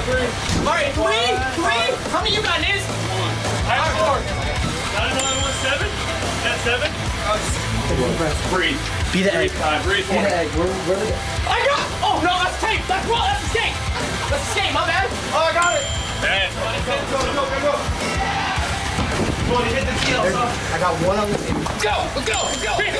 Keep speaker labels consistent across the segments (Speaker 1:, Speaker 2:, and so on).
Speaker 1: All right, three. How many you got, Niz?
Speaker 2: I have 4. Got another one, 7. That's 7. Breathe.
Speaker 3: Be the egg.
Speaker 2: Breathe for
Speaker 3: Be
Speaker 2: me.
Speaker 3: the egg. Where the...
Speaker 1: I got. Oh no, that's tape. That's what? That's a skate. That's a skate. My bad. Oh, I got it.
Speaker 2: Man.
Speaker 1: Go. Come on, hit the heel.
Speaker 3: I got one on the team.
Speaker 1: Go. Hit.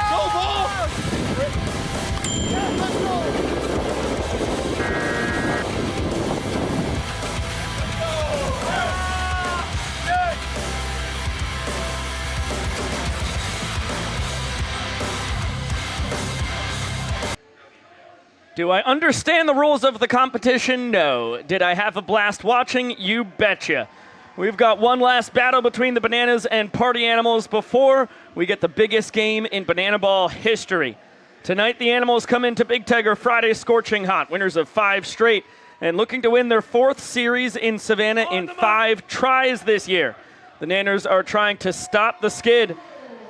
Speaker 1: Go, ball! Let's go!
Speaker 4: Do I understand the rules of the competition? No. Did I have a blast watching? You betcha. We've got one last battle between the Bananas and Party Animals before we get the biggest game in Banana Ball history. Tonight, the Animals come into Big Tiger Friday scorching hot, winners of 5 straight, and looking to win their 4th series in Savannah in 5 tries this year. The Nanners are trying to stop the skid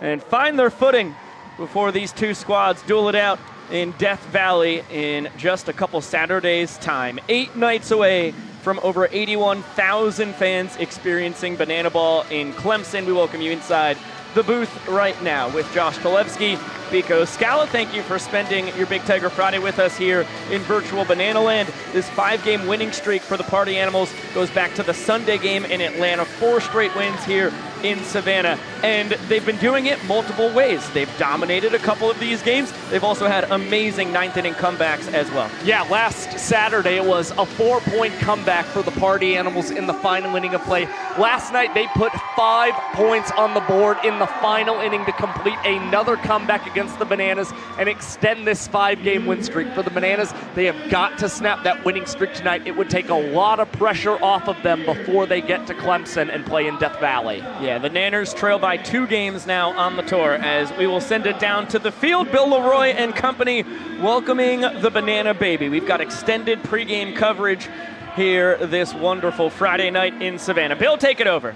Speaker 4: and find their footing before these 2 squads duel it out in Death Valley in just a couple Saturdays' time. 8 nights away from over 81,000 fans experiencing Banana Ball in Clemson. We welcome you inside the booth right now with Josh Kolevsky, Biko Scala. Thank you for spending your Big Tiger Friday with us here in virtual Banana Land. This 5-game winning streak for the Party Animals goes back to the Sunday game in Atlanta. 4 straight wins here in Savannah, and they've been doing it multiple ways. They've dominated a couple of these games. They've also had amazing 9th inning comebacks as well.
Speaker 5: Yeah, last Saturday it was a 4-point comeback for the Party Animals in the final inning of play. Last night they put 5 points on the board in the final inning to complete another comeback against the Bananas and extend this 5-game win streak. For the Bananas, they have got to snap that winning streak tonight. It would take a lot of pressure off of them before they get to Clemson and play in Death Valley.
Speaker 4: Yeah, the Nanners trail by 2 games now on the tour as we will send it down to the field. Bill Leroy and company welcoming the Banana Baby. We've got extended pregame coverage here this wonderful Friday night in Savannah. Bill, take it over.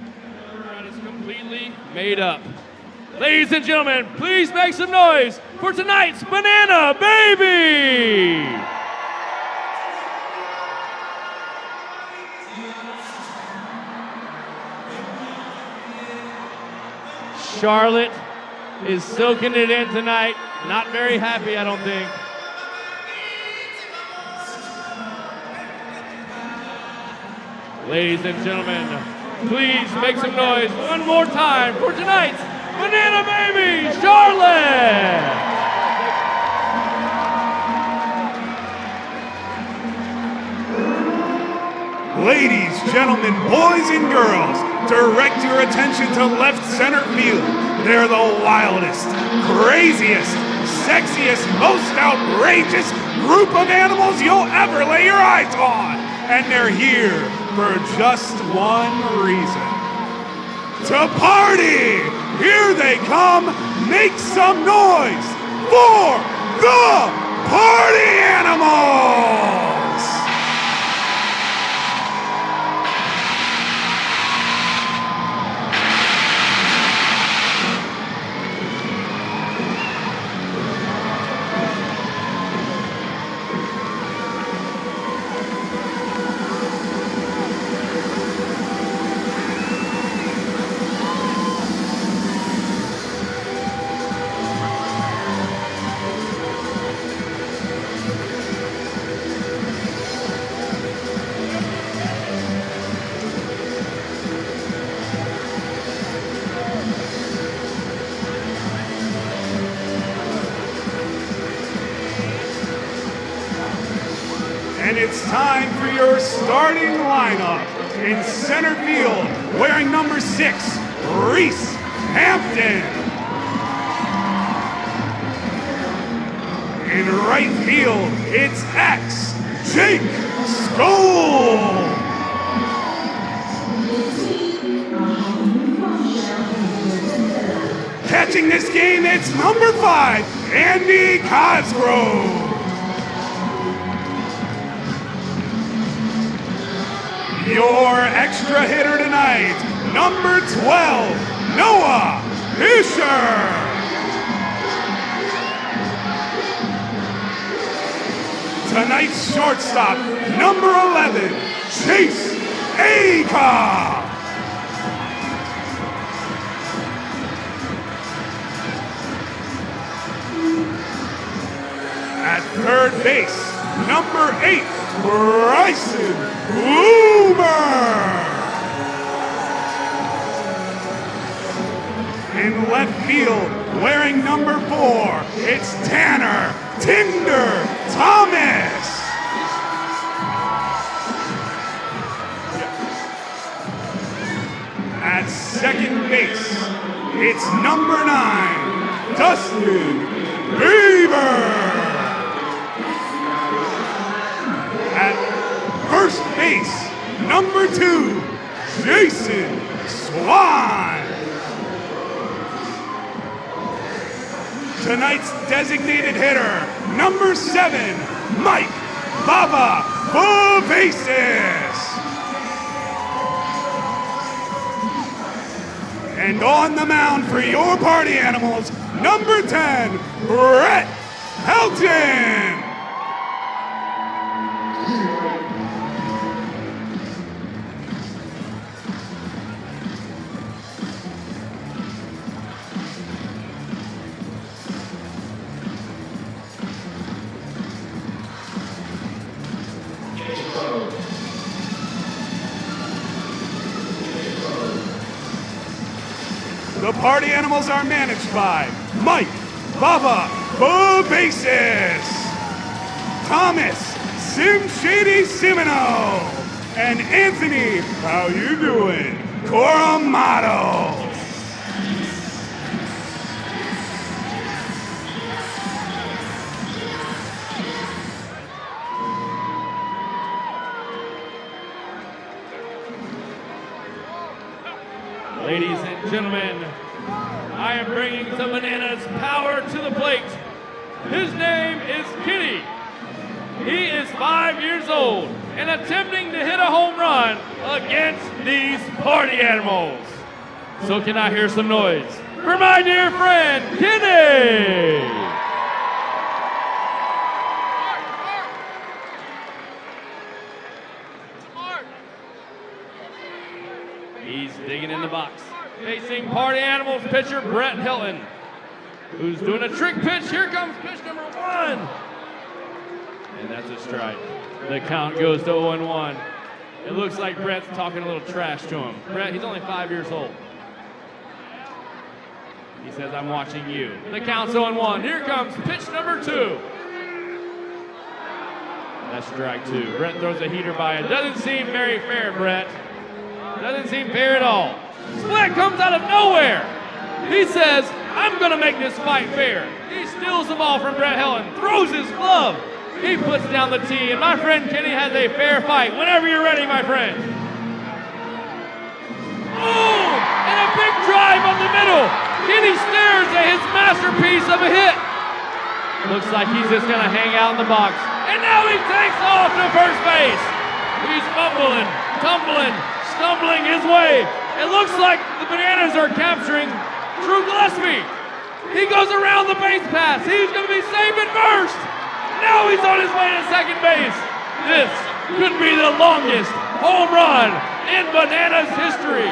Speaker 2: That is completely made up. Ladies and gentlemen, please make some noise for tonight's Banana Baby! Charlotte is soaking it in tonight. Not very happy, I don't think. Ladies and gentlemen, please make some noise one more time for tonight's Banana Baby, Charlotte!
Speaker 6: Ladies, gentlemen, boys and girls, direct your attention to left center field. They're the wildest, craziest, sexiest, most outrageous group of animals you'll ever lay your eyes on. And they're here for just one reason. To party! Here they come! Make some noise for the Party Animals! And it's time for your starting lineup. In center field, wearing number 6, Reese Hampton. In right field, it's X, Jake Skoll. Catching this game, it's number 5, Andy Cosgrove. your extra hitter tonight, number 12, Noah Fisher. Tonight's shortstop, number 11, Chase Acock. At third base, number 8, Bryson Boomer. In left field, wearing number 4, it's Tanner Tinder Thomas. At second base, it's number 9, Dustin Bieber. At first base, number 2, Jason Swan. Tonight's designated hitter, number 7, Mike Baba Bovasis. And on the mound for your party animals, number 10, Brett Helton. The party animals are managed by Mike Baba Bovasis, Thomas Sim Shady Simino, and Anthony, how you doing, Coramato.
Speaker 2: Ladies and gentlemen, I am bringing the Bananas power to the plate. His name is Kenny. He is 5 years old and attempting to hit a home run against these party animals. So can I hear some noise for my dear friend, Kenny? He's digging in the box. Facing party animals pitcher Brett Helton, who's doing a trick pitch. Here comes pitch number 1. And that's a strike. The count goes to 0-1. It looks like Brett's talking a little trash to him. Brett, he's only 5 years old. He says, I'm watching you. The count's 0-1. Here comes pitch number 2. That's strike 2. Brett throws a heater by it. Doesn't seem very fair, Brett. Doesn't seem fair at all. Split comes out of nowhere. He says, I'm going to make this fight fair. He steals the ball from Brett Helton, throws his glove. He puts down the tee, and my friend Kenny has a fair fight. Whenever you're ready, my friend. Oh, and a big drive on the middle. Kenny stares at his masterpiece of a hit. Looks like he's just going to hang out in the box. And now he takes off to first base. He's fumbling, tumbling, stumbling his way. It looks like the Bananas are capturing Drew Gillespie. He goes around the base pass. He's going to be safe at first. Now he's on his way to second base. This could be the longest home run in Bananas history.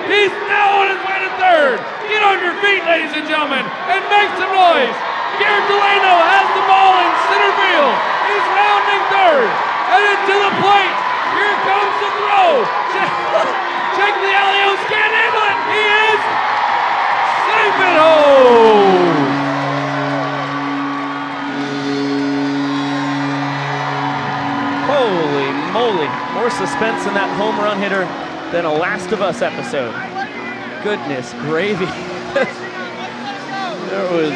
Speaker 2: He's now on his way to third. Get on your feet, ladies and gentlemen, and make some noise. Garrett Delano has the ball in center field. He's rounding third. Headed to the plate. Here comes the throw. Check the alley-oop scan, handle it. He is safe at home.
Speaker 4: Holy moly, more suspense in that home run hitter than a Last of Us episode. Goodness gravy. There was,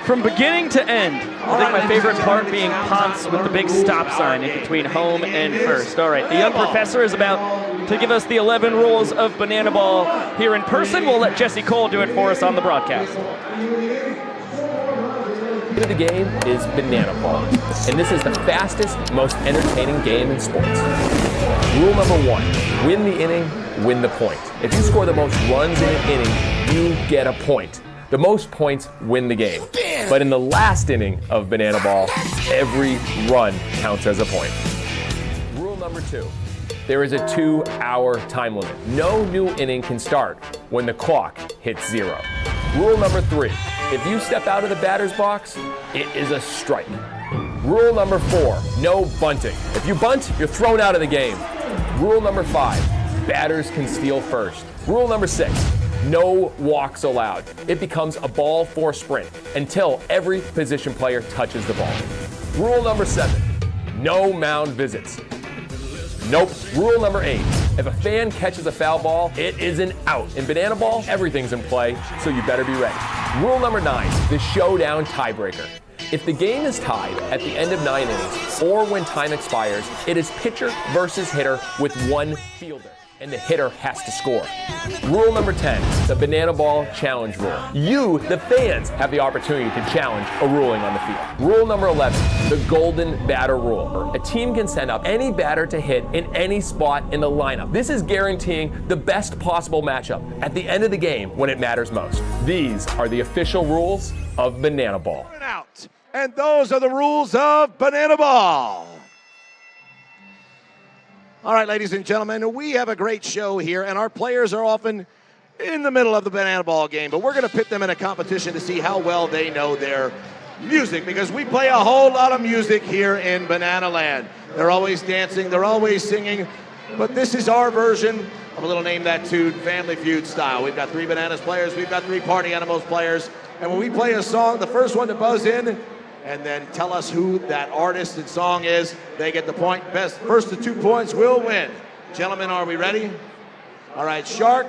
Speaker 4: from beginning to end, I think my favorite part being Ponce with the big stop sign in between home and first. All right, the young professor is about to give us the 11 rules of Banana Ball here in person. We'll let Jesse Cole do it for us on the broadcast.
Speaker 7: The game is Banana Ball, and this is the fastest, most entertaining game in sports. Rule number 1, win the inning, win the point. If you score the most runs in an inning, you get a point. The most points win the game. But in the last inning of Banana Ball, every run counts as a point. Rule number 2, there is a 2-hour time limit. No new inning can start when the clock hits 0. Rule number 3, if you step out of the batter's box, it is a strike. Rule number 4, no bunting. If you bunt, you're thrown out of the game. Rule number 5, batters can steal first. Rule number 6, no walks allowed. It becomes a ball 4 sprint until every position player touches the ball. Rule number 7, no mound visits. Nope. Rule number 8, if a fan catches a foul ball, it is an out. In Banana Ball, everything's in play, so you better be ready. Rule number 9, the showdown tiebreaker. If the game is tied at the end of 9 innings or when time expires, it is pitcher versus hitter with 1 fielder, and the hitter has to score. Rule number 10, the Banana Ball challenge rule. You, the fans, have the opportunity to challenge a ruling on the field. Rule number 11, the golden batter rule. A team can send up any batter to hit in any spot in the lineup. This is guaranteeing the best possible matchup at the end of the game when it matters most. These are the official rules of Banana Ball.
Speaker 8: Out. And those are the rules of Banana Ball. All right, ladies and gentlemen, we have a great show here, and our players are often in the middle of the Banana Ball game, but we're going to pit them in a competition to see how well they know their music, because we play a whole lot of music here in Banana Land. They're always dancing, they're always singing, but this is our version of a little Name That Tune Family Feud style. We've got 3 Bananas players, we've got 3 Party Animals players, and when we play a song, the first one to buzz in and then tell us who that artist and song is, they get the point. First to 2 points will win. Gentlemen, are we ready? All right, Shark,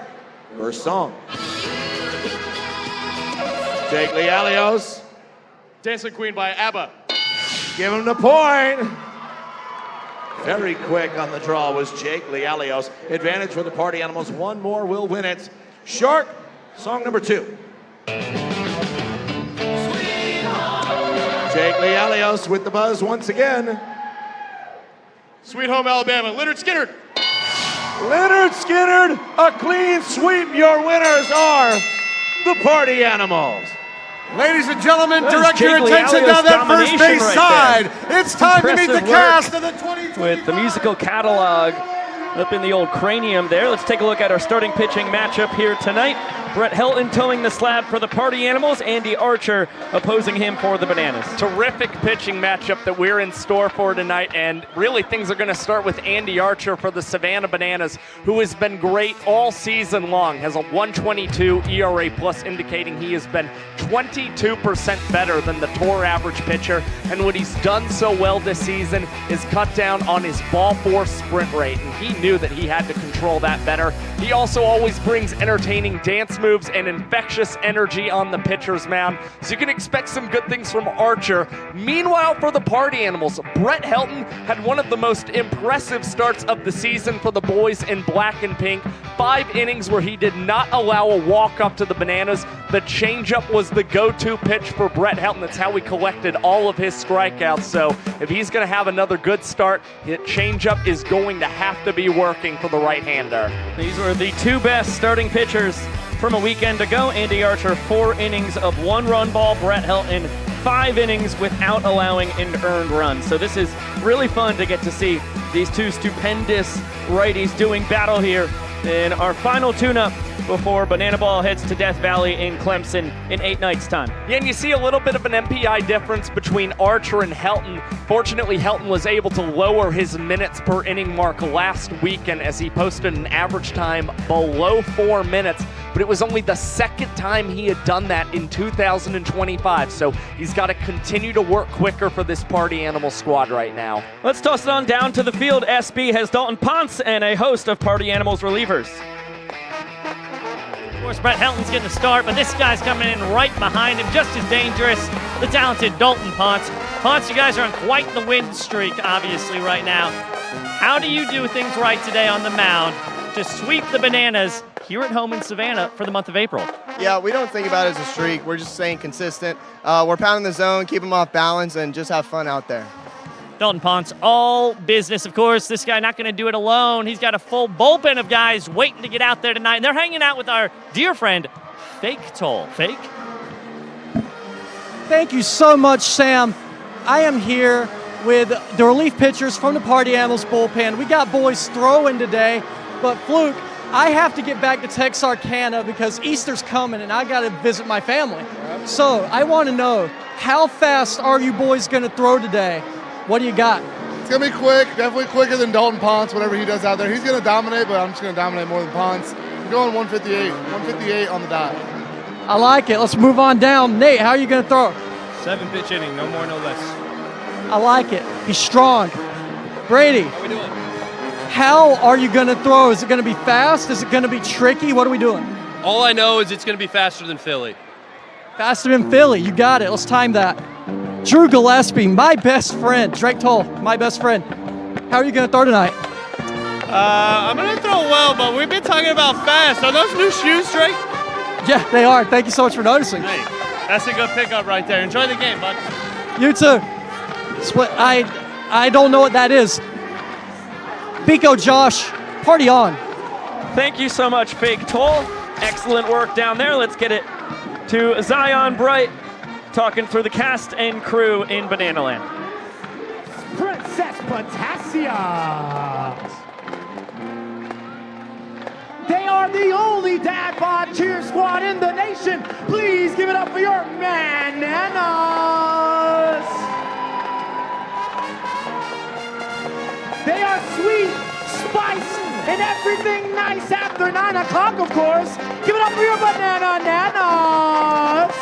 Speaker 8: first song. Jake Lialios.
Speaker 1: Dancing Queen by ABBA.
Speaker 8: Give him the point. Very quick on the draw was Jake Lialios. Advantage for the Party Animals. 1 more will win it. Shark, song number 2. Jake Lialios with the buzz once again.
Speaker 1: Sweet Home Alabama, Leonard Skinner.
Speaker 8: Leonard Skinner, a clean sweep. Your winners are the Party Animals.
Speaker 9: Ladies and gentlemen,
Speaker 4: That is
Speaker 9: direct your
Speaker 4: Jake
Speaker 9: attention
Speaker 4: Lialios'
Speaker 9: down that first
Speaker 4: domination
Speaker 9: base
Speaker 4: right
Speaker 9: side.
Speaker 4: there.
Speaker 9: It's time to meet the
Speaker 4: Impressive
Speaker 9: cast
Speaker 4: work
Speaker 9: of the 2020.
Speaker 4: with the musical catalog up in the old cranium there. Let's take a look at our starting pitching matchup here tonight. Brett Helton towing the slab for the Party Animals. Andy Archer opposing him for the Bananas.
Speaker 5: Terrific pitching matchup that we're in store for tonight, and really things are going to start with Andy Archer for the Savannah Bananas, who has been great all season long, has a 1.22 ERA plus, indicating he has been 22% better than the tour average pitcher, and what he's done so well this season is cut down on his ball 4 sprint rate, and he knew that he had to control that better. He also always brings entertaining dance moves and infectious energy on the pitcher's mound, so you can expect some good things from Archer. Meanwhile, for the Party Animals, Brett Helton had one of the most impressive starts of the season for the boys in black and pink. 5 innings where he did not allow a walk up to the Bananas. The changeup was the go-to pitch for Brett Helton. That's how he collected all of his strikeouts. So if he's going to have another good start, his changeup is going to have to be working for the right-hander.
Speaker 4: These were the 2 best starting pitchers from a weekend ago. Andy Archer, 4 innings of 1-run ball. Brett Helton, 5 innings without allowing an earned run. So this is really fun to get to see these 2 stupendous righties doing battle here in our final tune-up before Banana Ball heads to Death Valley in Clemson in 8 nights' time.
Speaker 5: Yeah, and you see a little bit of an MPI difference between Archer and Helton. Fortunately, Helton was able to lower his minutes per inning mark last weekend as he posted an average time below 4 minutes, but it was only the 2nd time he had done that in 2025, so he's got to continue to work quicker for this Party Animal squad right now.
Speaker 4: Let's toss it on down to the field. SB has Dalton Ponce and a host of Party Animals relievers.
Speaker 10: Of course, Brett Helton's getting the start, but this guy's coming in right behind him, just as dangerous, the talented Dalton Ponce. Ponce, you guys are on quite the win streak, obviously, right now. How do you do things right today on the mound to sweep the Bananas here at home in Savannah for the month of April.
Speaker 11: Yeah, we don't think about it as a streak. We're just staying consistent. We're pounding the zone, keep them off balance, and just have fun out there.
Speaker 10: Dalton Ponce, all business, of course. This guy not going to do it alone. He's got a full bullpen of guys waiting to get out there tonight. And they're hanging out with our dear friend, Fake Toll. Fake?
Speaker 12: Thank you so much, Sam. I am here with the relief pitchers from the Party Animals bullpen. We got boys throwing today, but Fluke, I have to get back to Texarkana because Easter's coming and I got to visit my family. So I want to know, how fast are you boys going to throw today? What do you got?
Speaker 9: It's going to be quick, definitely quicker than Dalton Ponce, whatever he does out there. He's going to dominate, but I'm just going to dominate more than Ponce. I'm going 158 on the dot.
Speaker 12: I like it. Let's move on down. Nate, how are you going to throw?
Speaker 13: 7-pitch inning, no more, no less.
Speaker 12: I like it. He's strong. Brady,
Speaker 13: How we doing?
Speaker 12: how are you going to throw? Is it going to be fast? Is it going to be tricky? What are we doing?
Speaker 13: All I know is it's going to be faster than Philly.
Speaker 12: Faster than Philly. You got it. Let's time that. Drew Gillespie, my best friend. Drake Toll, my best friend. How are you going to throw tonight?
Speaker 14: I'm going to throw well, but we've been talking about fast. Are those new shoes, Drake?
Speaker 12: Yeah, they are. Thank you so much for noticing.
Speaker 14: Hey, that's a good pickup right there. Enjoy the game, bud.
Speaker 12: You too. Split. I don't know what that is. Biko Josh, party on.
Speaker 4: Thank you so much, Fake Toll. Excellent work down there. Let's get it to Zion Bright, talking for the cast and crew in Banana Land.
Speaker 15: Princess Potassia. They are the only dad bod cheer squad in the nation. Please give it up for your Bananas. They are sweet, spice, and everything nice after 9 o'clock, of course. Give it up for your Banana Nanas.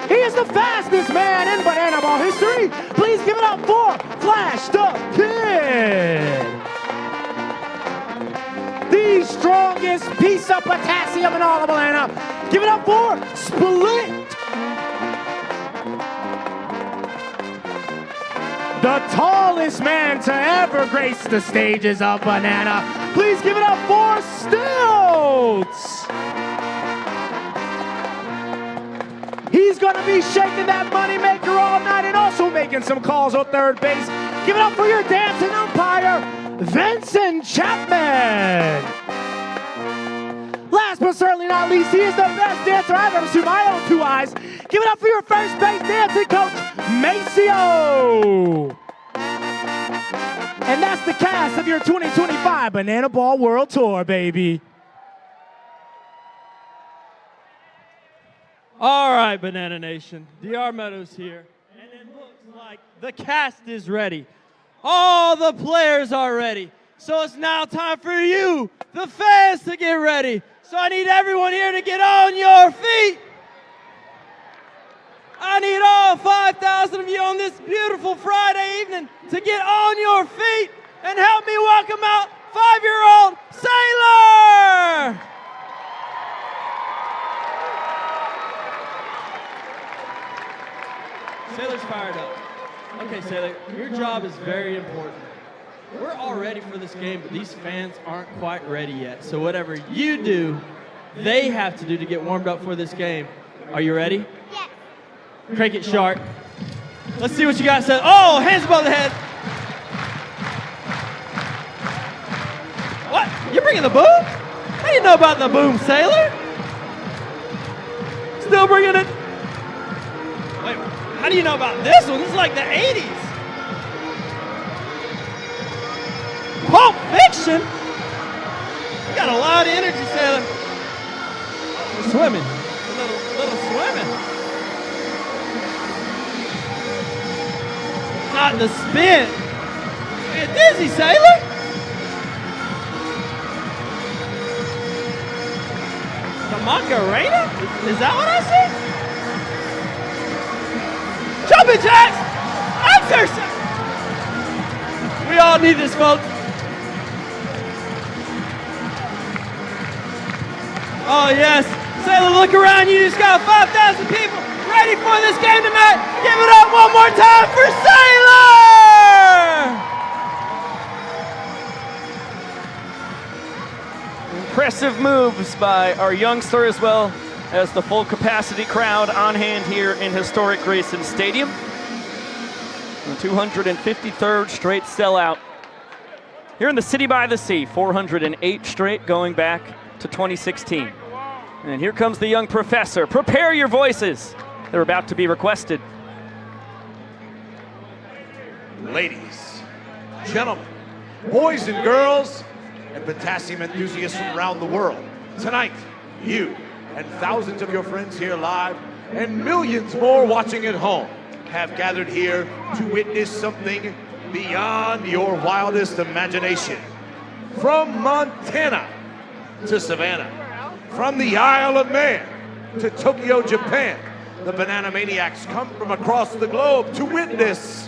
Speaker 15: He is the fastest man in Banana Ball history. Please give it up for Flash the Kid. The strongest piece of potassium in all of Atlanta. Give it up for Split. The tallest man to ever grace the stages of Banana. Please give it up for Stilts. He's gonna be shaking that moneymaker all night and also making some calls on third base. Give it up for your dancing umpire, Vincent Chapman. Last but certainly not least, he is the best dancer I've ever seen with my own 2 eyes. Give it up for your first base dancing coach, Maceo. And that's the cast of your 2025 Banana Ball World Tour, baby.
Speaker 16: All right, Banana Nation, DR Meadows here, and it looks like the cast is ready. All the players are ready. So it's now time for you, the fans, to get ready. So I need everyone here to get on your feet. I need all 5,000 of you on this beautiful Friday evening to get on your feet and help me welcome out 5-year-old Sailor. Sailor's fired up. Okay, Sailor, your job is very important. We're all ready for this game, but these fans aren't quite ready yet. So whatever you do, they have to do to get warmed up for this game. Are you ready?
Speaker 17: Yes.
Speaker 16: Crank it sharp. Let's see what you got said. Oh, hands above the head. What? You're bringing the boom? How do you know about the boom, Sailor? Still bringing it. Wait, how do you know about this one? This is like the 80s. Pulp Fiction? You got a lot of energy, Sailor. You're swimming. A little swimming. Not the spin. You're dizzy, Sailor. The Macarena? Is that what I see? Jumping jacks! Exercise! We all need this, folks. Oh, yes. Sailor, look around. You just got 5,000 people ready for this game tonight. Give it up one more time for Sailor!
Speaker 4: impressive moves by our youngster as well as the full capacity crowd on hand here in historic Grayson Stadium. The 253rd straight sellout here in the city by the sea, 408 straight going back to 2016. And here comes the young professor. Prepare your voices. They're about to be requested.
Speaker 8: Ladies, gentlemen, boys and girls, and potassium enthusiasts from around the world, tonight, you and thousands of your friends here live and millions more watching at home have gathered here to witness something beyond your wildest imagination. From Montana to Savannah, from the Isle of Man to Tokyo, Japan, the Banana Maniacs come from across the globe to witness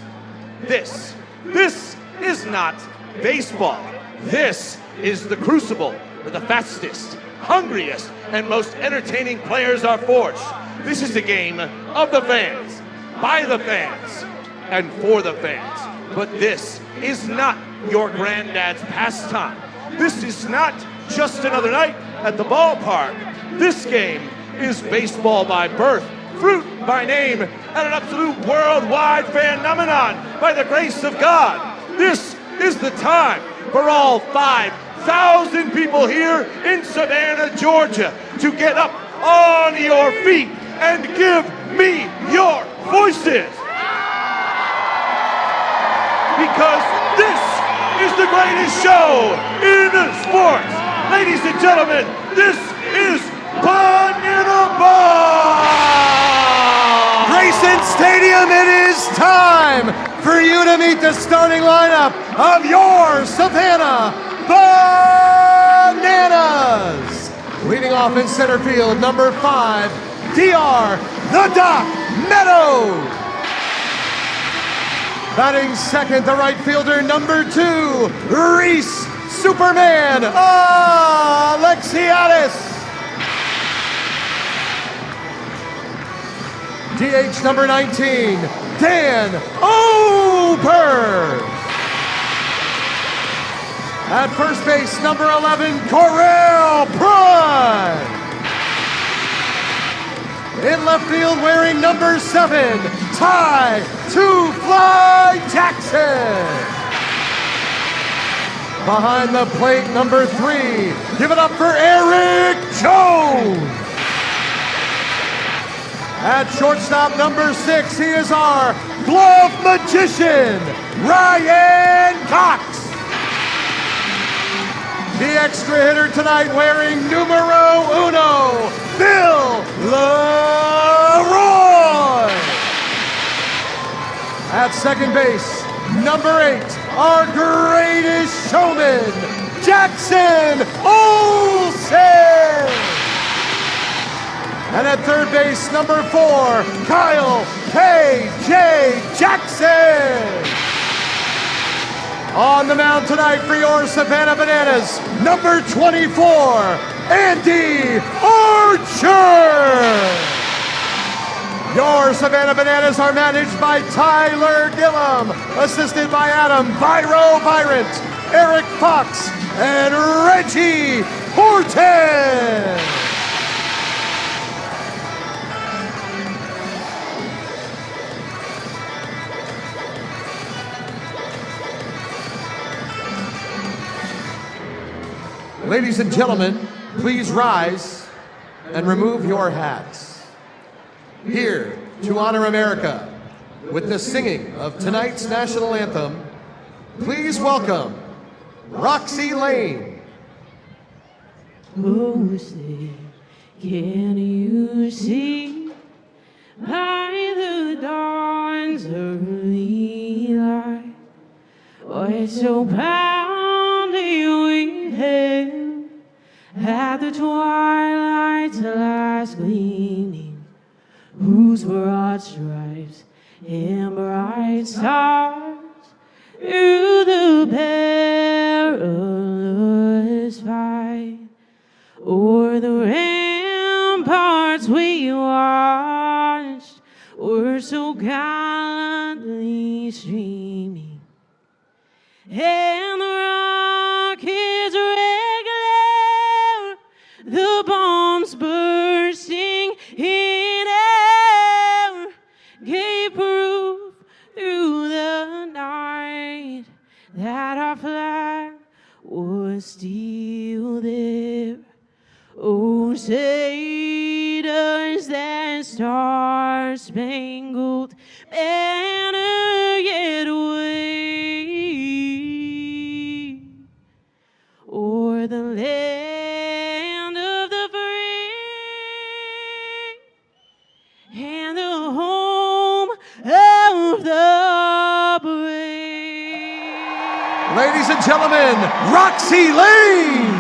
Speaker 8: this. This is not baseball. This is the crucible where the fastest, hungriest, and most entertaining players are forged. This is the game of the fans, by the fans, and for the fans. But this is not your granddad's pastime. This is not just another night at the ballpark. This game is baseball by birth, fruit by name, and an absolute worldwide phenomenon by the grace of God. This is the time for all 5,000 people here in Savannah, Georgia, to get up on your feet and give me your voices. Because this is the greatest show in sports. Ladies and gentlemen, this is Banana Ball!
Speaker 17: Grayson Stadium, it is time for you to meet the starting lineup of your Savannah Bananas. Leading off in center field, number 5, DR the Doc Meadows. Batting second, the right fielder, number 2, Reese Superman Alexiadis. DH number 19, Dan Oberg. At first base, number 11, Corral Prime. In left field, wearing number 7, Ty Two-Fly Jackson. Behind the plate, number 3, give it up for Eric Jones. At shortstop, number 6, he is our glove magician, Ryan Cox. The extra hitter tonight wearing numero 1, Bill Leroy. At second base, number 8, our greatest showman, Jackson Olsen. And at third base, number 4, Kyle K.J. Jackson. On the mound tonight for your Savannah Bananas, number 24, Andy Archer. Your Savannah Bananas are managed by Tyler Gillum, assisted by Adam Viro Virant, Eric Fox, and Reggie Horton. Ladies and gentlemen, please rise and remove your hats. Here to honor America with the singing of tonight's national anthem, please welcome Roxy Lane.
Speaker 18: Oh, say, can you see by the dawn's early light what so proudly we hailed at the twilight's last gleaming, whose broad stripes and bright stars through the perilous fight o'er the ramparts we watched were so gallantly streaming, and the rockets regularly was still there. Oh, say does that star-spangled banner yet wave o'er the land of the free and the home of the brave?
Speaker 17: Ladies and gentlemen, Roxy Lane!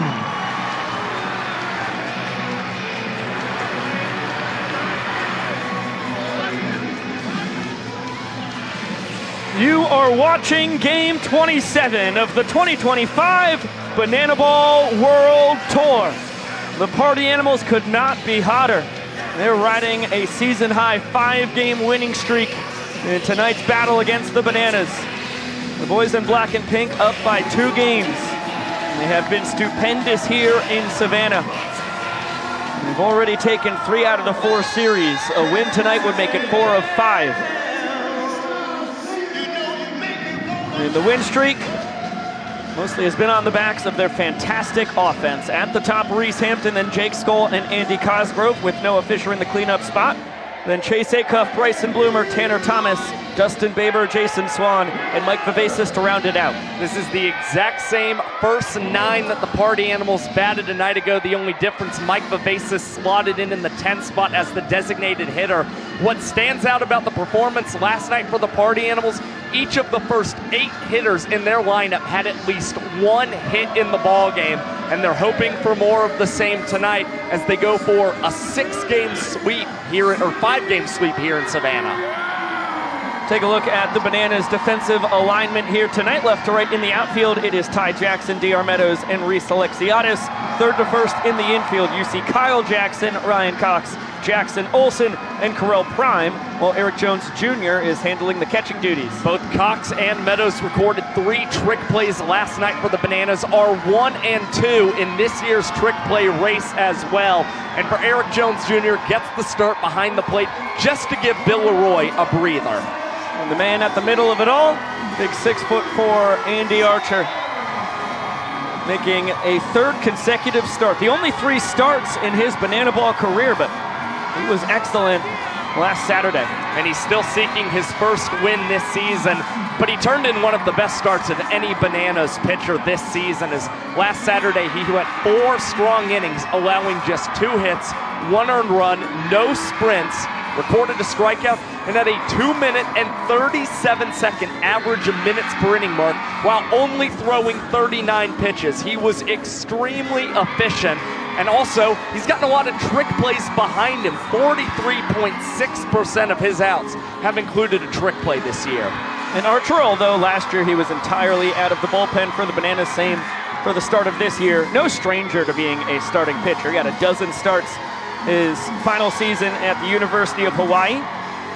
Speaker 4: You are watching Game 27 of the 2025 Banana Ball World Tour. The Party Animals could not be hotter. They're riding a season-high 5-game winning streak in tonight's battle against the Bananas. The boys in black and pink up by 2 games. They have been stupendous here in Savannah. They've already taken 3 out of the 4 series. A win tonight would make it 4 of 5. And the win streak mostly has been on the backs of their fantastic offense. At the top, Reese Hampton, then Jake Skoll and Andy Cosgrove with Noah Fisher in the cleanup spot. Then Chase Acuff, Bryson Bloomer, Tanner Thomas, Dustin Baber, Jason Swan, and Mike Vivacis to round it out.
Speaker 5: This is the exact same first 9 that the Party Animals batted a night ago. The only difference, Mike Vivacis slotted in the 10th spot as the designated hitter. What stands out about the performance last night for the Party Animals, each of the first 8 hitters in their lineup had at least 1 hit in the ball game, and they're hoping for more of the same tonight as they go for a 6-game sweep here, or 5-game sweep here in Savannah.
Speaker 4: Take a look at the Bananas' defensive alignment here tonight. Left to right in the outfield, it is Ty Jackson, DR Meadows, and Reese Alexiadis. Third to first in the infield, you see Kyle Jackson, Ryan Cox, Jackson Olsen, and Carell Prime, while Eric Jones Jr. is handling the catching duties.
Speaker 5: Both Cox and Meadows recorded 3 trick plays last night for the Bananas, are 1 and 2 in this year's trick play race as well. And for Eric Jones Jr., gets the start behind the plate just to give Bill Leroy a breather.
Speaker 4: And the man at the middle of it all, big 6'4" Andy Archer, making a 3rd consecutive start. The only 3 starts in his Banana Ball career, but he was excellent last Saturday.
Speaker 5: And he's still seeking his first win this season, but he turned in one of the best starts of any Bananas pitcher this season, as last Saturday he went 4 strong innings, allowing just 2 hits, 1 earned run, no sprints, recorded a strikeout, and at a 2-minute and 37-second average of minutes per inning mark, while only throwing 39 pitches. He was extremely efficient, and also he's gotten a lot of trick plays behind him. 43.6% of his outs have included a trick play this year.
Speaker 4: And Archer, although last year he was entirely out of the bullpen for the Bananas, same for the start of this year, no stranger to being a starting pitcher. He got a dozen starts his final season at the University of Hawaii,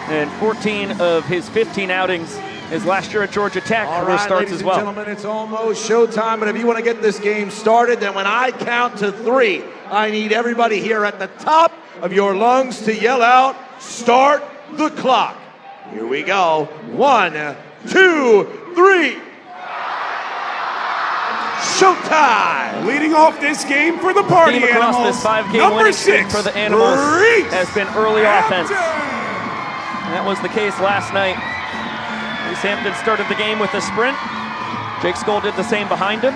Speaker 4: and 14 of his 15 outings his last year at Georgia Tech.
Speaker 8: All right,
Speaker 4: starts
Speaker 8: ladies
Speaker 4: as
Speaker 8: and
Speaker 4: well.
Speaker 8: gentlemen, it's almost showtime, but if you want to get this game started, then when I count to 3, I need everybody here at the top of your lungs to yell out, "Start the clock." Here we go. 1, 2, 3. Showtime!
Speaker 6: Leading off this game for the Party
Speaker 4: Theme across
Speaker 6: Animals,
Speaker 4: this 5-game
Speaker 6: number
Speaker 4: winning streak
Speaker 6: 6
Speaker 4: for the Animals
Speaker 6: Reese
Speaker 4: has been early offense.
Speaker 6: Hampton.
Speaker 4: And that was the case last night. Reese Hampton started the game with a sprint. Jake Skoll did the same behind him.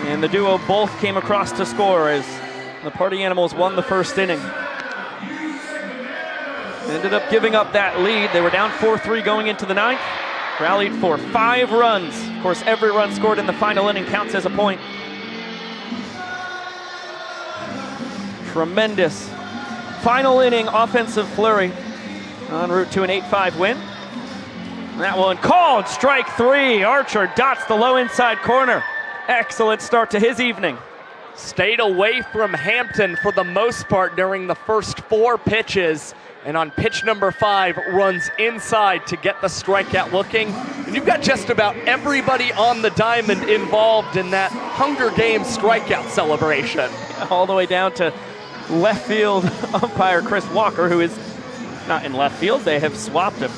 Speaker 4: And the duo both came across to score as the Party Animals won the first inning. They ended up giving up that lead. They were down 4-3 going into the 9th. Rallied for 5 runs. Of course, every run scored in the final inning counts as a point. Tremendous final inning offensive flurry en route to an 8-5 win. That one called strike 3. Archer dots the low inside corner. Excellent start to his evening.
Speaker 5: Stayed away from Hampton for the most part during the first 4 pitches. And on pitch number 5, runs inside to get the strikeout looking. And you've got just about everybody on the diamond involved in that Hunger Games strikeout celebration.
Speaker 4: All the way down to left field umpire Chris Walker, who is not in left field. They have swapped him.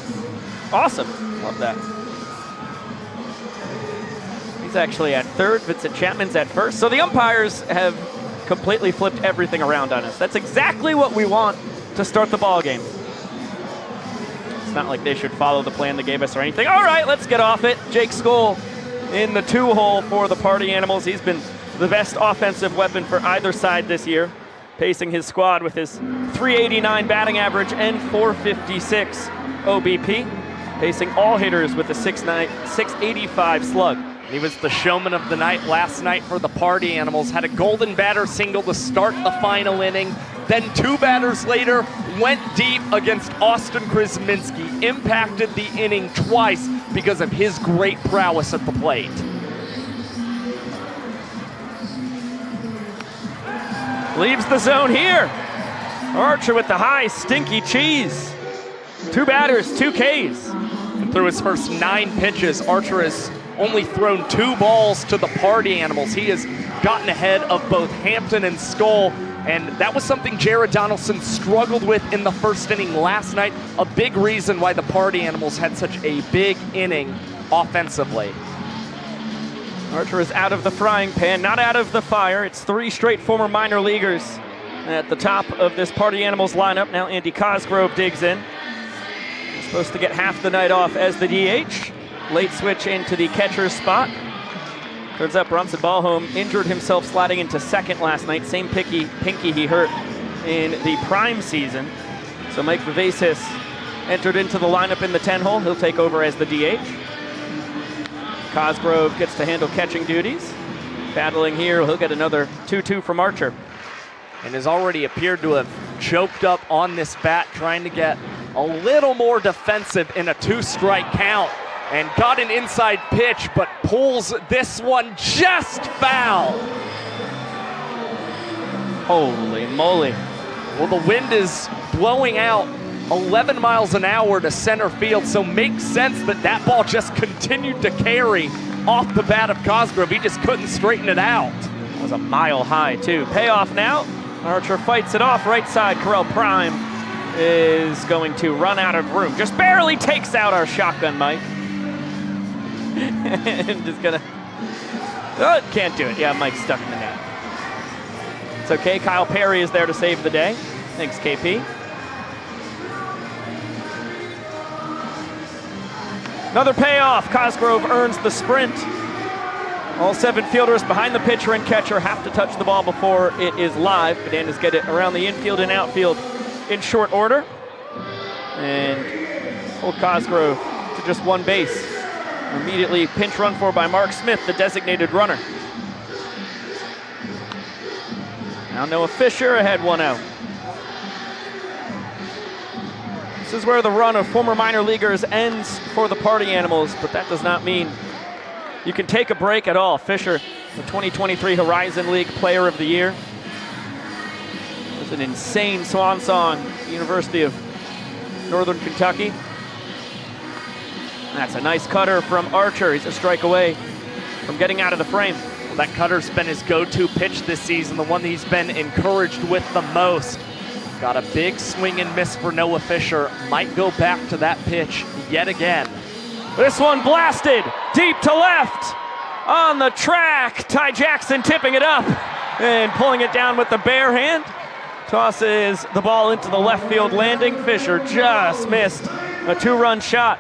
Speaker 4: Awesome. Love that. He's actually at third. Vincent Chapman's at first. So the umpires have completely flipped everything around on us. That's exactly what we want to start the ball game. It's not like they should follow the plan they gave us or anything. All right, let's get off it. Jake Skoll in the 2-hole for the Party Animals. He's been the best offensive weapon for either side this year, pacing his squad with his .389 batting average and .456 OBP, pacing all hitters with a .685 slug.
Speaker 5: He was the showman of the night last night for the Party Animals. Had a golden batter single to start the final inning. Then 2 batters later, went deep against Austin Krasminski. Impacted the inning twice because of his great prowess at the plate.
Speaker 4: Leaves the zone here. Archer with the high, stinky cheese. 2 batters, 2 Ks.
Speaker 5: And through his first 9 pitches, Archer has only thrown 2 balls to the Party Animals. He has gotten ahead of both Hampton and Skoll, and that was something Jared Donaldson struggled with in the first inning last night. A big reason why the Party Animals had such a big inning offensively.
Speaker 4: Archer is out of the frying pan, not out of the fire. It's 3 straight former minor leaguers at the top of this Party Animals lineup. Now Andy Cosgrove digs in. He's supposed to get half the night off as the DH. Late switch into the catcher's spot. Turns out Bronson Ballholm injured himself sliding into second last night. Same pinky he hurt in the prime season. So Mike Vivacis entered into the lineup in the 10-hole. He'll take over as the DH. Cosgrove gets to handle catching duties. Battling here, he'll get another 2-2 from Archer.
Speaker 5: And has already appeared to have choked up on this bat, trying to get a little more defensive in a 2-strike count. And got an inside pitch, but pulls this one just foul.
Speaker 4: Holy moly.
Speaker 5: Well, the wind is blowing out 11 miles an hour to center field, so makes sense that that ball just continued to carry off the bat of Cosgrove. He just couldn't straighten it out.
Speaker 4: It was a mile high, too. Payoff now. Archer fights it off. Right side, Corral Prime is going to run out of room. Just barely takes out our shotgun Mike. And just gonna, oh, can't do it. Yeah, Mike's stuck in the net. It's okay, Kyle Perry is there to save the day. Thanks, KP. Another payoff. Cosgrove earns the sprint. All 7 fielders behind the pitcher and catcher have to touch the ball before it is live. Bananas get it around the infield and outfield in short order. And hold Cosgrove to just 1 base. Immediately pinch run for by Mark Smith, the designated runner. Now Noah Fisher ahead 1-0. This is where the run of former minor leaguers ends for the Party Animals, but that does not mean you can take a break at all. Fisher, the 2023 Horizon League Player of the Year. It was an insane swan song at the University of Northern Kentucky. That's a nice cutter from Archer. He's a strike away from getting out of the frame.
Speaker 5: Well, that cutter's been his go-to pitch this season, the one that he's been encouraged with the most. Got a big swing and miss for Noah Fisher. Might go back to that pitch yet again.
Speaker 4: This one blasted deep to left on the track. Ty Jackson tipping it up and pulling it down with the bare hand. Tosses the ball into the left field landing. Fisher just missed a 2-run shot.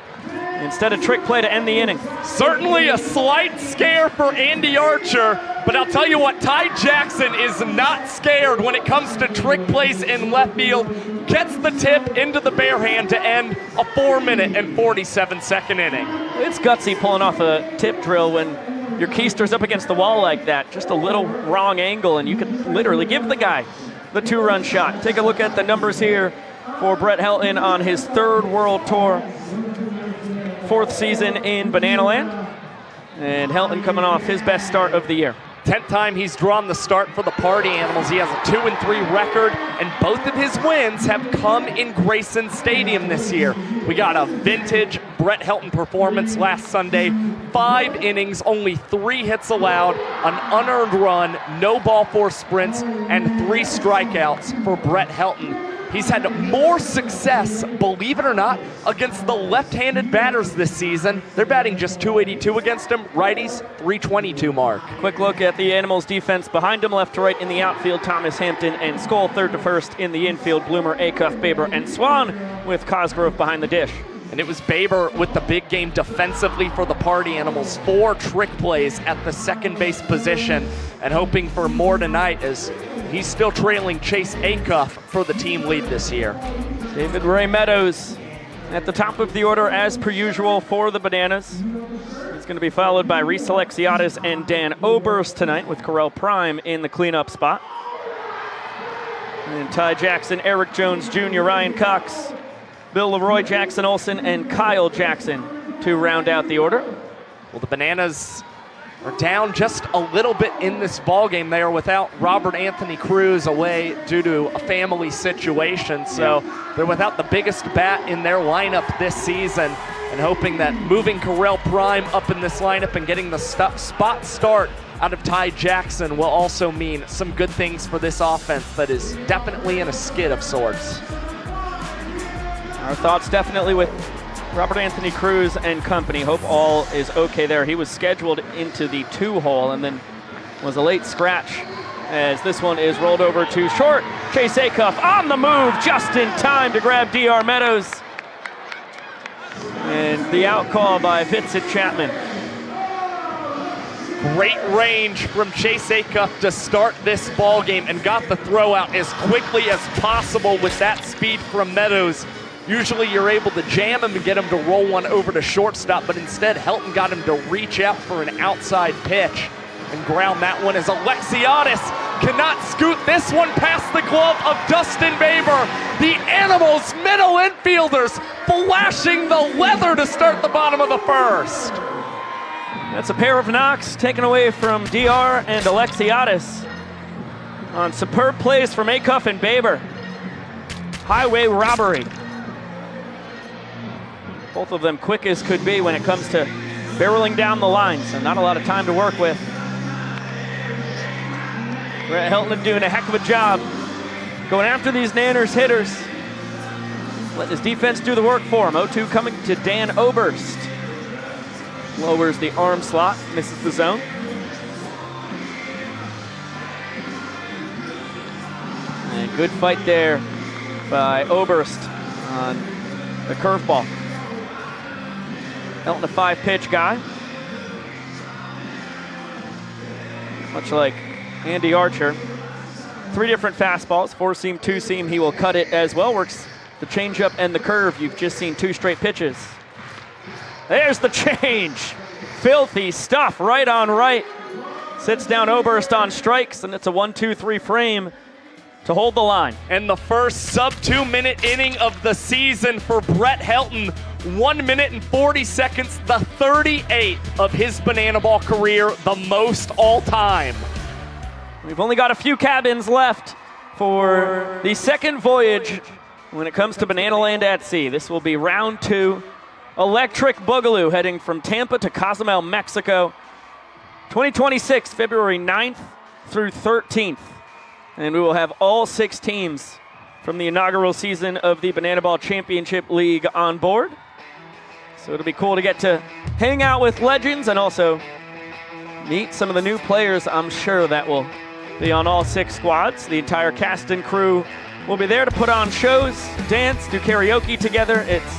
Speaker 4: Instead, a trick play to end the inning.
Speaker 5: Certainly a slight scare for Andy Archer, but I'll tell you what, Ty Jackson is not scared when it comes to trick plays in left field. Gets the tip into the bare hand to end a 4-minute and 47-second inning.
Speaker 4: It's gutsy pulling off a tip drill when your keister's up against the wall like that. Just a little wrong angle, and you can literally give the guy the 2-run shot. Take a look at the numbers here for Brett Helton on his 3rd World Tour. 4th season in Bananaland, and Helton coming off his best start of the year.
Speaker 5: 10th time he's drawn the start for the Party Animals. He has a 2-3 record, and both of his wins have come in Grayson Stadium this year. We got a vintage Brett Helton performance last Sunday. 5 innings, only 3 hits allowed, an unearned run, no ball 4 sprints, and 3 strikeouts for Brett Helton. He's had more success, believe it or not, against the left-handed batters this season. They're batting just .282 against him. Righties, .322 mark.
Speaker 4: Quick look at the Animals defense behind him, left to right in the outfield, Thomas Hampton and Skoll, third to first in the infield, Bloomer, Acuff, Baber, and Swan, with Cosgrove behind the dish.
Speaker 5: And it was Baber with the big game defensively for the Party Animals. 4 trick plays at the second base position, and hoping for more tonight as he's still trailing Chase Acuff for the team lead this year.
Speaker 4: David Ray Meadows at the top of the order as per usual for the Bananas. He's going to be followed by Reese Alexiadis and Dan Oberst tonight, with Correll Prime in the cleanup spot. And Ty Jackson, Eric Jones Jr., Ryan Cox, Bill Leroy, Jackson Olsen, and Kyle Jackson to round out the order.
Speaker 5: Well, the Bananas are down just a little bit in this ball game. They are without Robert Anthony Cruz away due to a family situation, so they're without the biggest bat in their lineup this season, and hoping that moving Correll Prime up in this lineup and getting the spot start out of Ty Jackson will also mean some good things for this offense that is definitely in a skid of sorts.
Speaker 4: Our thoughts definitely with Robert Anthony Cruz and company. Hope all is okay there. He was scheduled into the 2-hole and then was a late scratch, as this one is rolled over to short. Chase Acuff on the move just in time to grab DR Meadows. And the out call by Vincent Chapman.
Speaker 5: Great range from Chase Acuff to start this ball game, and got the throw out as quickly as possible with that speed from Meadows. Usually you're able to jam him and get him to roll one over to shortstop, but instead Helton got him to reach out for an outside pitch and ground that one, as Alexiadis cannot scoot this one past the glove of Dustin Baber. The Animals middle infielders flashing the leather to start the bottom of the first.
Speaker 4: That's a pair of knocks taken away from DR and Alexiadis on superb plays from Acuff and Baber. Highway robbery. Both of them quick as could be when it comes to barreling down the line, so not a lot of time to work with. Brett Helton doing a heck of a job going after these Nanners hitters. Let his defense do the work for him. 0-2 coming to Dan Oberst. Lowers the arm slot, misses the zone. And good fight there by Oberst on the curveball. Helton, a 5-pitch guy. Much like Andy Archer. 3 different fastballs, 4-seam, 2-seam. He will cut it as well. Works the changeup and the curve. You've just seen 2 straight pitches. There's the change. Filthy stuff, right on right. Sits down Oberst on strikes, and it's a 1-2-3 frame to hold the line.
Speaker 5: And the first sub-2-minute inning of the season for Brett Helton. 1 minute and 40 seconds, the 38th of his banana ball career, the most all time.
Speaker 4: We've only got a few cabins left for the second voyage when it comes to Banana Land at Sea. This will be round 2. Electric Boogaloo heading from Tampa to Cozumel, Mexico. 2026, February 9th through 13th. And we will have all 6 teams from the inaugural season of the Banana Ball Championship League on board. So it'll be cool to get to hang out with legends and also meet some of the new players. I'm sure that will be on all 6 squads. The entire cast and crew will be there to put on shows, dance, do karaoke together. It's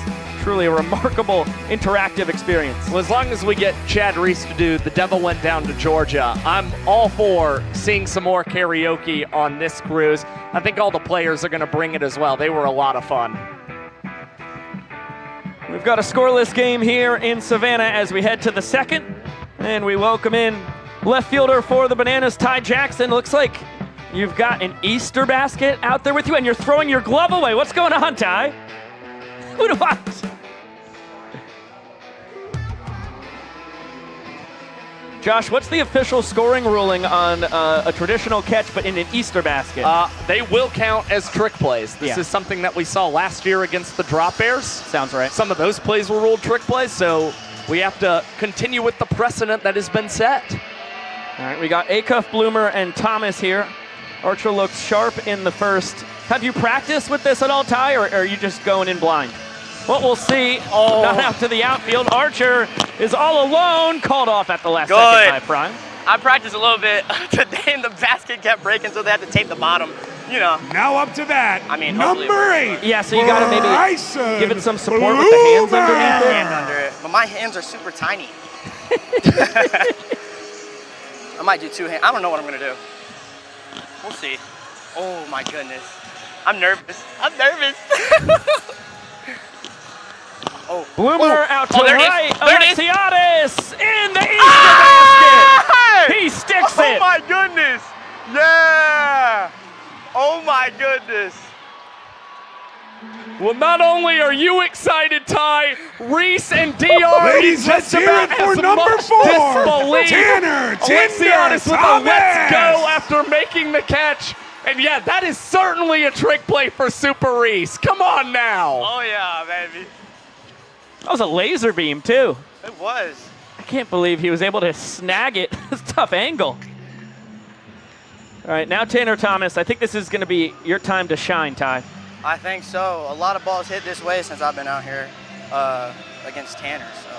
Speaker 4: truly a remarkable interactive experience.
Speaker 5: Well, as long as we get Chad Reese to do The Devil Went Down to Georgia, I'm all for seeing some more karaoke on this cruise. I think all the players are going to bring it as well. They were a lot of fun.
Speaker 4: We've got a scoreless game here in Savannah as we head to the second, and we welcome in left fielder for the Bananas, Ty Jackson. Looks like you've got an Easter basket out there with you, and you're throwing your glove away. What's going on, Ty? Who do I? Josh, what's the official scoring ruling on a traditional catch but in an Easter basket?
Speaker 5: They will count as trick plays. This is something that we saw last year against the Drop Bears.
Speaker 4: Sounds right.
Speaker 5: Some of those plays were ruled trick plays, so we have to continue with the precedent that has been set.
Speaker 4: All right, we got Acuff, Bloomer, and Thomas here Archer looks sharp in the first. Have you practiced with this at all, Ty, or are you just going in blind? Well, we'll see.
Speaker 19: Oh.
Speaker 4: Not out to the outfield. Archer is all alone. Called off at the last second by Prime.
Speaker 19: I practiced a little bit today, and the basket kept breaking, so they had to tape the bottom. You know.
Speaker 6: Now up to bat.
Speaker 19: I mean,
Speaker 6: number 8.
Speaker 4: Yeah, so you got to maybe
Speaker 6: Bryson
Speaker 4: give it some support with the hands
Speaker 19: Yeah,
Speaker 4: underneath it.
Speaker 19: hand under it. But my hands are super tiny. I might do 2 hands. I don't know what I'm going to do. We'll see. Oh, my goodness. I'm nervous. I'm nervous. Oh.
Speaker 4: Bloomer out to
Speaker 19: there it is.
Speaker 4: right.
Speaker 19: There it is.
Speaker 4: Alexiadis in the Easter basket. He sticks it.
Speaker 19: Oh my goodness. Yeah. Oh my goodness.
Speaker 5: Well, not only are you excited, Ty, Reese and DR
Speaker 6: Ladies, let's hear it for number 4. Tanner
Speaker 5: Alexiadis with a
Speaker 6: Thomas.
Speaker 5: let's go after making the catch. And yeah, that is certainly a trick play for Super Reese. Come on now.
Speaker 19: Oh yeah, baby.
Speaker 4: That was a laser beam, too.
Speaker 19: It was.
Speaker 4: I can't believe he was able to snag it. It's a tough angle. All right, now Tanner Thomas. I think this is going to be your time to shine, Ty.
Speaker 19: I think so. A lot of balls hit this way since I've been out here against Tanner. So.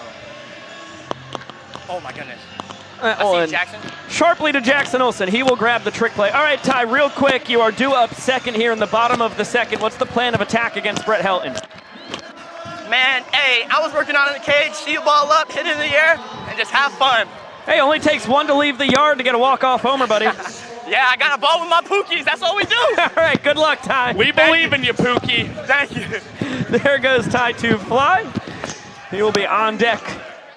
Speaker 19: Oh my goodness. I see Jackson.
Speaker 4: Sharply to Jackson Olsen. He will grab the trick play. All right, Ty, real quick. You are due up second here in the bottom of the second. What's the plan of attack against Brett Helton?
Speaker 19: Man, hey, I was working out in the cage, see a ball up, hit it in the air, and just have fun.
Speaker 4: Hey, only takes one to leave the yard to get a walk-off homer, buddy.
Speaker 19: Yeah, I got a ball with my Pookies. That's all we do.
Speaker 4: All right, good luck, Ty.
Speaker 5: We believe in you, Pookie.
Speaker 19: Thank you.
Speaker 4: There goes Ty to fly. He will be on deck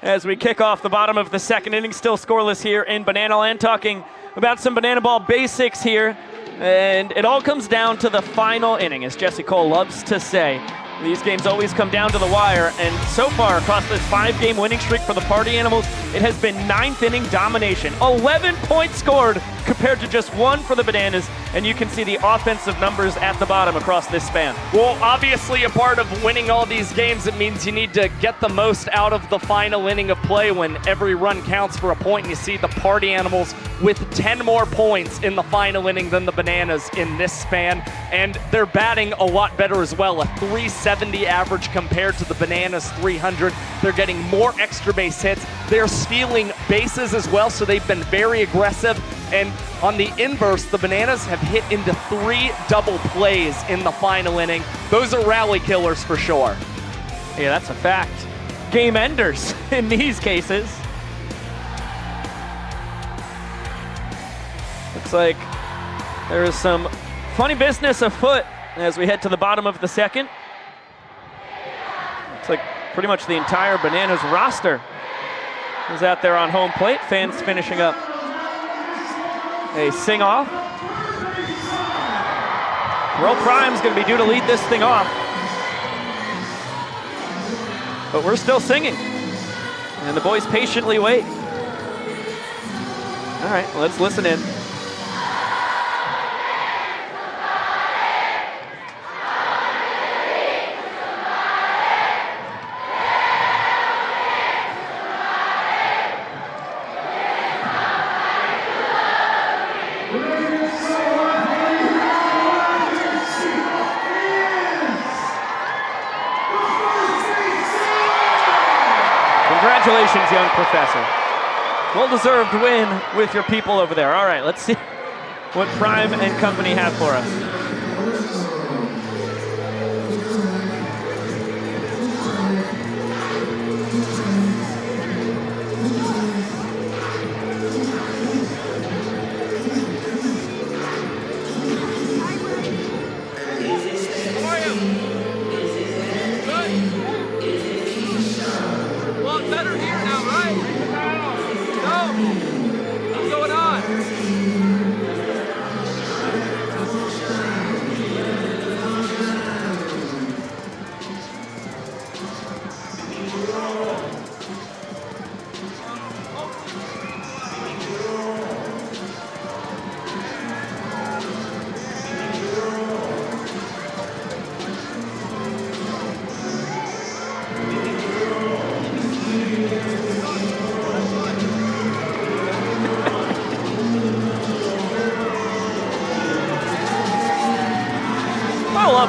Speaker 4: as we kick off the bottom of the second inning. Still scoreless here in Banana Land. Talking about some Banana Ball basics here. And it all comes down to the final inning, as Jesse Cole loves to say. These games always come down to the wire, and so far across this 5-game winning streak for the Party Animals, it has been 9th inning domination. 11 points scored compared to just 1 for the Bananas, and you can see the offensive numbers at the bottom across this span.
Speaker 5: Well, obviously a part of winning all these games, it means you need to get the most out of the final inning of play when every run counts for a point, and you see the Party Animals with 10 more points in the final inning than the Bananas in this span, and they're batting a lot better as well, a 370 average compared to the Bananas 300. They're getting more extra base hits. They're stealing bases as well, so they've been very aggressive. And on the inverse, the Bananas have hit into 3 double plays in the final inning. Those are rally killers for sure.
Speaker 4: Yeah, that's a fact. Game enders in these cases. Looks like there is some funny business afoot as we head to the bottom of the second. Looks like pretty much the entire Bananas roster is out there on home plate. Fans finishing up a sing-off. Roll Prime's going to be due to lead this thing off. But we're still singing. And the boys patiently wait. All right, let's listen in. Congratulations, young professor. Well-deserved win with your people over there. All right, let's see what Prime and company have for us.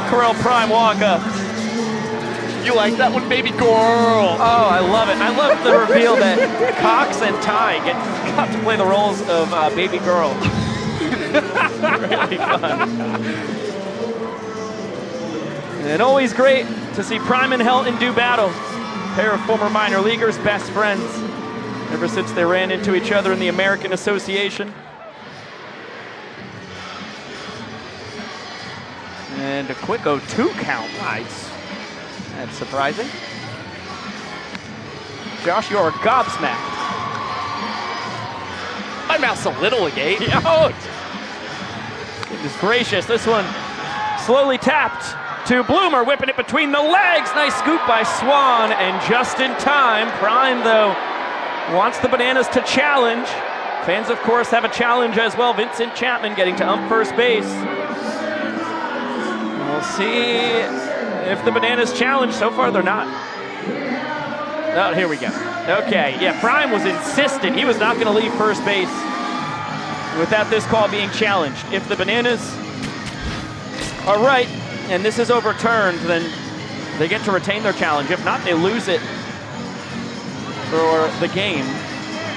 Speaker 4: Corel Prime walk up.
Speaker 5: You like that one, baby girl?
Speaker 4: Oh, I love it. I love the reveal that Cox and Ty got to play the roles of baby girl. Really fun. And always great to see Prime and Helton do battle. Pair of former minor leaguers, best friends, ever since they ran into each other in the American Association. And a quick 0-2 count. Nice. That's surprising. Josh, you're gobsmacked.
Speaker 5: My mouth's a little agape.
Speaker 4: Oh, goodness gracious. This one slowly tapped to Bloomer, whipping it between the legs. Nice scoop by Swan, and just in time. Prime, though, wants the Bananas to challenge. Fans, of course, have a challenge as well. Vincent Chapman getting to ump first base. We'll see if the Bananas challenge. So far, they're not. Oh, here we go. Okay, yeah, Prime was insistent. He was not going to leave first base without this call being challenged. If the Bananas are right, and this is overturned, then they get to retain their challenge. If not, they lose it for the game.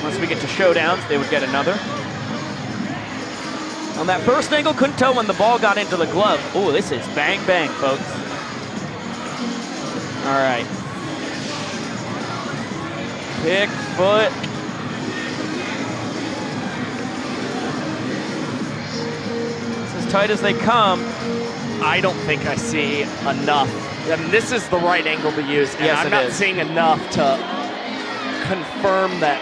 Speaker 4: Once we get to showdowns, they would get another. On that first angle, couldn't tell when the ball got into the glove. Oh, this is bang, bang, folks. All right. Pick, foot. It's as tight as they come.
Speaker 5: I don't think I see enough. I mean, this is the right angle to use, and
Speaker 4: yes,
Speaker 5: I'm not seeing enough to confirm that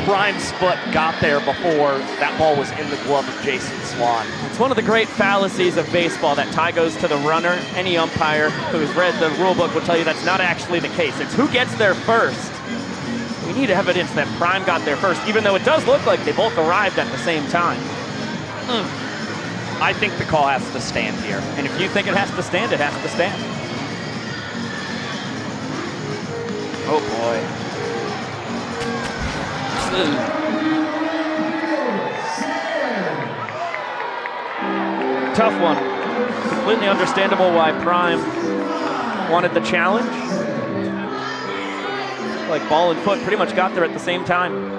Speaker 5: Prime's foot got there before that ball was in the glove of Jason Swan.
Speaker 4: It's one of the great fallacies of baseball that tie goes to the runner. Any umpire who's read the rule book will tell you that's not actually the case. It's who gets there first. We need evidence that Prime got there first, even though it does look like they both arrived at the same time.
Speaker 5: I think the call has to stand here.
Speaker 4: And if you think it has to stand, it has to stand. Oh boy. Tough one. Completely understandable why Prime wanted the challenge. Like ball and foot pretty much got there at the same time.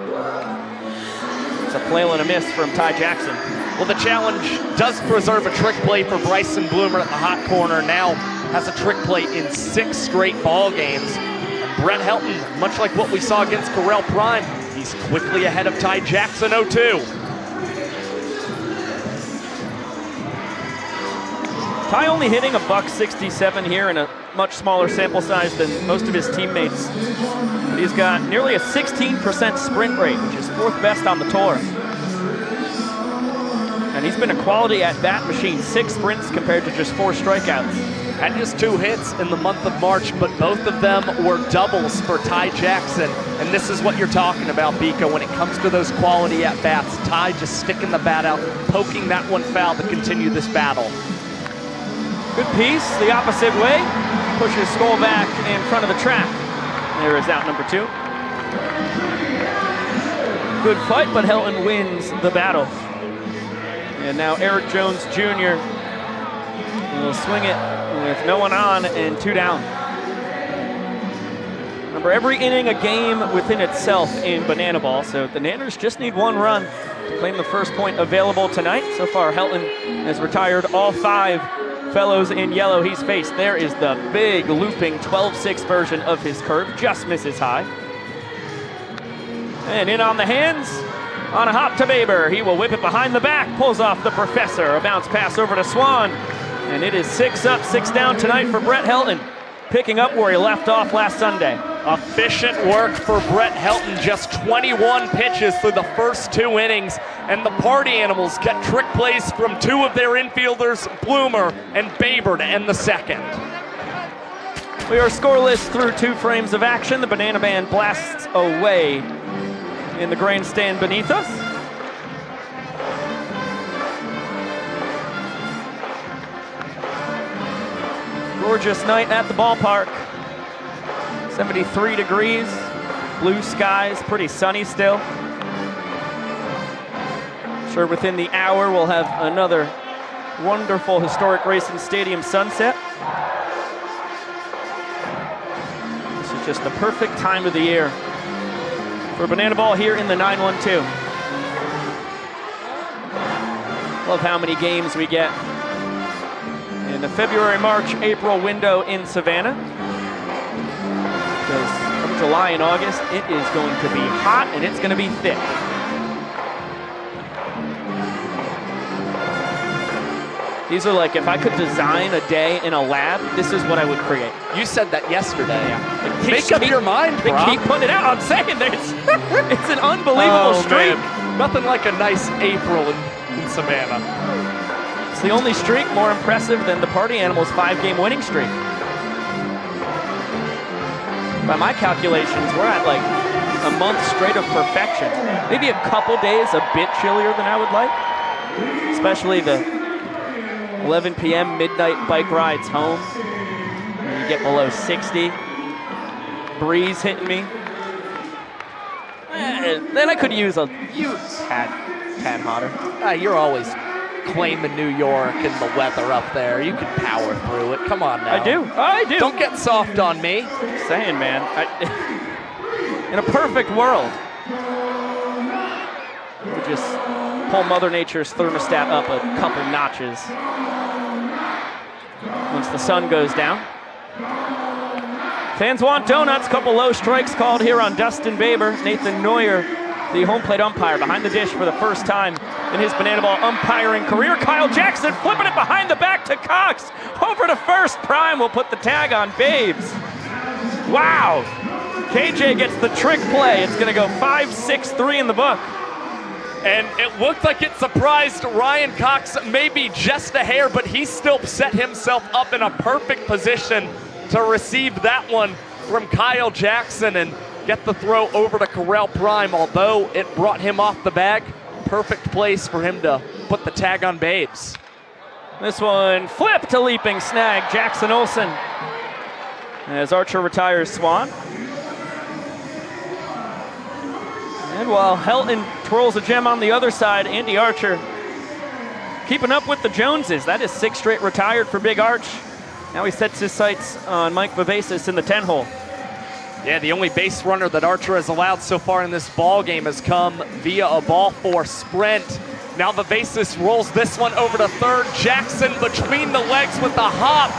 Speaker 4: It's a flail and a miss from Ty Jackson.
Speaker 5: Well, the challenge does preserve a trick play for Bryson Bloomer at the hot corner. Now has a trick play in 6 straight ball games. And Brett Helton, much like what we saw against Corel Prime, he's quickly ahead of Ty Jackson 0-2.
Speaker 4: Ty only hitting $167 here in a much smaller sample size than most of his teammates. But he's got nearly a 16% sprint rate, which is 4th best on the tour. And he's been a quality at-bat machine, 6 sprints compared to just 4 strikeouts.
Speaker 5: Had just 2 hits in the month of March, but both of them were doubles for Ty Jackson. And this is what you're talking about, Bika, when it comes to those quality at-bats. Ty just sticking the bat out, poking that one foul to continue this battle.
Speaker 4: Good piece, the opposite way. Pushes Skull back in front of the track. There is out number 2. Good fight, but Helton wins the battle. And now Eric Jones Jr. will swing it with no one on and 2 down. Remember, every inning a game within itself in Banana Ball, so the Nanners just need 1 run to claim the first point available tonight. So far, Helton has retired all 5 fellows in yellow he's faced. There is the big looping 12-6 version of his curve, just misses high. And in on the hands, on a hop to Baber. He will whip it behind the back, pulls off the Professor. A bounce pass over to Swan. And it is 6 up, 6 down tonight for Brett Helton, picking up where he left off last Sunday.
Speaker 5: Efficient work for Brett Helton, just 21 pitches through the first 2 innings, and the Party Animals get trick plays from 2 of their infielders, Bloomer and Baber, to end the second.
Speaker 4: We are scoreless through 2 frames of action. The Banana Band blasts away in the grandstand beneath us. Gorgeous night at the ballpark. 73 degrees, blue skies, pretty sunny still. Sure, within the hour we'll have another wonderful historic racing stadium sunset. This is just the perfect time of the year for banana ball here in the 912. Love how many games we get in the February, March, April window in Savannah. Because from July and August, it is going to be hot and it's going to be thick. These are like, if I could design a day in a lab, this is what I would create.
Speaker 5: You said that yesterday.
Speaker 4: Yeah.
Speaker 5: Make up your mind,
Speaker 4: They
Speaker 5: bro.
Speaker 4: keep putting it out. I'm saying it's an unbelievable streak.
Speaker 5: Man. Nothing like a nice April in Savannah.
Speaker 4: It's the only streak more impressive than the Party Animals' 5-game winning streak. By my calculations, we're at like a month straight of perfection. Maybe a couple days a bit chillier than I would like, especially the 11 p.m. midnight bike rides home. When you get below 60, breeze hitting me. Then I could use a tad hotter.
Speaker 5: You're always claiming New York and the weather up there. You can power through it. Come on now.
Speaker 4: I do.
Speaker 5: Don't get soft on me.
Speaker 4: Just saying, man. In a perfect world, we just pull Mother Nature's thermostat up a couple notches once the sun goes down. Fans want donuts. Couple low strikes called here on Dustin Baber. Nathan Neuer, the home plate umpire, behind the dish for the first time in his banana ball umpiring career. Kyle Jackson flipping it behind the back to Cox. Over to first. Prime will put the tag on Babes. Wow. KJ gets the trick play. It's going to go 5-6-3 in the book.
Speaker 5: And it looked like it surprised Ryan Cox maybe just a hair, but he still set himself up in a perfect position to receive that one from Kyle Jackson and get the throw over to Corral Prime, although it brought him off the bag. Perfect place for him to put the tag on Babes.
Speaker 4: This one flipped to leaping snag, Jackson Olsen, as Archer retires Swan. And while Helton twirls a gem on the other side, Andy Archer keeping up with the Joneses. That is 6 straight retired for Big Arch. Now he sets his sights on Mike Vivacis in the 10-hole.
Speaker 5: Yeah, the only base runner that Archer has allowed so far in this ball game has come via a ball four sprint. Now Vivacis rolls this one over to third. Jackson between the legs with the hop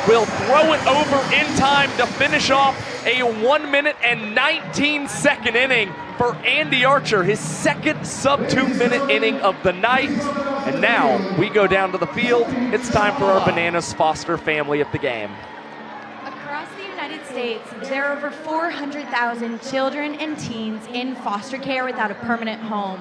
Speaker 5: will throw it over in time to finish off a 1 minute and 19-second inning for Andy Archer, his second sub-2 minute inning of the night. And now we go down to the field. It's time for our Bananas Foster family of the game.
Speaker 20: Across the United States, there are over 400,000 children and teens in foster care without a permanent home.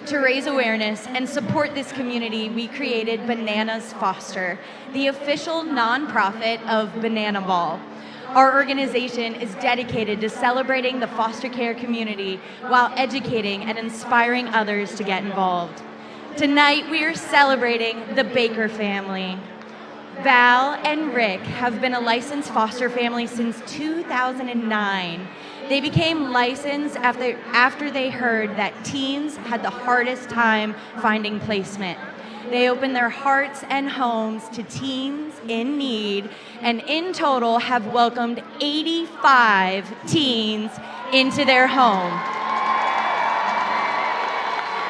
Speaker 20: To raise awareness and support this community, we created Bananas Foster, the official nonprofit of Banana Ball. Our organization is dedicated to celebrating the foster care community while educating and inspiring others to get involved. Tonight, we are celebrating the Baker family. Val and Rick have been a licensed foster family since 2009. They became licensed after they heard that teens had the hardest time finding placement. They opened their hearts and homes to teens in need, and in total have welcomed 85 teens into their home.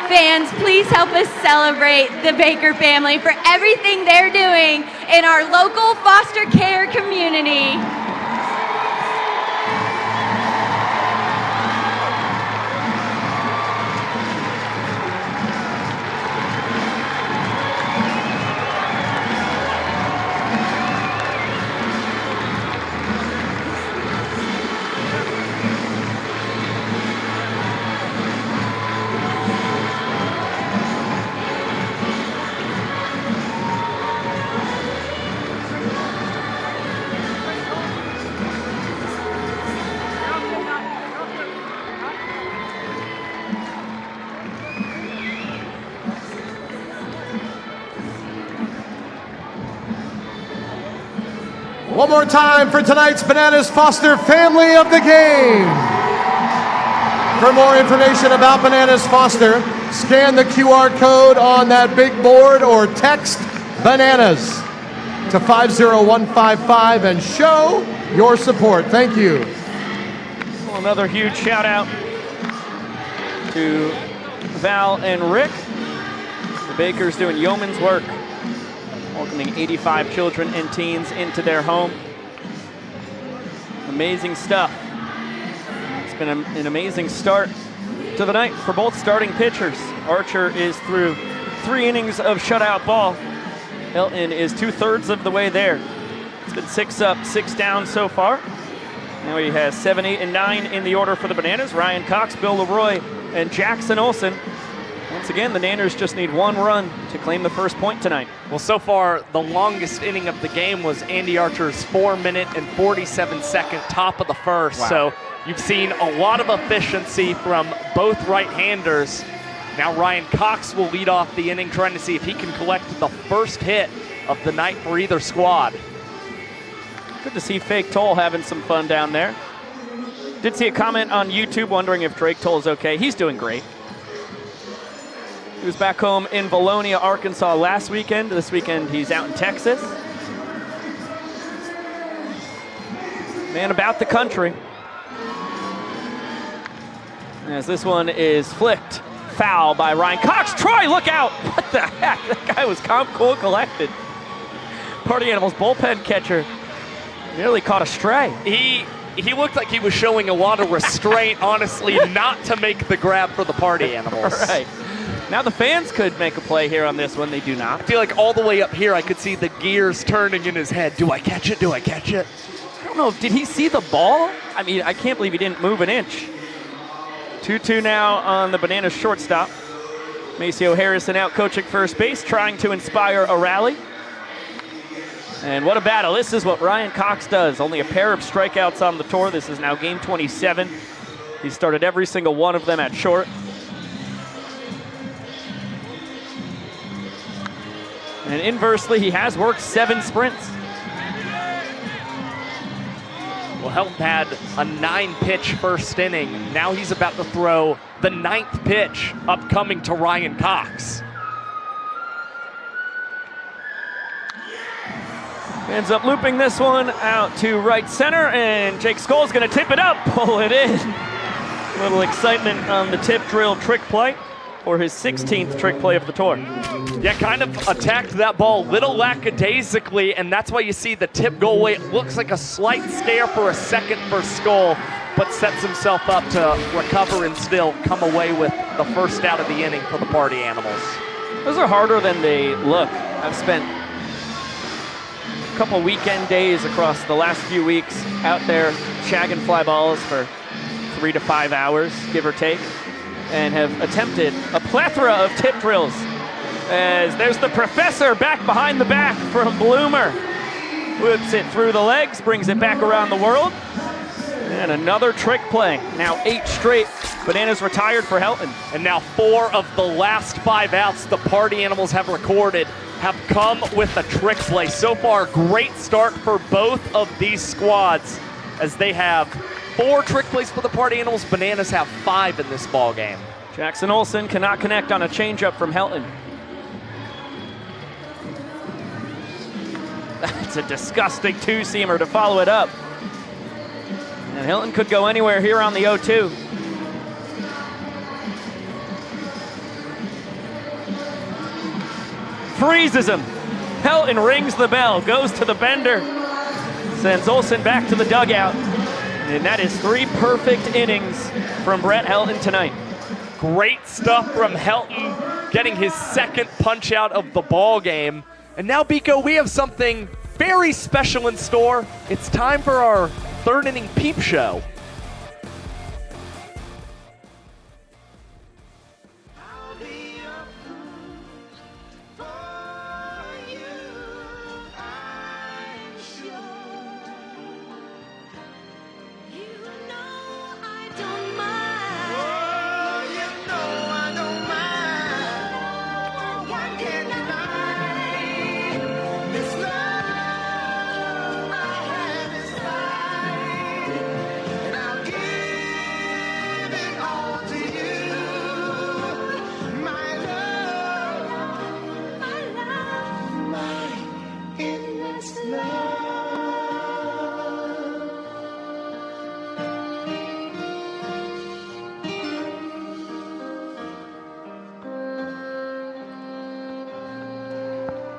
Speaker 20: Fans, please help us celebrate the Baker family for everything they're doing in our local foster care community.
Speaker 17: One more time for tonight's Bananas Foster family of the game. For more information about Bananas Foster, scan the QR code on that big board or text Bananas to 50155 and show your support. Thank you.
Speaker 4: Well, another huge shout out to Val and Rick. The Bakers doing yeoman's work, welcoming 85 children and teens into their home. Amazing stuff. It's been an amazing start to the night for both starting pitchers. Archer is through 3 innings of shutout ball. Hilton is 2/3 of the way there. It's been 6 up, 6 down so far. Now he has 7, 8, and 9 in the order for the Bananas. Ryan Cox, Bill Leroy, and Jackson Olsen. Once again, the Nanners just need 1 run to claim the first point tonight.
Speaker 5: Well, so far, the longest inning of the game was Andy Archer's 4-minute and 47-second top of the first.
Speaker 4: Wow.
Speaker 5: So you've seen a lot of efficiency from both right-handers. Now Ryan Cox will lead off the inning, trying to see if he can collect the first hit of the night for either squad.
Speaker 4: Good to see Fake Toll having some fun down there. Did see a comment on YouTube wondering if Drake Toll's okay. He's doing great. He was back home in Valonia, Arkansas last weekend. This weekend he's out in Texas. Man about the country. As this one is flicked foul by Ryan Cox. Troy, look out! What the heck? That guy was calm, cool, collected. Party Animals bullpen catcher nearly caught a stray.
Speaker 5: He looked like he was showing a lot of restraint, honestly, not to make the grab for the Party Animals.
Speaker 4: All right. Now the fans could make a play here on this one. They do not.
Speaker 5: I feel like all the way up here, I could see the gears turning in his head. Do I catch it? Do I catch it?
Speaker 4: I don't know. Did he see the ball? I mean, I can't believe he didn't move an inch. 2-2 now on the Bananas shortstop. Maceo Harrison out coaching first base, trying to inspire a rally. And what a battle. This is what Ryan Cox does. Only a pair of strikeouts on the tour. This is now game 27. He started every single one of them at short. And inversely, he has worked 7 sprints.
Speaker 5: Well, Helton had a 9-pitch first inning. Now he's about to throw the 9th pitch upcoming to Ryan Cox.
Speaker 4: Ends up looping this one out to right center, and Jake Skoll's gonna tip it up, pull it in. A little excitement on the tip drill trick play for his 16th trick play of the tour.
Speaker 5: Yeah, kind of attacked that ball a little lackadaisically, and that's why you see the tip go away. It looks like a slight scare for a second for Skoll, but sets himself up to recover and still come away with the first out of the inning for the Party Animals.
Speaker 4: Those are harder than they look. I've spent a couple weekend days across the last few weeks out there shagging fly balls for 3 to 5 hours, give or take, and have attempted a plethora of tip drills. As there's the professor back behind the back from Bloomer. Whips it through the legs, brings it back around the world. And another trick play. Now 8 straight. Bananas retired for Helton.
Speaker 5: And now 4 of the last 5 outs the Party Animals have recorded have come with a trick play. So far, great start for both of these squads as they have 4 trick plays for the Party Animals. Bananas have 5 in this ball game.
Speaker 4: Jackson Olsen cannot connect on a changeup from Helton. That's a disgusting 2-seamer to follow it up. And Hilton could go anywhere here on the 0-2. Freezes him. Helton rings the bell, goes to the bender, sends Olsen back to the dugout. And that is 3 perfect innings from Brett Helton tonight.
Speaker 5: Great stuff from Helton, getting his 2nd punch out of the ball game. And now, Biko, we have something very special in store. It's time for our 3rd inning peep show.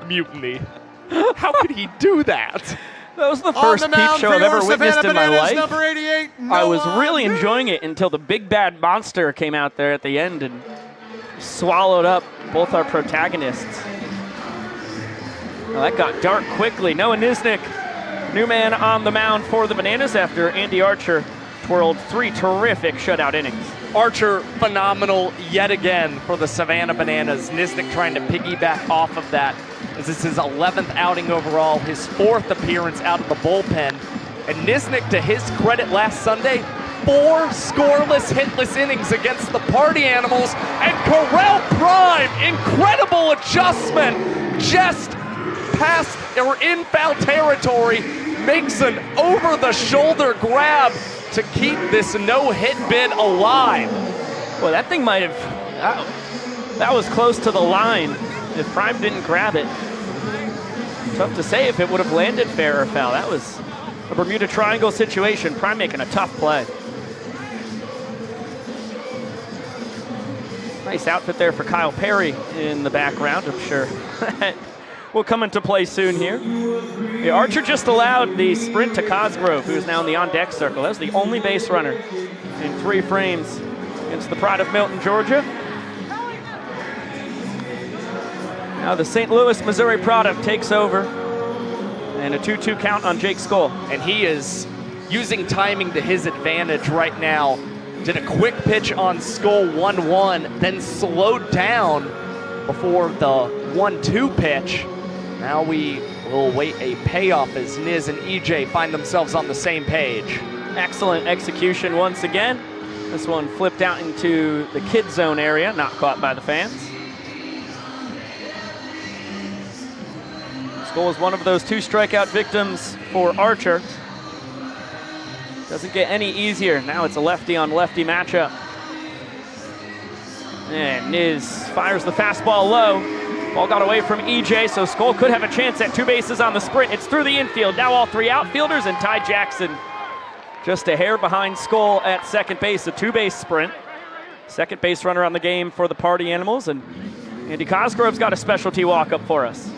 Speaker 5: mutiny. How could he do that?
Speaker 4: That was the first Peep Show I've ever witnessed in my life.
Speaker 17: Number 88,
Speaker 4: I was really enjoying it until the big bad monster came out there at the end and swallowed up both our protagonists. Well, that got dark quickly. Noah Niznik, new man on the mound for the Bananas after Andy Archer twirled 3 terrific shutout innings.
Speaker 5: Archer, phenomenal yet again for the Savannah Bananas. Niznik trying to piggyback off of that. This is his 11th outing overall, his 4th appearance out of the bullpen. And Niznik, to his credit, last Sunday, 4 scoreless, hitless innings against the Party Animals. And Corral Prime, incredible adjustment, just past or in foul territory, makes an over-the-shoulder grab to keep this no-hit bid alive.
Speaker 4: Well, that thing might have, that was close to the line if Prime didn't grab it. Tough to say if it would have landed fair or foul. That was a Bermuda Triangle situation. Prime making a tough play. Nice outfit there for Kyle Perry in the background, I'm sure. Will come into play soon here. Yeah, Archer just allowed the sprint to Cosgrove, who is now in the on-deck circle. That was the only base runner in 3 frames against the Pride of Milton, Georgia. Now the St. Louis, Missouri product takes over, and a 2-2 count on Jake Skoll.
Speaker 5: And he is using timing to his advantage right now. Did a quick pitch on Skoll 1-1, then slowed down before the 1-2 pitch. Now we will wait a payoff as Niz and EJ find themselves on the same page.
Speaker 4: Excellent execution once again. This one flipped out into the kid zone area, not caught by the fans. Skoll is one of those 2 strikeout victims for Archer. Doesn't get any easier. Now it's a lefty on lefty matchup. And Niz fires the fastball low. Ball got away from EJ, so Skoll could have a chance at 2 bases on the sprint. It's through the infield. Now all 3 outfielders, and Ty Jackson just a hair behind Skoll at second base. A 2-base sprint. Second base runner on the game for the Party Animals, and Andy Cosgrove's got a specialty walk-up for us.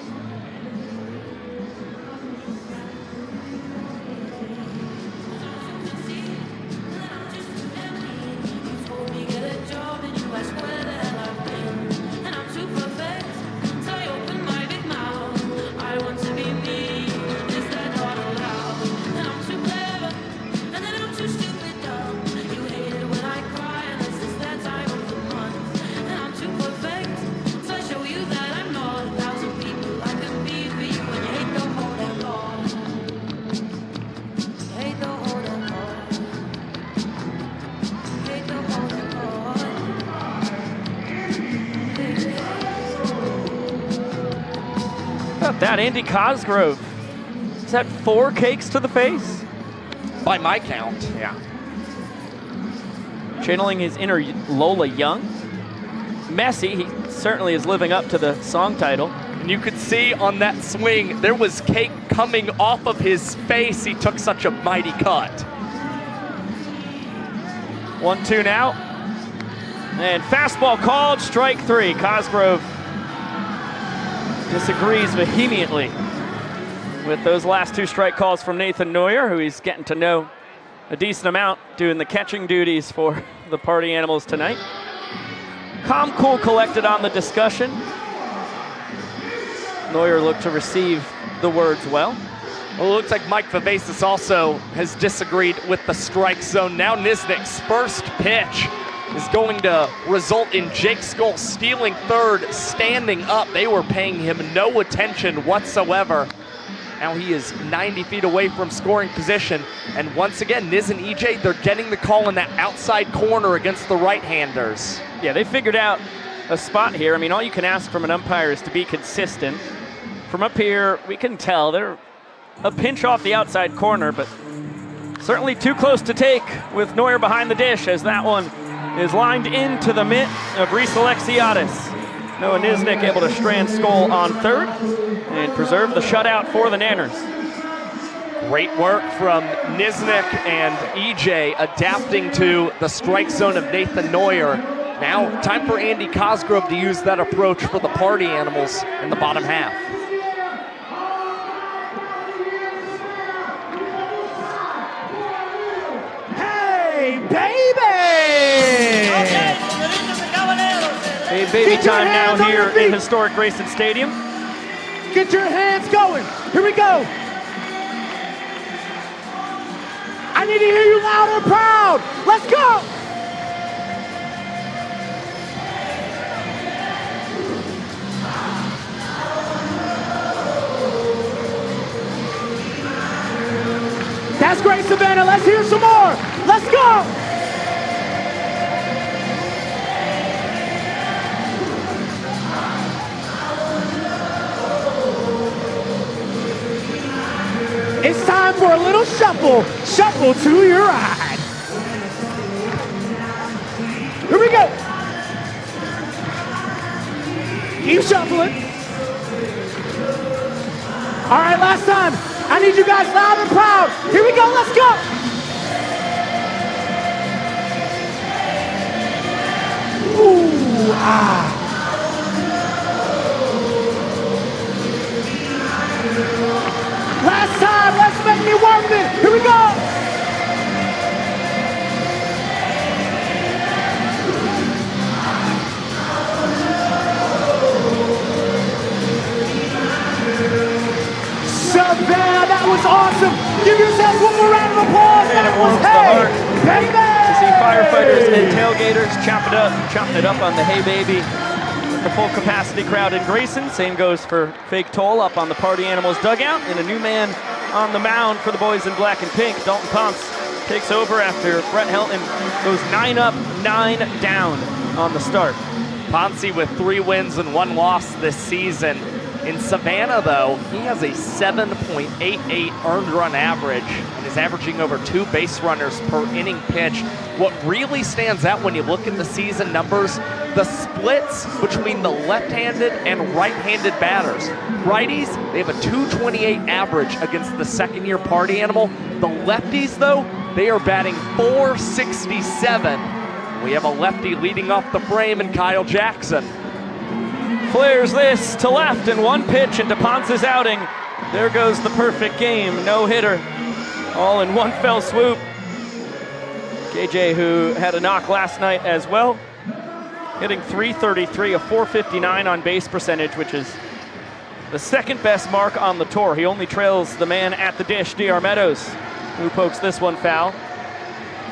Speaker 4: That Andy Cosgrove, is that 4 cakes to the face?
Speaker 5: By my count.
Speaker 4: Yeah. Channeling his inner Lola Young. Messy, he certainly is living up to the song title.
Speaker 5: And you could see on that swing, there was cake coming off of his face. He took such a mighty cut.
Speaker 4: 1-2 now. And fastball called, strike 3. Cosgrove disagrees vehemently with those last 2 strike calls from Nathan Neuer, who he's getting to know a decent amount, doing the catching duties for the Party Animals tonight. Calm, cool, collected on the discussion. Neuer looked to receive the words well.
Speaker 5: Well, it looks like Mike Vivacus also has disagreed with the strike zone. Now Niznik's first pitch is going to result in Jake Skoll stealing third, standing up. They were paying him no attention whatsoever. Now he is 90 feet away from scoring position. And once again, Niz and EJ, they're getting the call in that outside corner against the right-handers.
Speaker 4: Yeah, they figured out a spot here. I mean, all you can ask from an umpire is to be consistent. From up here, we can tell they're a pinch off the outside corner, but certainly too close to take with Neuer behind the dish, as that one is lined into the mitt of Reese Alexiadis. Noah Niznik able to strand Skoll on third and preserve the shutout for the Nanners.
Speaker 5: Great work from Niznik and EJ adapting to the strike zone of Nathan Neuer. Now time for Andy Cosgrove to use that approach for the Party Animals in the bottom half.
Speaker 15: baby!
Speaker 4: Hey, baby
Speaker 15: Get your
Speaker 4: time now
Speaker 15: hands on
Speaker 4: here
Speaker 15: your feet.
Speaker 4: in historic Grayson Stadium.
Speaker 15: Get your hands going. Here we go. I need to hear you loud and proud. Let's go. That's great, Savannah. Let's hear some more. Let's go. It's time for a little shuffle. Shuffle to your right. Here we go. Keep shuffling. All right, last time. I need you guys loud and proud. Here we go, let's go. Ooh, ah. Last time, let's make me worth it. Here we go. Savannah, that was awesome. Give yourselves one more round of applause.
Speaker 4: And it
Speaker 15: That was
Speaker 4: warms the heart
Speaker 15: baby.
Speaker 4: to see firefighters and tailgaters chopping it up on the Hey Baby. The full capacity crowd in Grayson. Same goes for Fake Toll up on the Party Animals dugout. And a new man on the mound for the boys in black and pink. Dalton Ponce takes over after Brett Helton goes 9 up, 9 down on the start.
Speaker 5: Ponce with 3 wins and 1 loss this season. In Savannah, though, he has a 7.88 earned run average and is averaging over 2 base runners per inning pitched. What really stands out when you look at the season numbers, the splits between the left-handed and right-handed batters. Righties, they have a 228 average against the second-year Party Animal. The lefties, though, they are batting 467. We have a lefty leading off the frame in Kyle Jackson.
Speaker 4: Flares this to left and 1 pitch into Ponce's outing. There goes the perfect game, no hitter, all in 1 fell swoop. KJ, who had a knock last night as well, hitting .333, a .459 on base percentage, which is the 2nd best mark on the tour. He only trails the man at the dish, DR Meadows, who pokes this one foul.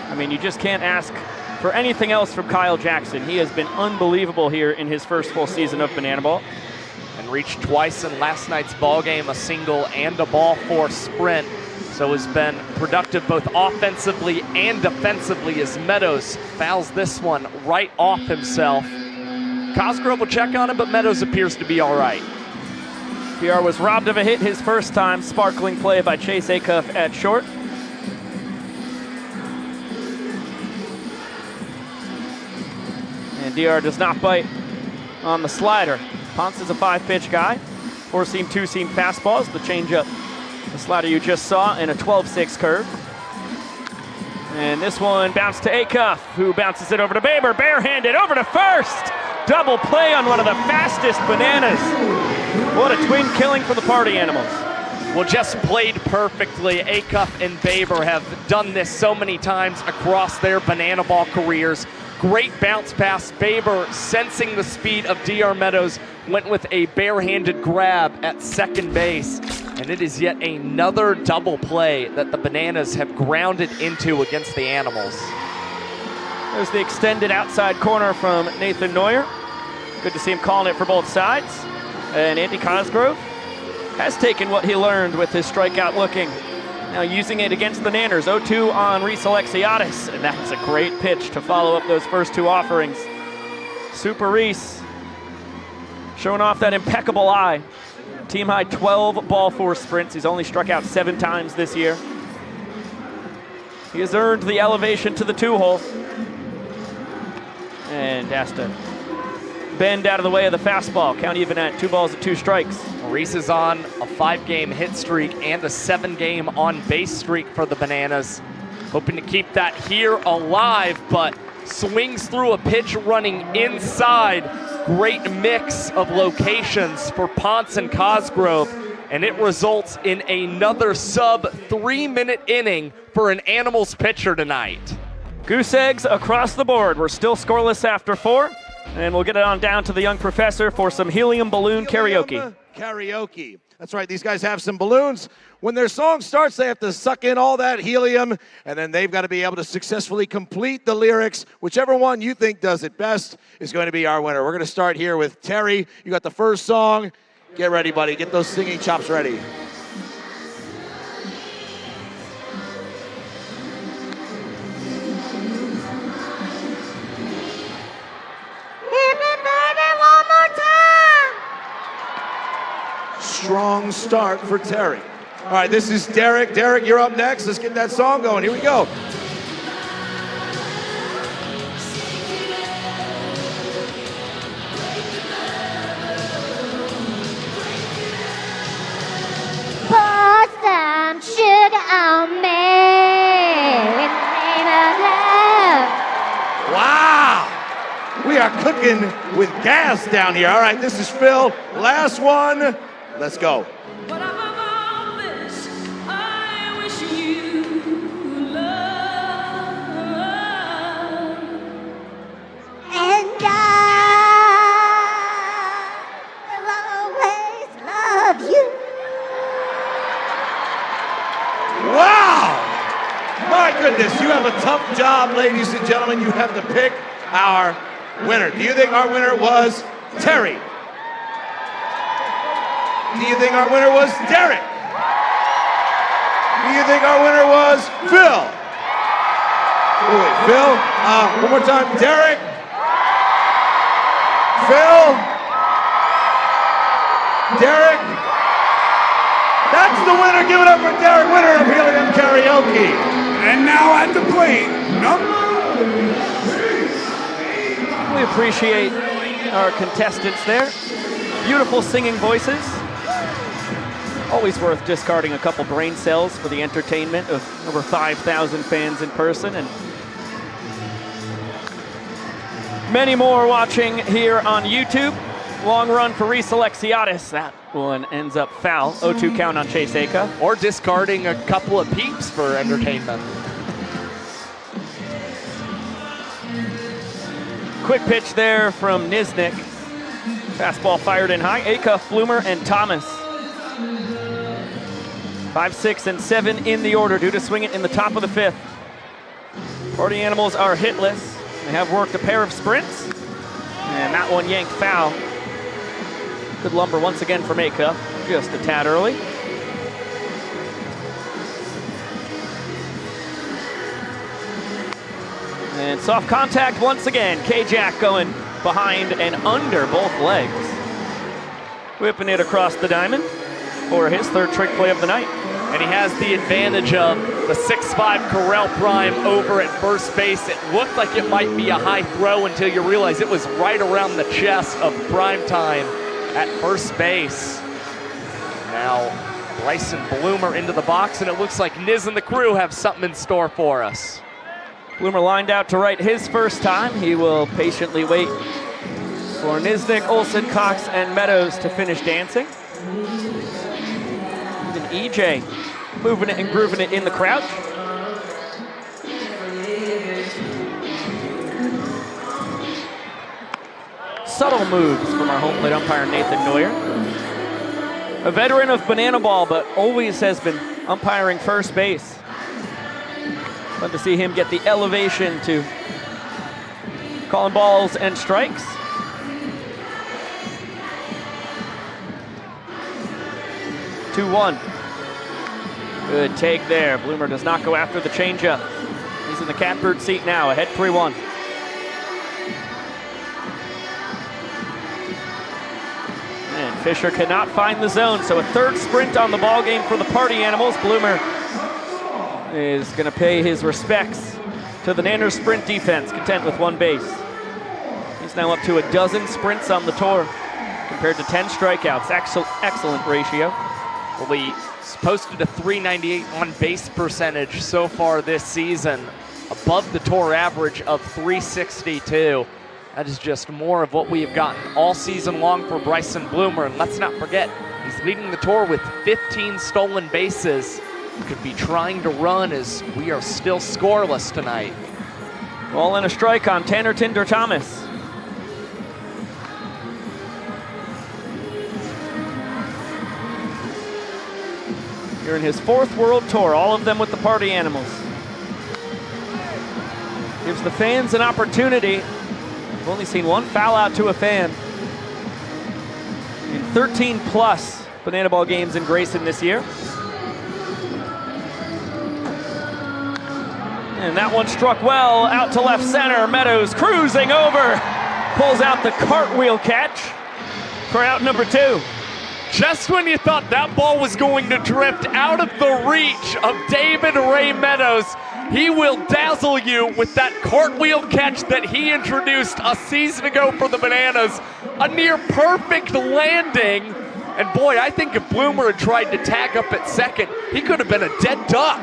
Speaker 4: I mean, you just can't ask for anything else from Kyle Jackson. He has been unbelievable here in his first full season of Banana Ball.
Speaker 5: And reached twice in last night's ball game, a single and a ball 4 sprint. So has been productive both offensively and defensively as Meadows fouls this one right off himself. Cosgrove will check on him, but Meadows appears to be all right.
Speaker 4: PR was robbed of a hit his first time. Sparkling play by Chase Acuff at short. And DR does not bite on the slider. Ponce is a 5-pitch guy. 4-seam, 2-seam fastballs, the changeup, the slider you just saw, and a 12-6 curve. And this one bounced to Acuff, who bounces it over to Baber, barehanded over to first. Double play on one of the fastest Bananas. What a twin killing for the Party Animals.
Speaker 5: Well, just played perfectly. Acuff and Baber have done this so many times across their Banana Ball careers. Great bounce pass. Baber, sensing the speed of DR Meadows, went with a barehanded grab at second base. And it is yet another double play that the Bananas have grounded into against the Animals.
Speaker 4: There's the extended outside corner from Nathan Neuer. Good to see him calling it for both sides. And Andy Cosgrove has taken what he learned with his strikeout looking. Now using it against the Nanners. 0-2 on Reese Alexiadis. And that's a great pitch to follow up those first 2 offerings. Super Reese showing off that impeccable eye. Team high 12 ball 4 sprints. He's only struck out 7 times this year. He has earned the elevation to the 2-hole. And has to bend out of the way of the fastball. Count even at 2 balls and 2 strikes.
Speaker 5: Reese is on a 5-game hit streak and a 7-game on base streak for the Bananas. Hoping to keep that here alive, but swings through a pitch running inside. Great mix of locations for Ponce and Cosgrove, and it results in another sub 3-minute inning for an Animals pitcher tonight.
Speaker 4: Goose eggs across the board. We're still scoreless after 4. And we'll get it on down to the young professor for some helium balloon karaoke.
Speaker 8: Karaoke. That's right, these guys have some balloons. When their song starts, they have to suck in all that helium, and then they've got to be able to successfully complete the lyrics. Whichever one you think does it best is going to be our winner. We're going to start here with Terry. You got the first song. Get ready, buddy. Get those singing chops ready. Strong start for Terry. All right, this is Derek. Derek, you're up next. Let's get that song going. Here we go.
Speaker 21: Pour some sugar on me in the name of love.
Speaker 8: Wow! We are cooking with gas down here. All right, this is Phil. Last one. Let's go.
Speaker 21: And I will always love you.
Speaker 8: Wow! My goodness, you have a tough job, ladies and gentlemen. You have to pick our winner. Do you think our winner was Terry? Do you think our winner was Derek? Do you think our winner was Phil? Wait, Phil? One more time. Derek? Phil? Derek? That's the winner. Give it up for Derek, winner of Helium Karaoke.
Speaker 6: And now at the plate,
Speaker 4: We appreciate our contestants there. Beautiful singing voices. Always worth discarding a couple brain cells for the entertainment of over 5,000 fans in person, and many more watching here on YouTube. Long run for Reese Alexiadis. That one ends up foul. 0-2 count on Chase Acuff.
Speaker 5: Or discarding a couple of peeps for entertainment.
Speaker 4: Quick pitch there from Niznik. Fastball fired in high. Acuff, Bloomer, and Thomas. 5, 6, and 7 in the order, due to swing it in the top of the 5th. Party Animals are hitless. They have worked a pair of sprints, and that one yanked foul. Good lumber once again from Acuff, just a tad early. And soft contact once again. K-Jack going behind and under both legs. Whipping it across the diamond for his 3rd trick play of the night.
Speaker 5: And he has the advantage of the 6'5" Corral Prime over at first base. It looked like it might be a high throw until you realize it was right around the chest of Prime Time at first base. Now Bryson Bloomer into the box, and it looks like Niz and the crew have something in store for us.
Speaker 4: Bloomer lined out to right his first time. He will patiently wait for Niznik, Olsen, Cox, and Meadows to finish dancing. Even EJ moving it and grooving it in the crouch. Subtle moves from our home plate umpire, Nathan Neuer. A veteran of banana ball, but always has been umpiring first base. Fun to see him get the elevation to calling balls and strikes. Two-one. Good take there. Bloomer does not go after the changeup. He's in the catbird seat now, ahead 3-1. And Fisher cannot find the zone, so a 3rd sprint on the ball game for the Party Animals. Bloomer is going to pay his respects to the Nanners sprint defense, content with 1 base. He's now up to 12 sprints on the tour, compared to 10 strikeouts. Excellent ratio.
Speaker 5: Well, he's posted a .398 on base percentage so far this season, above the tour average of .362. That is just more of what we have gotten all season long for Bryson Bloomer. And let's not forget, he's leading the tour with 15 stolen bases. Could be trying to run as we are still scoreless tonight.
Speaker 4: Ball and a strike on Tanner Tinder Thomas. Here in his 4th World Tour, all of them with the Party Animals. Gives the fans an opportunity. We've only seen one foul out to a fan in 13 plus Banana Ball games in Grayson this year. And that one struck well out to left center. Meadows cruising over, pulls out the cartwheel catch for out number 2.
Speaker 5: Just when you thought that ball was going to drift out of the reach of David Ray Meadows, he will dazzle you with that cartwheel catch that he introduced a season ago for the Bananas. A near perfect landing. And boy, I think if Bloomer had tried to tag up at second, he could have been a dead duck.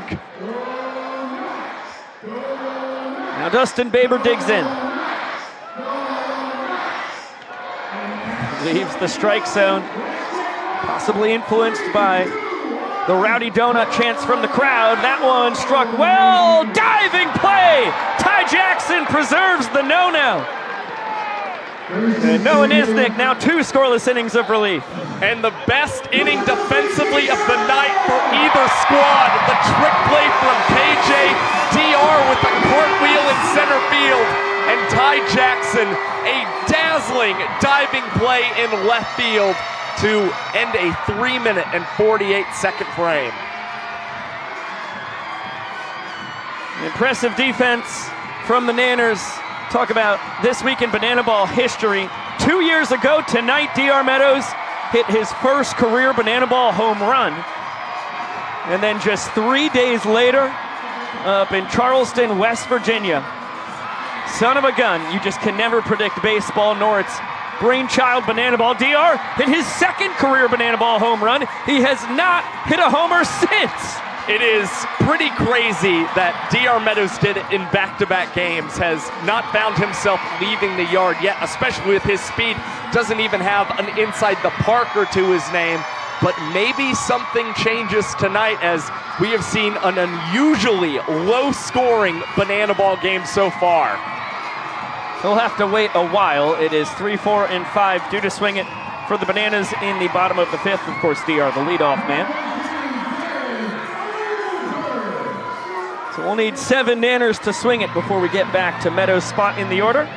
Speaker 4: Now Dustin Baber digs in. Leaves the strike zone. Possibly influenced by the Rowdy Donut chants from the crowd. That one struck well. Diving play. Ty Jackson preserves the no-no. And Noah Nisnik now 2 scoreless innings of relief.
Speaker 5: And the best inning defensively of the night for either squad. The trick play from KJ DR with the cartwheel in center field. And Ty Jackson, a dazzling diving play in left field to end a 3-minute and 48-second frame.
Speaker 4: Impressive defense from the Nanners. Talk about this week in Banana Ball history. 2 years ago tonight, DR Meadows hit his first career Banana Ball home run. And then just 3 days later, up in Charleston, West Virginia. Son of a gun, you just can never predict baseball nor its brainchild Banana Ball. DR hit his 2nd career Banana Ball home run. He has not hit a homer since.
Speaker 5: It is pretty crazy that DR Meadows did it in back-to-back games, has not found himself leaving the yard yet, especially with his speed. Doesn't even have an inside the Parker to his name, but maybe something changes tonight as we have seen an unusually low-scoring Banana Ball game so far.
Speaker 4: He'll have to wait a while. It is 3, 4, and 5 due to swing it for the Bananas in the bottom of the 5th. Of course, DR, the leadoff man. So we'll need 7 Nanners to swing it before we get back to Meadows' spot in the order.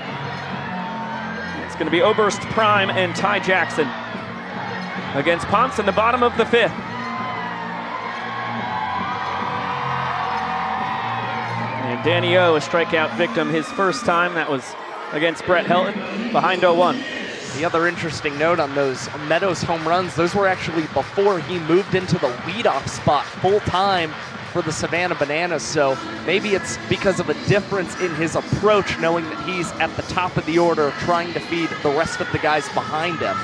Speaker 4: It's going to be Oberst, Prime, and Ty Jackson against Ponce in the bottom of the 5th. And Danny O, a strikeout victim his first time. That was against Brett Helton, behind 0-1.
Speaker 5: The other interesting note on those Meadows home runs, those were actually before he moved into the leadoff spot full-time for the Savannah Bananas, so maybe it's because of a difference in his approach, knowing that he's at the top of the order, trying to feed the rest of the guys behind him.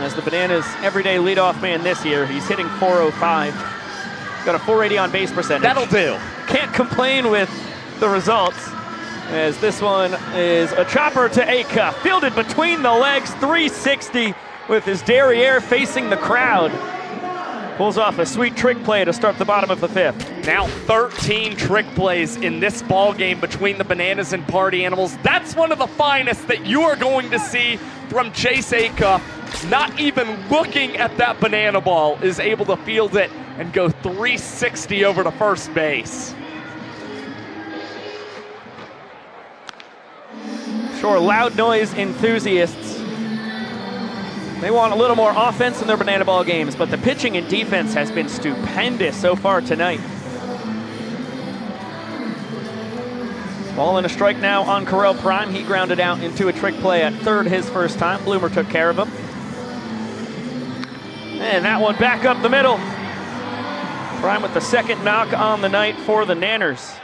Speaker 4: As the Bananas' everyday leadoff man this year, he's hitting .405. Got a .480 on base percentage.
Speaker 5: That'll do.
Speaker 4: Can't complain with the results, as this one is a chopper to Aka, fielded between the legs, 360 with his derriere facing the crowd. Pulls off a sweet trick play to start the bottom of the 5th.
Speaker 5: Now 13 trick plays in this ball game between the Bananas and Party Animals. That's one of the finest that you are going to see from Chase Aka. Not even looking at that banana ball is able to field it and go 360 over to first base.
Speaker 4: Sure, loud noise enthusiasts, they want a little more offense in their Banana Ball games, but the pitching and defense has been stupendous so far tonight. Ball and a strike now on Correll Prime. He grounded out into a trick play at third his first time. Bloomer took care of him. And that one back up the middle. Prime with the 2nd knock on the night for the Nanners.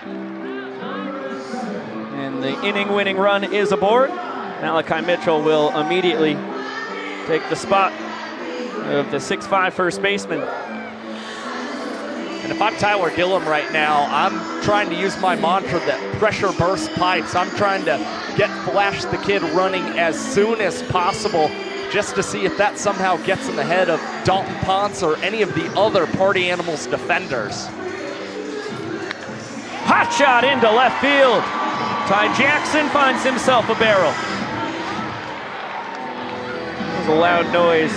Speaker 4: And the inning-winning run is aboard. Malachi Mitchell will immediately take the spot of the 6'5" first baseman.
Speaker 5: And if I'm Tyler Gillum right now, I'm trying to use my mantra that pressure burst pipes. I'm trying to get Flash the Kid running as soon as possible, just to see if that somehow gets in the head of Dalton Ponce or any of the other Party Animals defenders.
Speaker 4: Hot shot into left field. Ty Jackson finds himself a barrel. That was a loud noise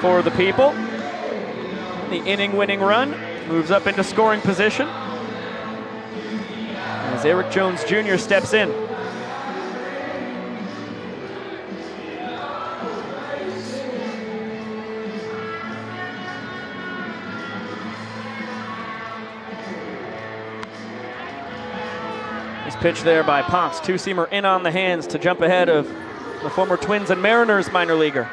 Speaker 4: for the people. The inning-winning run moves up into scoring position as Eric Jones Jr. steps in. Nice pitch there by Ponce. Two-seamer in on the hands to jump ahead of the former Twins and Mariners minor leaguer.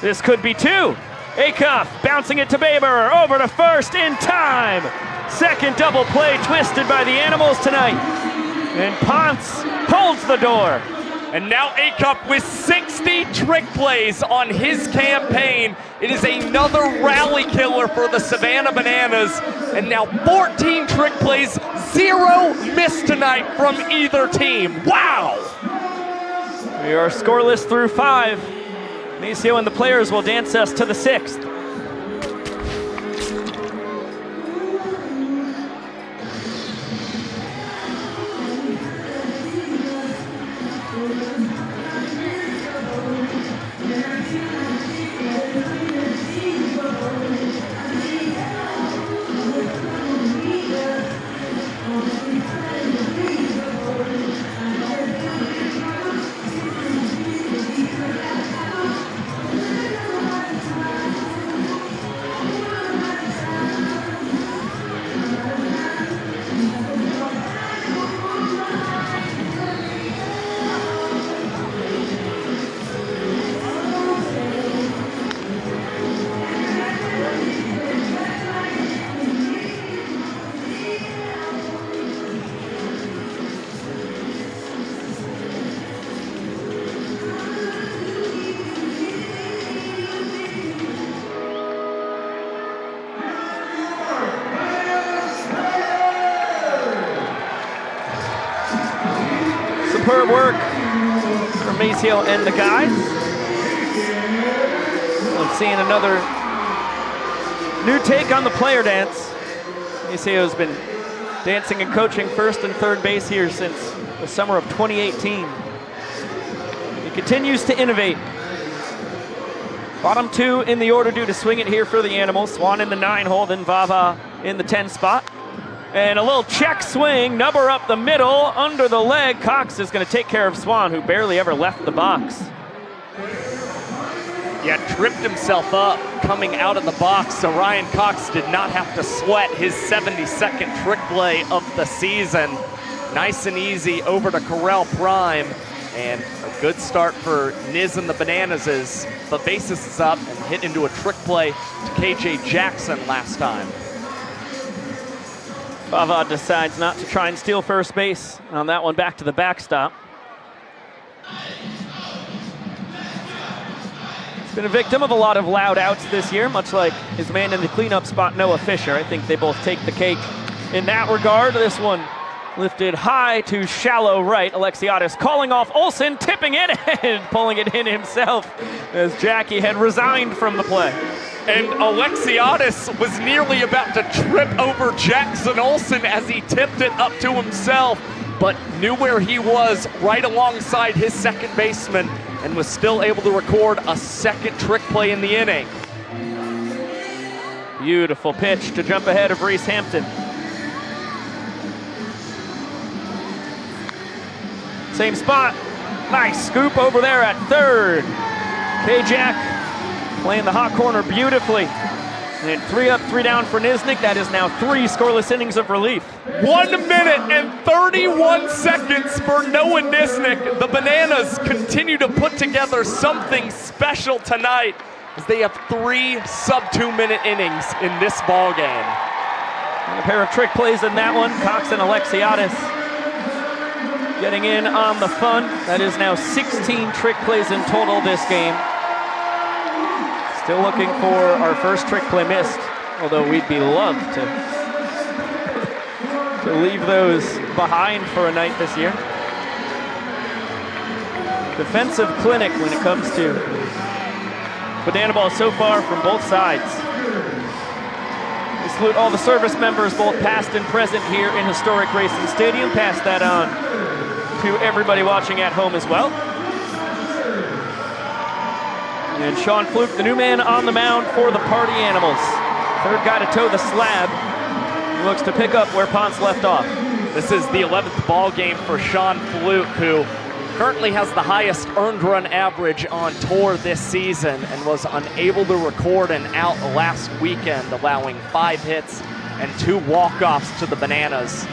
Speaker 4: This could be two. Acuff bouncing it to Baber, over to first in time. Second double play twisted by the Animals tonight. And Ponce holds the door.
Speaker 5: And now Acuff with 60 trick plays on his campaign. It is another rally killer for the Savannah Bananas. And now 14 trick plays, 0 missed tonight from either team. Wow!
Speaker 4: We are scoreless through 5. Maceo and the players will dance us to the 6th. Superb work from Maceo and the guys. We've seen another new take on the player dance. Maceo's been dancing and coaching first and third base here since the summer of 2018. He continues to innovate. Bottom 2 in the order due to swing it here for the Animals. Swan in the 9 hole, then Vava in the 10 spot. And a little check swing, number up the middle, under the leg. Cox is going to take care of Swan, who barely ever left the box.
Speaker 5: Yeah, tripped himself up coming out of the box, so Ryan Cox did not have to sweat his 72nd trick play of the season. Nice and easy over to Corral Prime, and a good start for Niz and the Bananas as the basis is up and hit into a trick play to KJ Jackson last time.
Speaker 4: Vava decides not to try and steal first base on that one, back to the backstop. He's been a victim of a lot of loud outs this year, much like his man in the cleanup spot, Noah Fisher. I think they both take the cake in that regard. This one lifted high to shallow right. Alexiadis calling off Olsen, tipping it and pulling it in himself as Jackie had resigned from the play.
Speaker 5: And Alexiadis was nearly about to trip over Jackson Olsen as he tipped it up to himself, but knew where he was right alongside his second baseman and was still able to record a second trick play in the inning.
Speaker 4: Beautiful pitch to jump ahead of Reese Hampton. Same spot. Nice scoop over there at third. K-Jack playing the hot corner beautifully. And 3 up, 3 down for Nisnik. That is now 3 scoreless innings of relief.
Speaker 5: 1 minute and 31 seconds for Noah Nisnik. The Bananas continue to put together something special tonight as they have 3 sub-2-minute innings in this ball game.
Speaker 4: And a pair of trick plays in that one. Cox and Alexiadis getting in on the fun. That is now 16 trick plays in total this game. Still looking for our first trick play missed, although we'd be loved to leave those behind for a night this year. Defensive clinic when it comes to banana ball so far from both sides. This salute all the service members, both past and present, here in historic Racing Stadium. Pass that on to everybody watching at home as well. And Sean Fluke, the new man on the mound for the Party Animals. Third guy to toe the slab. He looks to pick up where Ponce left off.
Speaker 5: This is the 11th ball game for Sean Fluke, who currently has the highest earned run average on tour this season and was unable to record an out last weekend, allowing 5 hits and 2 walk-offs to the Bananas.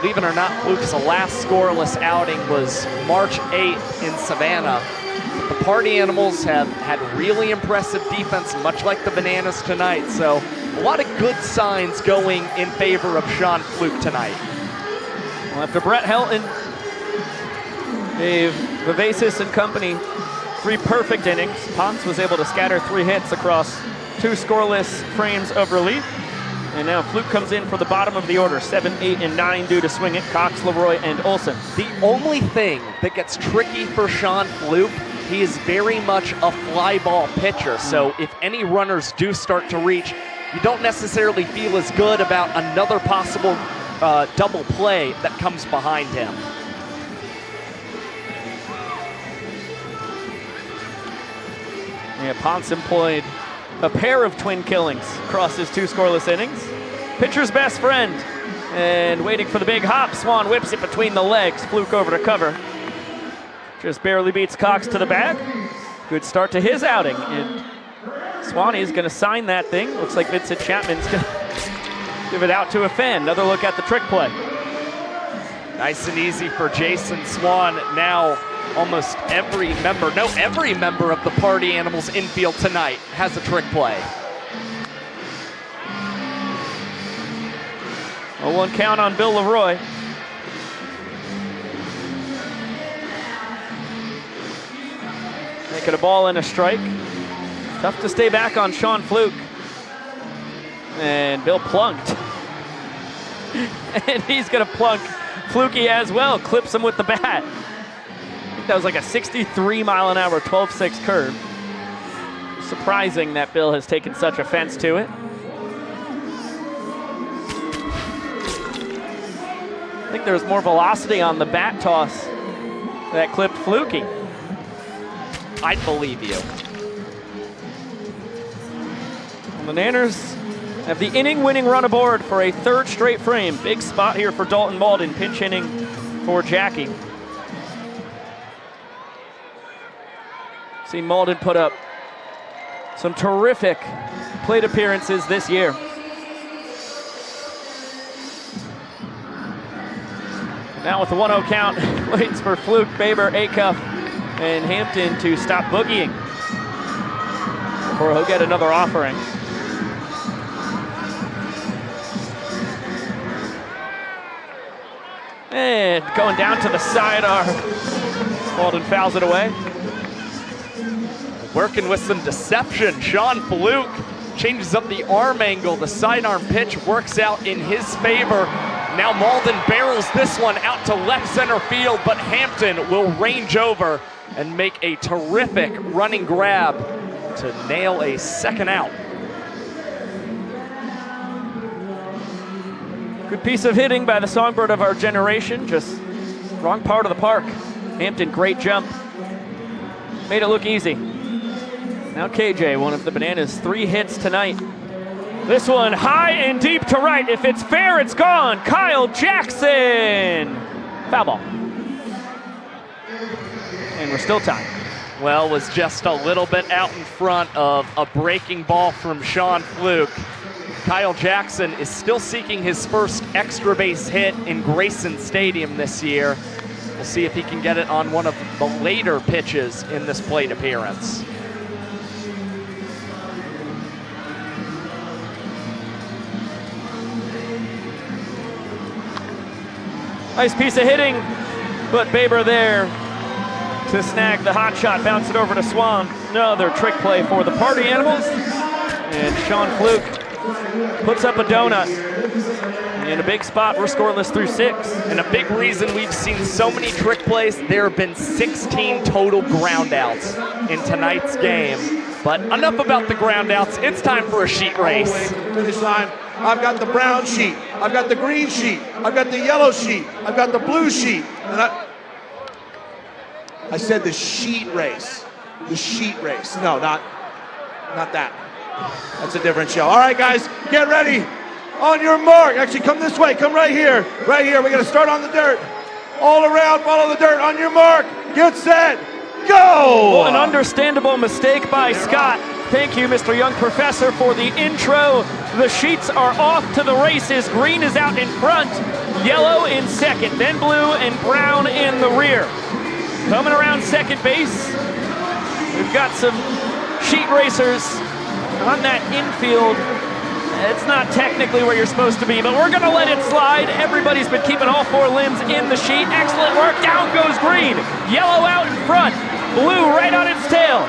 Speaker 5: Believe it or not, Fluke's last scoreless outing was March 8th in Savannah. The Party Animals have had really impressive defense, much like the Bananas tonight, so a lot of good signs going in favor of Sean Fluke tonight.
Speaker 4: Well, after Brett Helton gave Vivacis and company 3 perfect innings, Ponce was able to scatter 3 hits across 2 scoreless frames of relief. And now Fluke comes in for the bottom of the order, 7, 8, and 9 due to swing it, Cox, Leroy, and Olsen.
Speaker 5: The only thing that gets tricky for Sean Fluke, he is very much a fly ball pitcher. So if any runners do start to reach, you don't necessarily feel as good about another possible double play that comes behind him.
Speaker 4: Yeah, Ponce employed a pair of twin killings across his 2 scoreless innings. Pitcher's best friend. And waiting for the big hop, Swan whips it between the legs. Fluke over to cover. Just barely beats Cox to the bag. Good start to his outing. And Swanee's going to sign that thing. Looks like Vincent Chapman's going to give it out to a fan. Another look at the trick play.
Speaker 5: Nice and easy for Jason Swan. Now almost every member of the Party Animals infield tonight has a trick play.
Speaker 4: A 1 count on Bill Leroy. Making a ball and a strike. Tough to stay back on Sean Fluke. And Bill plunked. And he's gonna plunk Flukie as well. Clips him with the bat. That was like a 63-mile-an-hour 12-6 curve. Surprising that Bill has taken such offense to it. I think there was more velocity on the bat toss that clipped Flukie.
Speaker 5: I'd believe you.
Speaker 4: The Nanners have the inning-winning run aboard for a 3rd straight frame. Big spot here for Dalton Malden, pinch hitting for Jackie. Seen Malden put up some terrific plate appearances this year. Now with the 1-0 count, waits for Fluke, Baber, Acuff, and Hampton to stop boogieing before he'll get another offering. And going down to the sidearm. Malden fouls it away.
Speaker 5: Working with some deception. Sean Fluke changes up the arm angle. The sidearm pitch works out in his favor. Now Malden barrels this one out to left center field, but Hampton will range over and make a terrific running grab to nail a 2nd out.
Speaker 4: Good piece of hitting by the songbird of our generation, just wrong part of the park. Hampton, great jump. Made it look easy. Now KJ, one of the Bananas' 3 hits tonight. This one high and deep to right. If it's fair, it's gone. Kyle Jackson. Foul ball. And we're still tied.
Speaker 5: Well, was just a little bit out in front of a breaking ball from Sean Fluke. Kyle Jackson is still seeking his first extra base hit in Grayson Stadium this year. We'll see if he can get it on one of the later pitches in this plate appearance.
Speaker 4: Nice piece of hitting, but Baber there to snag the hot shot, bounce it over to Swan. Another trick play for the Party Animals. And Sean Fluke puts up a donut. In a big spot, we're scoreless through 6.
Speaker 5: And a big reason we've seen so many trick plays, there have been 16 total groundouts in tonight's game. But enough about the groundouts, it's time for a sheet race.
Speaker 8: Finish line. I've got the brown sheet. I've got the green sheet. I've got the yellow sheet. I've got the blue sheet. And I said the sheet race. The sheet race. No, not that. That's a different show. All right, guys, get ready. On your mark. Actually, come this way. Come right here. Right here. We're going to start on the dirt. All around, follow the dirt. On your mark. Get set. Go!
Speaker 4: Well, an understandable mistake by Scott. Thank you, Mr. Young Professor, for the intro. The sheets are off to the races. Green is out in front, yellow in second, then blue and brown in the rear. Coming around second base, we've got some sheet racers on that infield. It's not technically where you're supposed to be, but we're gonna let it slide. Everybody's been keeping all four limbs in the sheet. Excellent work, down goes green. Yellow out in front, blue right on its tail.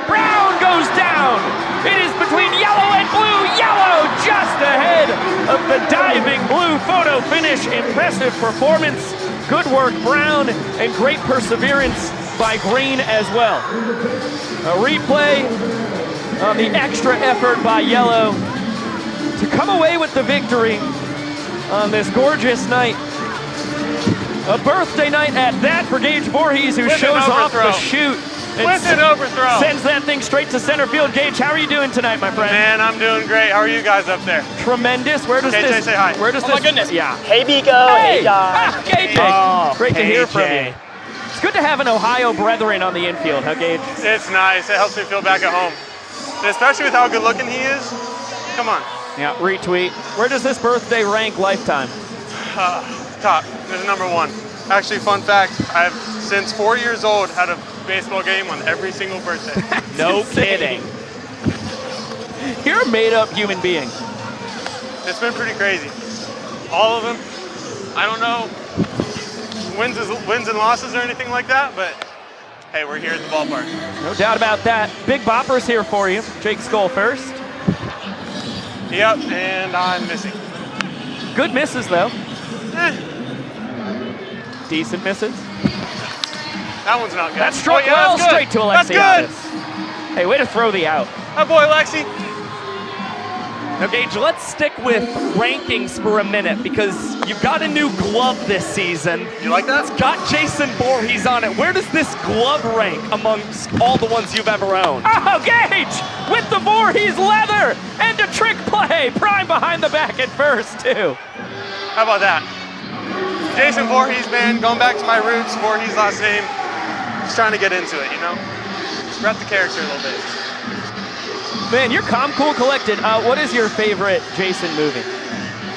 Speaker 4: Brown goes down. It is between yellow and blue. Yellow just ahead of the diving blue photo finish. Impressive performance. Good work, Brown, and great perseverance by Green as well. A replay on the extra effort by Yellow to come away with the victory on this gorgeous night. A birthday night at that for Gage Voorhees, who shows off the chute.
Speaker 3: With an overthrow.
Speaker 4: Sends that thing straight to center field. Gage, how are you doing tonight, my friend?
Speaker 3: Man, I'm doing great. How are you guys up there?
Speaker 4: Tremendous. Where does
Speaker 3: KJ,
Speaker 4: this?
Speaker 3: say hi.
Speaker 4: Where does this?
Speaker 3: Oh my goodness.
Speaker 4: Yeah.
Speaker 3: Hey, Biko.
Speaker 4: Hey, Josh. KJ.
Speaker 3: Oh,
Speaker 4: Great to hear
Speaker 3: KJ.
Speaker 4: from you. It's good to have an Ohio brethren on the infield, huh, Gage?
Speaker 3: It's nice. It helps me feel back at home, especially with how good looking he is. Come on.
Speaker 4: Yeah. Retweet. Where does this birthday rank lifetime?
Speaker 3: Top. There's number one. Actually, fun fact, I've, since 4 years old, had a baseball game on every single birthday.
Speaker 4: No kidding. You're a made-up human being.
Speaker 3: It's been pretty crazy. All of them. I don't know wins and losses or anything like that, but hey, we're here at the ballpark.
Speaker 4: No doubt about that. Big Bopper's here for you. Jake Skull first.
Speaker 3: Yep, and I'm missing.
Speaker 4: Good misses, though. Decent misses.
Speaker 3: That one's not good.
Speaker 4: That struck
Speaker 3: yeah,
Speaker 4: well
Speaker 3: that's
Speaker 4: straight to
Speaker 3: That's
Speaker 4: Alexiadis.
Speaker 3: good.
Speaker 4: Hey, way to throw the out.
Speaker 3: Oh boy, Lexi.
Speaker 5: Now, Gage, let's stick with rankings for a minute because you've got a new glove this season.
Speaker 3: You like that?
Speaker 5: It's got Jason Voorhees on it. Where does this glove rank amongst all the ones you've ever owned?
Speaker 4: Oh, Gage with the Voorhees leather and a trick play. Prime behind the back at first, too.
Speaker 3: How about that? Jason Voorhees, man, going back to my roots, Voorhees last name. Just trying to get into it, you know? Rep the character a little bit.
Speaker 4: Man, you're calm, cool, collected. What is your favorite Jason movie?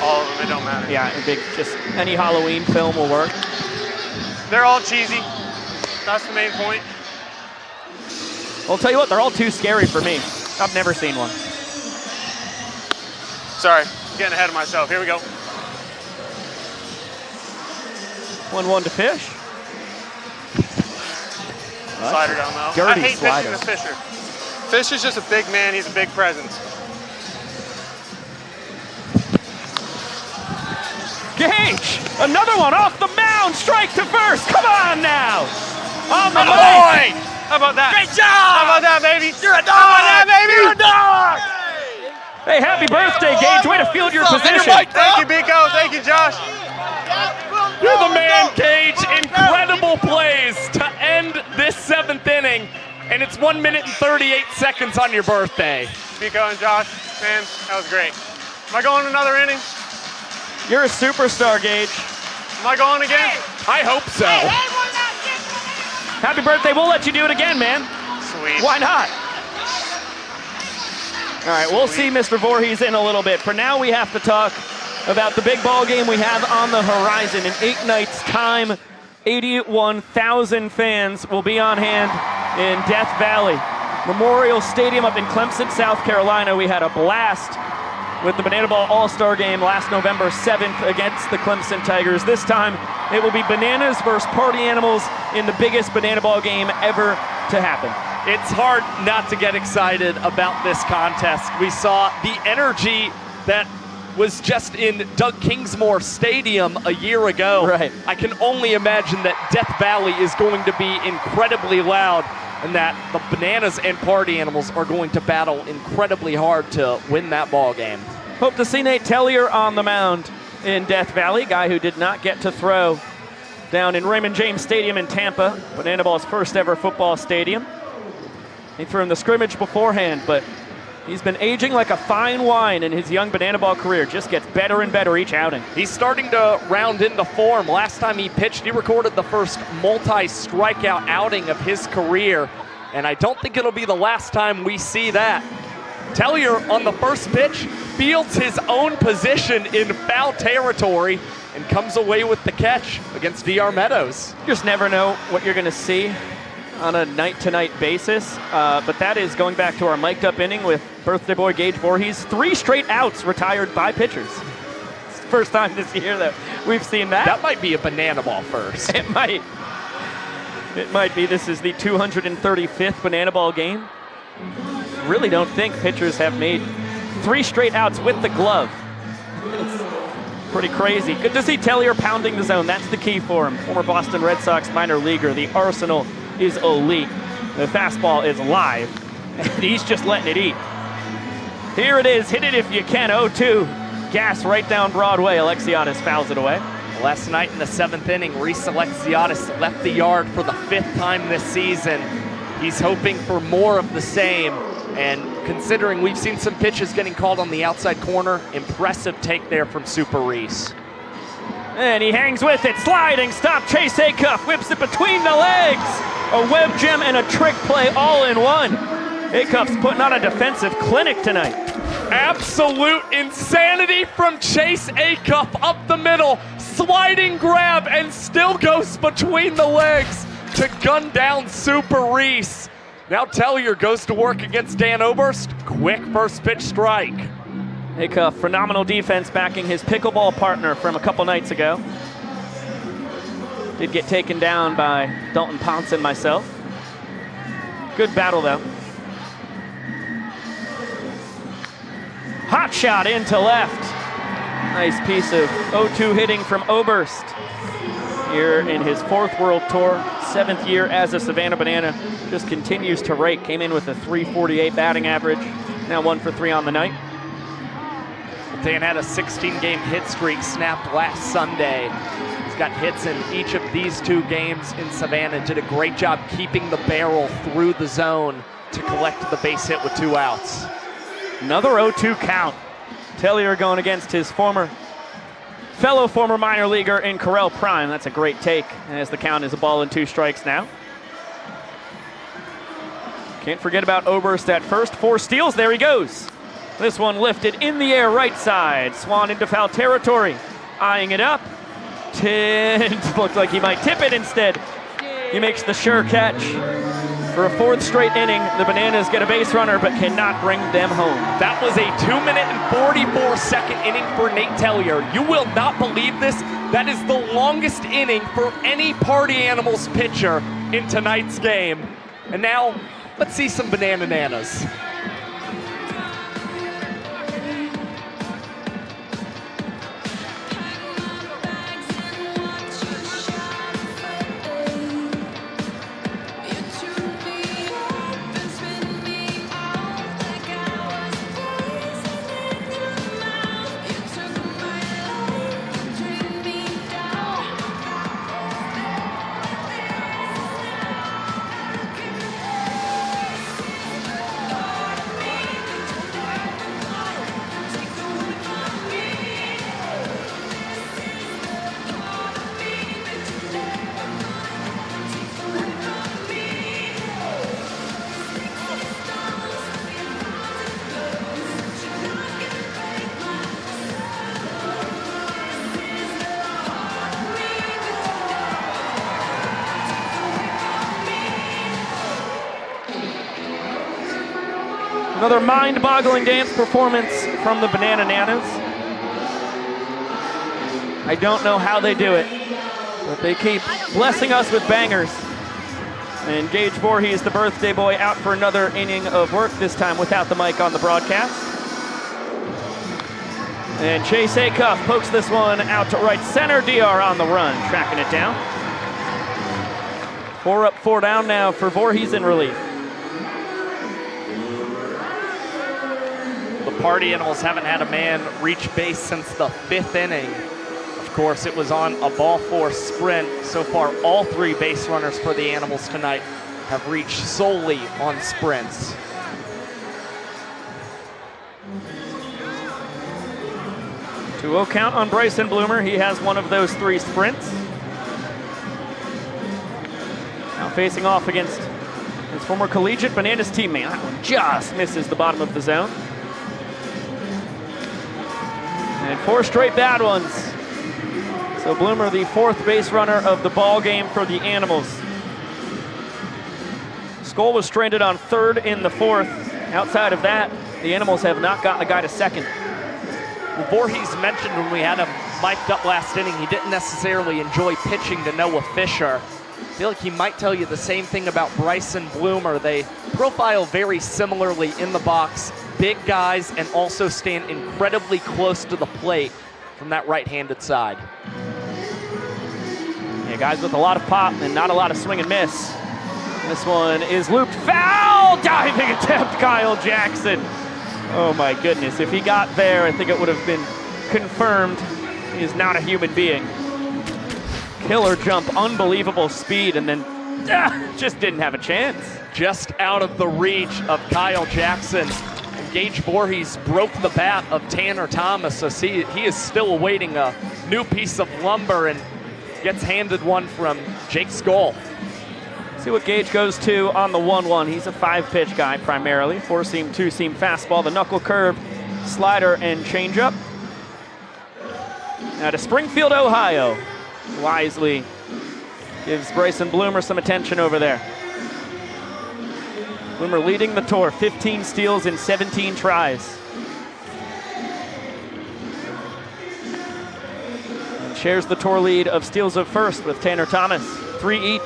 Speaker 3: All of them, it don't matter.
Speaker 4: Yeah, just any Halloween film will work.
Speaker 3: They're all cheesy. That's the main point.
Speaker 4: Well, I'll tell you what, they're all too scary for me. I've never seen one.
Speaker 3: Sorry, I'm getting ahead of myself. Here we go.
Speaker 4: 1-1 to Fish.
Speaker 3: Slider down low.
Speaker 4: Dirty
Speaker 3: I hate
Speaker 4: slider.
Speaker 3: pitching to Fisher. Fish is just a big man. He's a big presence.
Speaker 4: Gage, another one off the mound. Strike to first. Come on now. On the
Speaker 3: Oh,
Speaker 4: boy.
Speaker 3: boy! How about that?
Speaker 4: Great job!
Speaker 3: How about that, baby?
Speaker 4: You're a dog!
Speaker 3: How about that, baby?
Speaker 4: You're a dog! Hey, happy birthday, Gage. Way to field your position.
Speaker 3: Thank you, Biko. Thank you, Josh.
Speaker 5: You're the man, Gage. Incredible plays to end this 7th inning, and it's 1 minute and 38 seconds on your birthday.
Speaker 3: Biko and Josh, man, that was great. Am I going another inning?
Speaker 4: You're a superstar, Gage.
Speaker 3: Am I going again?
Speaker 5: I hope so.
Speaker 4: Happy birthday. We'll let you do it again, man.
Speaker 3: Sweet.
Speaker 4: Why not? All right, we'll see Mr. Voorhees in a little bit. For now, we have to talk about the big ball game we have on the horizon. In 8 nights' time, 81,000 fans will be on hand in Death Valley Memorial Stadium up in Clemson, South Carolina. We had a blast with the Banana Ball All-Star Game last November 7th against the Clemson Tigers. This time, it will be Bananas versus Party Animals in the biggest Banana Ball game ever to happen.
Speaker 5: It's hard not to get excited about this contest. We saw the energy that was just in Doug Kingsmore Stadium a year ago.
Speaker 4: Right.
Speaker 5: I can only imagine that Death Valley is going to be incredibly loud and that the Bananas and Party Animals are going to battle incredibly hard to win that ball game.
Speaker 4: Hope to see Nate Tellier on the mound in Death Valley, guy who did not get to throw down in Raymond James Stadium in Tampa, Banana Ball's first ever football stadium. He threw in the scrimmage beforehand, but he's been aging like a fine wine in his young Banana Ball career. Just gets better and better each outing.
Speaker 5: He's starting to round into form. Last time he pitched, he recorded the first multi-strikeout outing of his career, and I don't think it'll be the last time we see that. Tellier on the first pitch fields his own position in foul territory and comes away with the catch against DR Meadows.
Speaker 4: You just never know what you're going to see on a night-to-night basis, but that is going back to our mic'd up inning with birthday boy Gage Voorhees. 3 straight outs retired by pitchers. It's the first time this year that we've seen that.
Speaker 5: That might be a Banana Ball first.
Speaker 4: It might. It might be. This is the 235th Banana Ball game. Really don't think pitchers have made 3 straight outs with the glove. It's pretty crazy. Good to see Tellier pounding the zone. That's the key for him. Former Boston Red Sox minor leaguer. The arsenal is elite. The fastball is live, and he's just letting it eat. Here it is. Hit it if you can. 0-2. Gas right down Broadway. Alexiadis fouls it away.
Speaker 5: Last night in the 7th inning, Reese Alexiadis left the yard for the 5th time this season. He's hoping for more of the same. And considering we've seen some pitches getting called on the outside corner, impressive take there from Super Reese.
Speaker 4: And he hangs with it, sliding stop. Chase Acuff whips it between the legs. A web gem and a trick play all in one. Acuff's putting on a defensive clinic tonight.
Speaker 5: Absolute insanity from Chase Acuff up the middle. Sliding grab and still goes between the legs to gun down Super Reese. Now Tellier goes to work against Dan Oberst. Quick first pitch strike.
Speaker 4: Acuff, phenomenal defense backing his pickleball partner from a couple nights ago. Did get taken down by Dalton Ponce and myself. Good battle though. Hot shot into left. Nice piece of 0-2 hitting from Oberst. Here in his 4th World Tour, 7th year as a Savannah Banana. Just continues to rake. Came in with a .348 batting average. Now 1 for 3 on the night.
Speaker 5: Dan had a 16-game hit streak snapped last Sunday. He's got hits in each of these 2 games in Savannah. Did a great job keeping the barrel through the zone to collect the base hit with 2 outs.
Speaker 4: Another 0-2 count. Tellier going against his fellow former minor leaguer in Correll Prime. That's a great take, as the count is a ball and 2 strikes now. Can't forget about Oberst at first. 4 steals, there he goes. This one lifted in the air, right side. Swan into foul territory, eyeing it up. Looked like he might tip it instead. He makes the sure catch. For a 4th straight inning, the Bananas get a base runner, but cannot bring them home.
Speaker 5: That was a 2-minute and 44-second inning for Nate Tellier. You will not believe this. That is the longest inning for any Party Animals pitcher in tonight's game. And now, let's see some Banananas.
Speaker 4: Another mind-boggling dance performance from the Banananas. I don't know how they do it, but they keep blessing us with bangers. And Gage Voorhees, the birthday boy, out for another inning of work, this time without the mic on the broadcast. And Chase Acuff pokes this one out to right center. DR on the run, tracking it down. 4 up, 4 down now for Voorhees in relief.
Speaker 5: The Party Animals haven't had a man reach base since the 5th inning. Of course, it was on a ball four sprint. So far, all 3 base runners for the Animals tonight have reached solely on sprints.
Speaker 4: Two-0 count on Bryson Bloomer. He has one of those 3 sprints. Now facing off against his former collegiate Bananas teammate. That one just misses the bottom of the zone. And 4 straight bad ones. So Bloomer, the 4th base runner of the ball game for the Animals. Skoll was stranded on 3rd in the 4th. Outside of that, the Animals have not gotten a guy to 2nd.
Speaker 5: Well, Voorhees mentioned when we had him mic'd up last inning, he didn't necessarily enjoy pitching to Noah Fisher. I feel like he might tell you the same thing about Bryson Bloomer. They profile very similarly in the box, big guys, and also stand incredibly close to the plate from that right-handed side.
Speaker 4: Yeah, guys with a lot of pop and not a lot of swing and miss. This one is looped foul, diving attempt, Kyle Jackson. Oh my goodness, if he got there, I think it would have been confirmed he is not a human being. Killer jump, unbelievable speed, and then just didn't have a chance.
Speaker 5: Just out of the reach of Kyle Jackson. And Gage Voorhees broke the bat of Tanner Thomas, so he is still awaiting a new piece of lumber and gets handed one from Jake Skoll.
Speaker 4: See what Gage goes to on the 1-1. He's a 5-pitch guy primarily. 4-seam, 2-seam fastball, the knuckle curve, slider, and changeup. Now to Springfield, Ohio. Wisely gives Bryson Bloomer some attention over there. Bloomer leading the tour, 15 steals in 17 tries. And shares the tour lead of steals of first with Tanner Thomas, 3 each.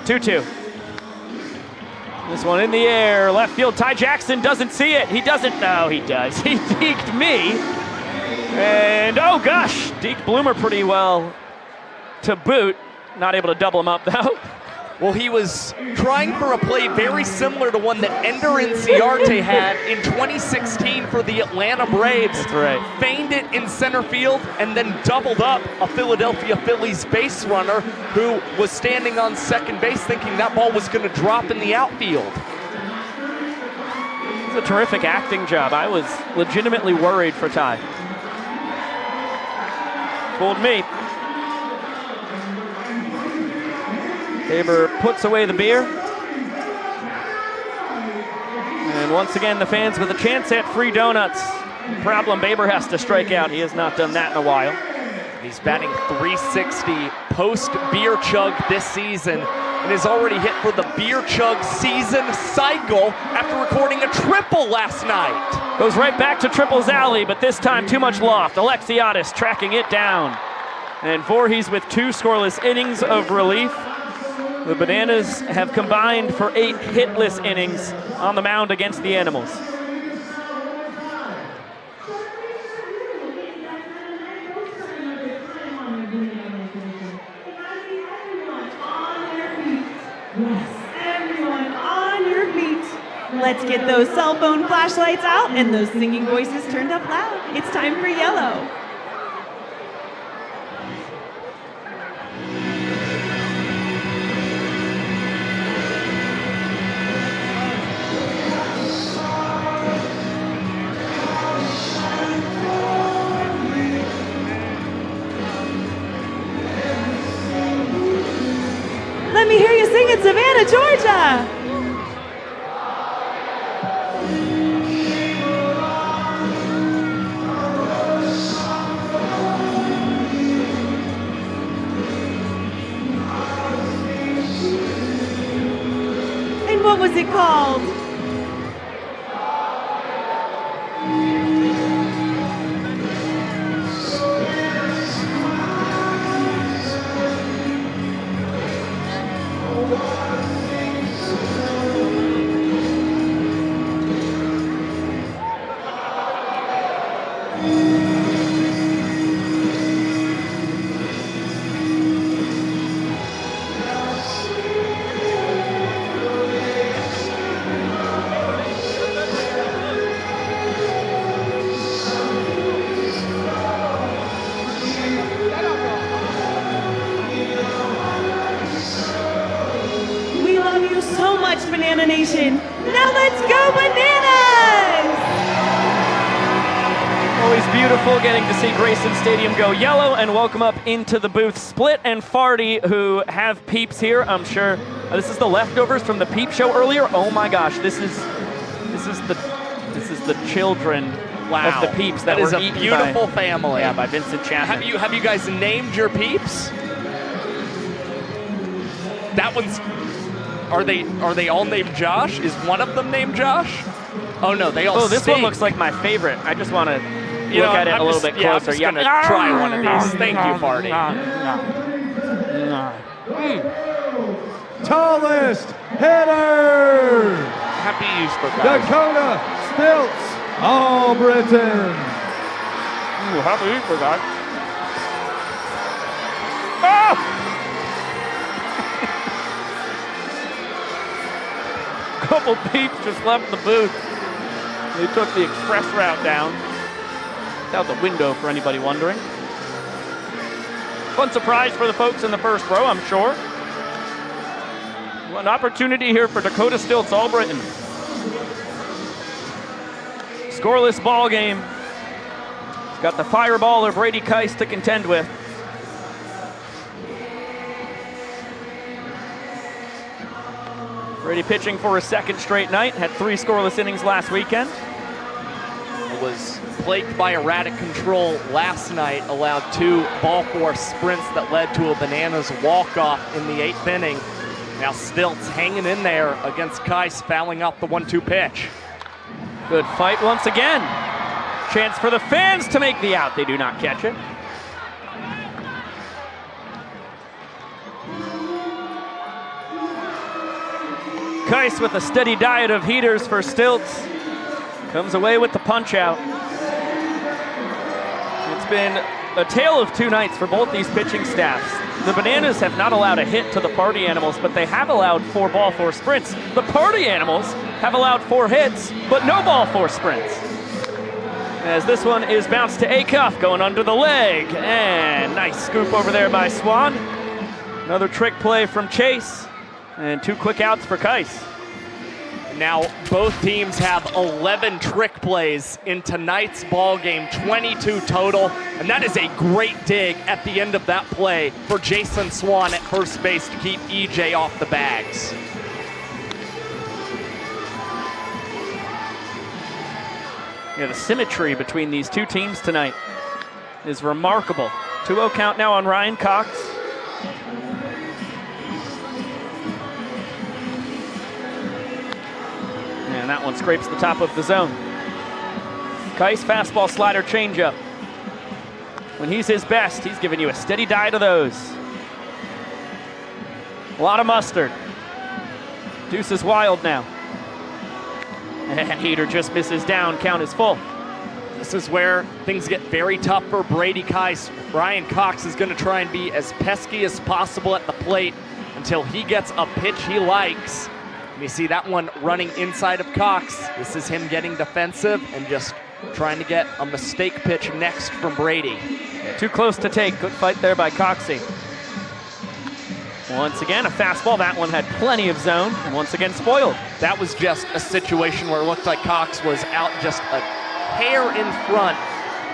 Speaker 4: 2-2. This one in the air, left field. Ty Jackson doesn't see it. He doesn't. No, he does. He deked me. And oh gosh, deked Bloomer pretty well to boot. Not able to double him up though.
Speaker 5: Well, he was trying for a play very similar to one that Ender Inciarte had in 2016 for the Atlanta Braves.
Speaker 4: That's right.
Speaker 5: Feigned it in center field and then doubled up a Philadelphia Phillies base runner who was standing on second base thinking that ball was going to drop in the outfield.
Speaker 4: It's a terrific acting job. I was legitimately worried for Ty. Fooled me. Baber puts away the beer. And once again, the fans with a chance at free donuts. Problem, Baber has to strike out. He has not done that in a while.
Speaker 5: He's batting .360 post-beer chug this season and has already hit for the beer chug season cycle after recording a triple last night.
Speaker 4: Goes right back to triples alley, but this time too much loft. Alexiadis tracking it down. And Voorhees with 2 scoreless innings of relief. The Bananas have combined for 8 hitless innings on the mound against the Animals.
Speaker 18: Yes, everyone on your feet. Let's get those cell phone flashlights out and those singing voices turned up loud. It's time for yellow. Let me hear you sing in Savannah, Georgia. And what was it called? Banana Nation. Now let's go Bananas!
Speaker 4: Always beautiful getting to see Grayson Stadium go yellow, and welcome up into the booth Split and Farty, who have peeps here. I'm sure this is the leftovers from the Peep Show earlier. Oh my gosh, this is the children of the peeps that
Speaker 5: is
Speaker 4: were
Speaker 5: a
Speaker 4: eaten
Speaker 5: beautiful
Speaker 4: by,
Speaker 5: family.
Speaker 4: Yeah, by Vincent Chapman.
Speaker 5: Have you guys named your peeps? That one's. Are they all named Josh? Is one of them named Josh? Oh no, they all.
Speaker 4: Oh, this
Speaker 5: stink.
Speaker 4: one looks like my favorite. I just want to look at it a little bit closer.
Speaker 5: I'm just gonna try one of these. Thank you, Farty.
Speaker 15: Tallest hitter,
Speaker 5: Happy Easter, guys.
Speaker 15: Dakota Stilts, Albritton.
Speaker 4: Ooh, happy Easter, guys. Couple peeps just left the booth. They took the express route down. It's out the window for anybody wondering. Fun surprise for the folks in the first row, I'm sure. An opportunity here for Dakota Stilts, Albritton. Scoreless ball game. He's got the fireballer Brady Keiss to contend with. Brady pitching for his second straight night. Had 3 scoreless innings last weekend.
Speaker 5: It was plagued by erratic control last night. Allowed 2 ball force sprints that led to a Bananas walk-off in the 8th inning. Now Stilts hanging in there against Keiss, fouling up the 1-2 pitch.
Speaker 4: Good fight once again. Chance for the fans to make the out. They do not catch it. Keiss with a steady diet of heaters for Stilts. Comes away with the punch out. It's been a tale of 2 nights for both these pitching staffs. The Bananas have not allowed a hit to the Party Animals, but they have allowed 4 ball 4 sprints. The Party Animals have allowed 4 hits, but no ball 4 sprints. As this one is bounced to Acuff, going under the leg. And nice scoop over there by Swan. Another trick play from Chase. And 2 quick outs for Keiss.
Speaker 5: Now both teams have 11 trick plays in tonight's ball game, 22 total, and that is a great dig at the end of that play for Jason Swan at first base to keep EJ off the bags.
Speaker 4: Yeah, the symmetry between these 2 teams tonight is remarkable. 2-0 count now on Ryan Cox. And that one scrapes the top of the zone. Keiss fastball, slider, changeup. When he's his best, he's giving you a steady diet of those. A lot of mustard. Deuce is wild now. And heater just misses down, count is full.
Speaker 5: This is where things get very tough for Brady Keiss. Ryan Cox is going to try and be as pesky as possible at the plate until he gets a pitch he likes. And you see that one running inside of Cox. This is him getting defensive and just trying to get a mistake pitch next from Brady.
Speaker 4: Too close to take. Good fight there by Coxie. Once again, a fastball. That one had plenty of zone, and once again spoiled.
Speaker 5: That was just a situation where it looked like Cox was out just a hair in front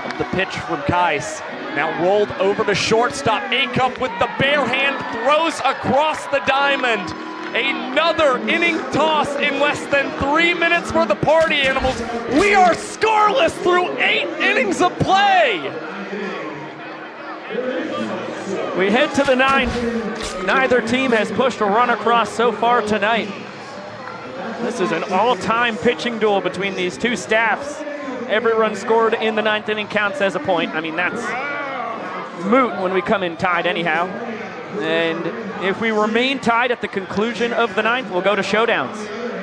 Speaker 5: of the pitch from Keiss. Now rolled over to shortstop. Acuff with the bare hand throws across the diamond. Another inning toss in less than 3 minutes for the Party Animals. We are scoreless through 8 innings of play.
Speaker 4: We head to the 9th. Neither team has pushed a run across so far tonight. This is an all-time pitching duel between these 2 staffs. Every run scored in the 9th inning counts as a point. I mean, that's moot when we come in tied anyhow. And if we remain tied at the conclusion of the 9th, we'll go to showdowns.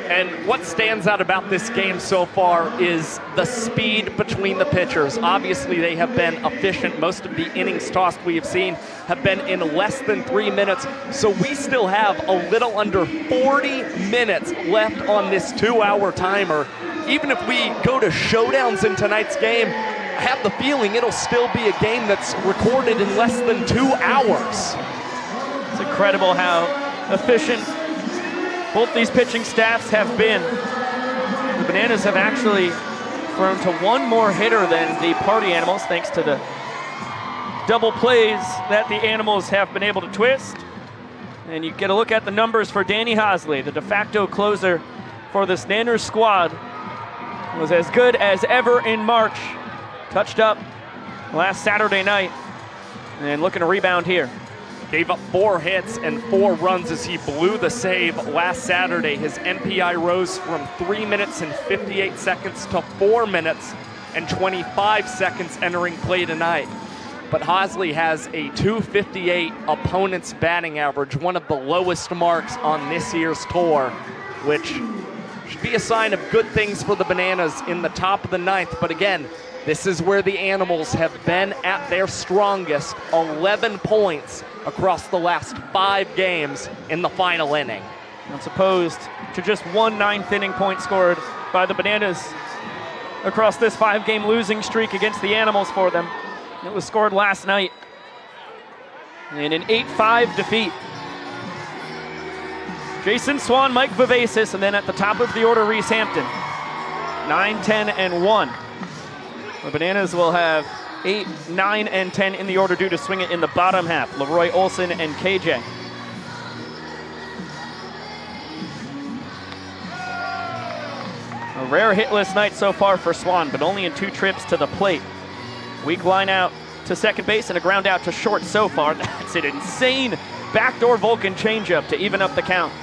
Speaker 5: And what stands out about this game so far is the speed between the pitchers. Obviously, they have been efficient. Most of the innings tossed we have seen have been in less than 3 minutes. So we still have a little under 40 minutes left on this 2-hour timer. Even if we go to showdowns in tonight's game, I have the feeling it'll still be a game that's recorded in less than 2 hours.
Speaker 4: It's incredible how efficient both these pitching staffs have been. The Bananas have actually thrown to one more hitter than the Party Animals, thanks to the double plays that the Animals have been able to twist. And you get a look at the numbers for Danny Hosley, the de facto closer for this Nanners squad. Was as good as ever in March. Touched up last Saturday night and looking to rebound here.
Speaker 5: Gave up 4 hits and 4 runs as he blew the save last Saturday. His MPI rose from 3 minutes and 58 seconds to 4 minutes and 25 seconds entering play tonight. But Hosley has a .258 opponent's batting average, one of the lowest marks on this year's tour, which should be a sign of good things for the Bananas in the top of the 9th. But again, this is where the Animals have been at their strongest, 11 points across the last 5 games in the final inning.
Speaker 4: That's opposed to just 1 9th inning point scored by the Bananas across this 5-game losing streak against the Animals for them. It was scored last night in an 8-5 defeat. Jason Swan, Mike Vivacis, and then at the top of the order, Reese Hampton. 9, 10, and 1. The Bananas will have 8, 9, and 10 in the order due to swing it in the bottom half. Leroy Olson and KJ. A rare hitless night so far for Swan, but only in 2 trips to the plate. Weak line out to second base and a ground out to short so far. That's an insane backdoor Vulcan changeup to even up the count.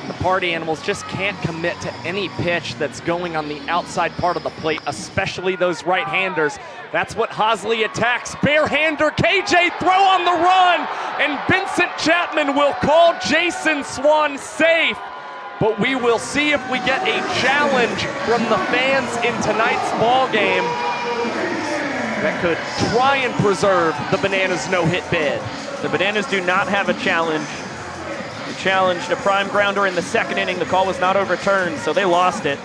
Speaker 5: The Party Animals just can't commit to any pitch that's going on the outside part of the plate, especially those right-handers. That's what Hosley attacks. Barehander, KJ throw on the run, and Vincent Chapman will call Jason Swan safe. But we will see if we get a challenge from the fans in tonight's ball game that could try and preserve the Bananas no-hit bid.
Speaker 4: The Bananas do not have a challenge. They challenged a prime grounder in the 2nd inning. The call was not overturned, so they lost it.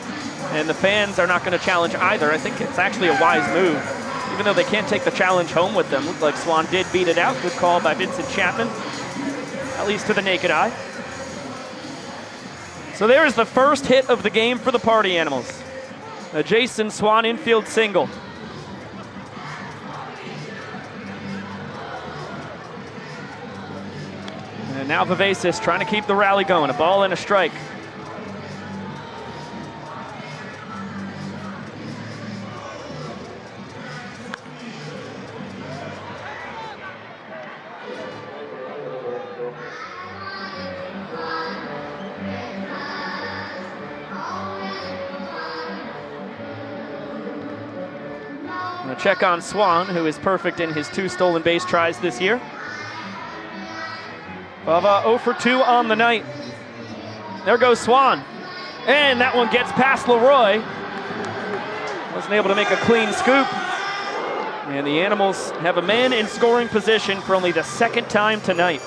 Speaker 4: And the fans are not going to challenge either. I think it's actually a wise move. Even though they can't take the challenge home with them. Looked like Swan did beat it out. Good call by Vincent Chapman, at least to the naked eye. So there is the first hit of the game for the Party Animals. A Jason Swan infield single. And now Vivacis trying to keep the rally going. A ball and a strike. Gonna check on Swan, who is perfect in his 2 stolen base tries this year. Bava 0 for 2 on the night. There goes Swan. And that one gets past Leroy. Wasn't able to make a clean scoop. And the Animals have a man in scoring position for only the 2nd time tonight.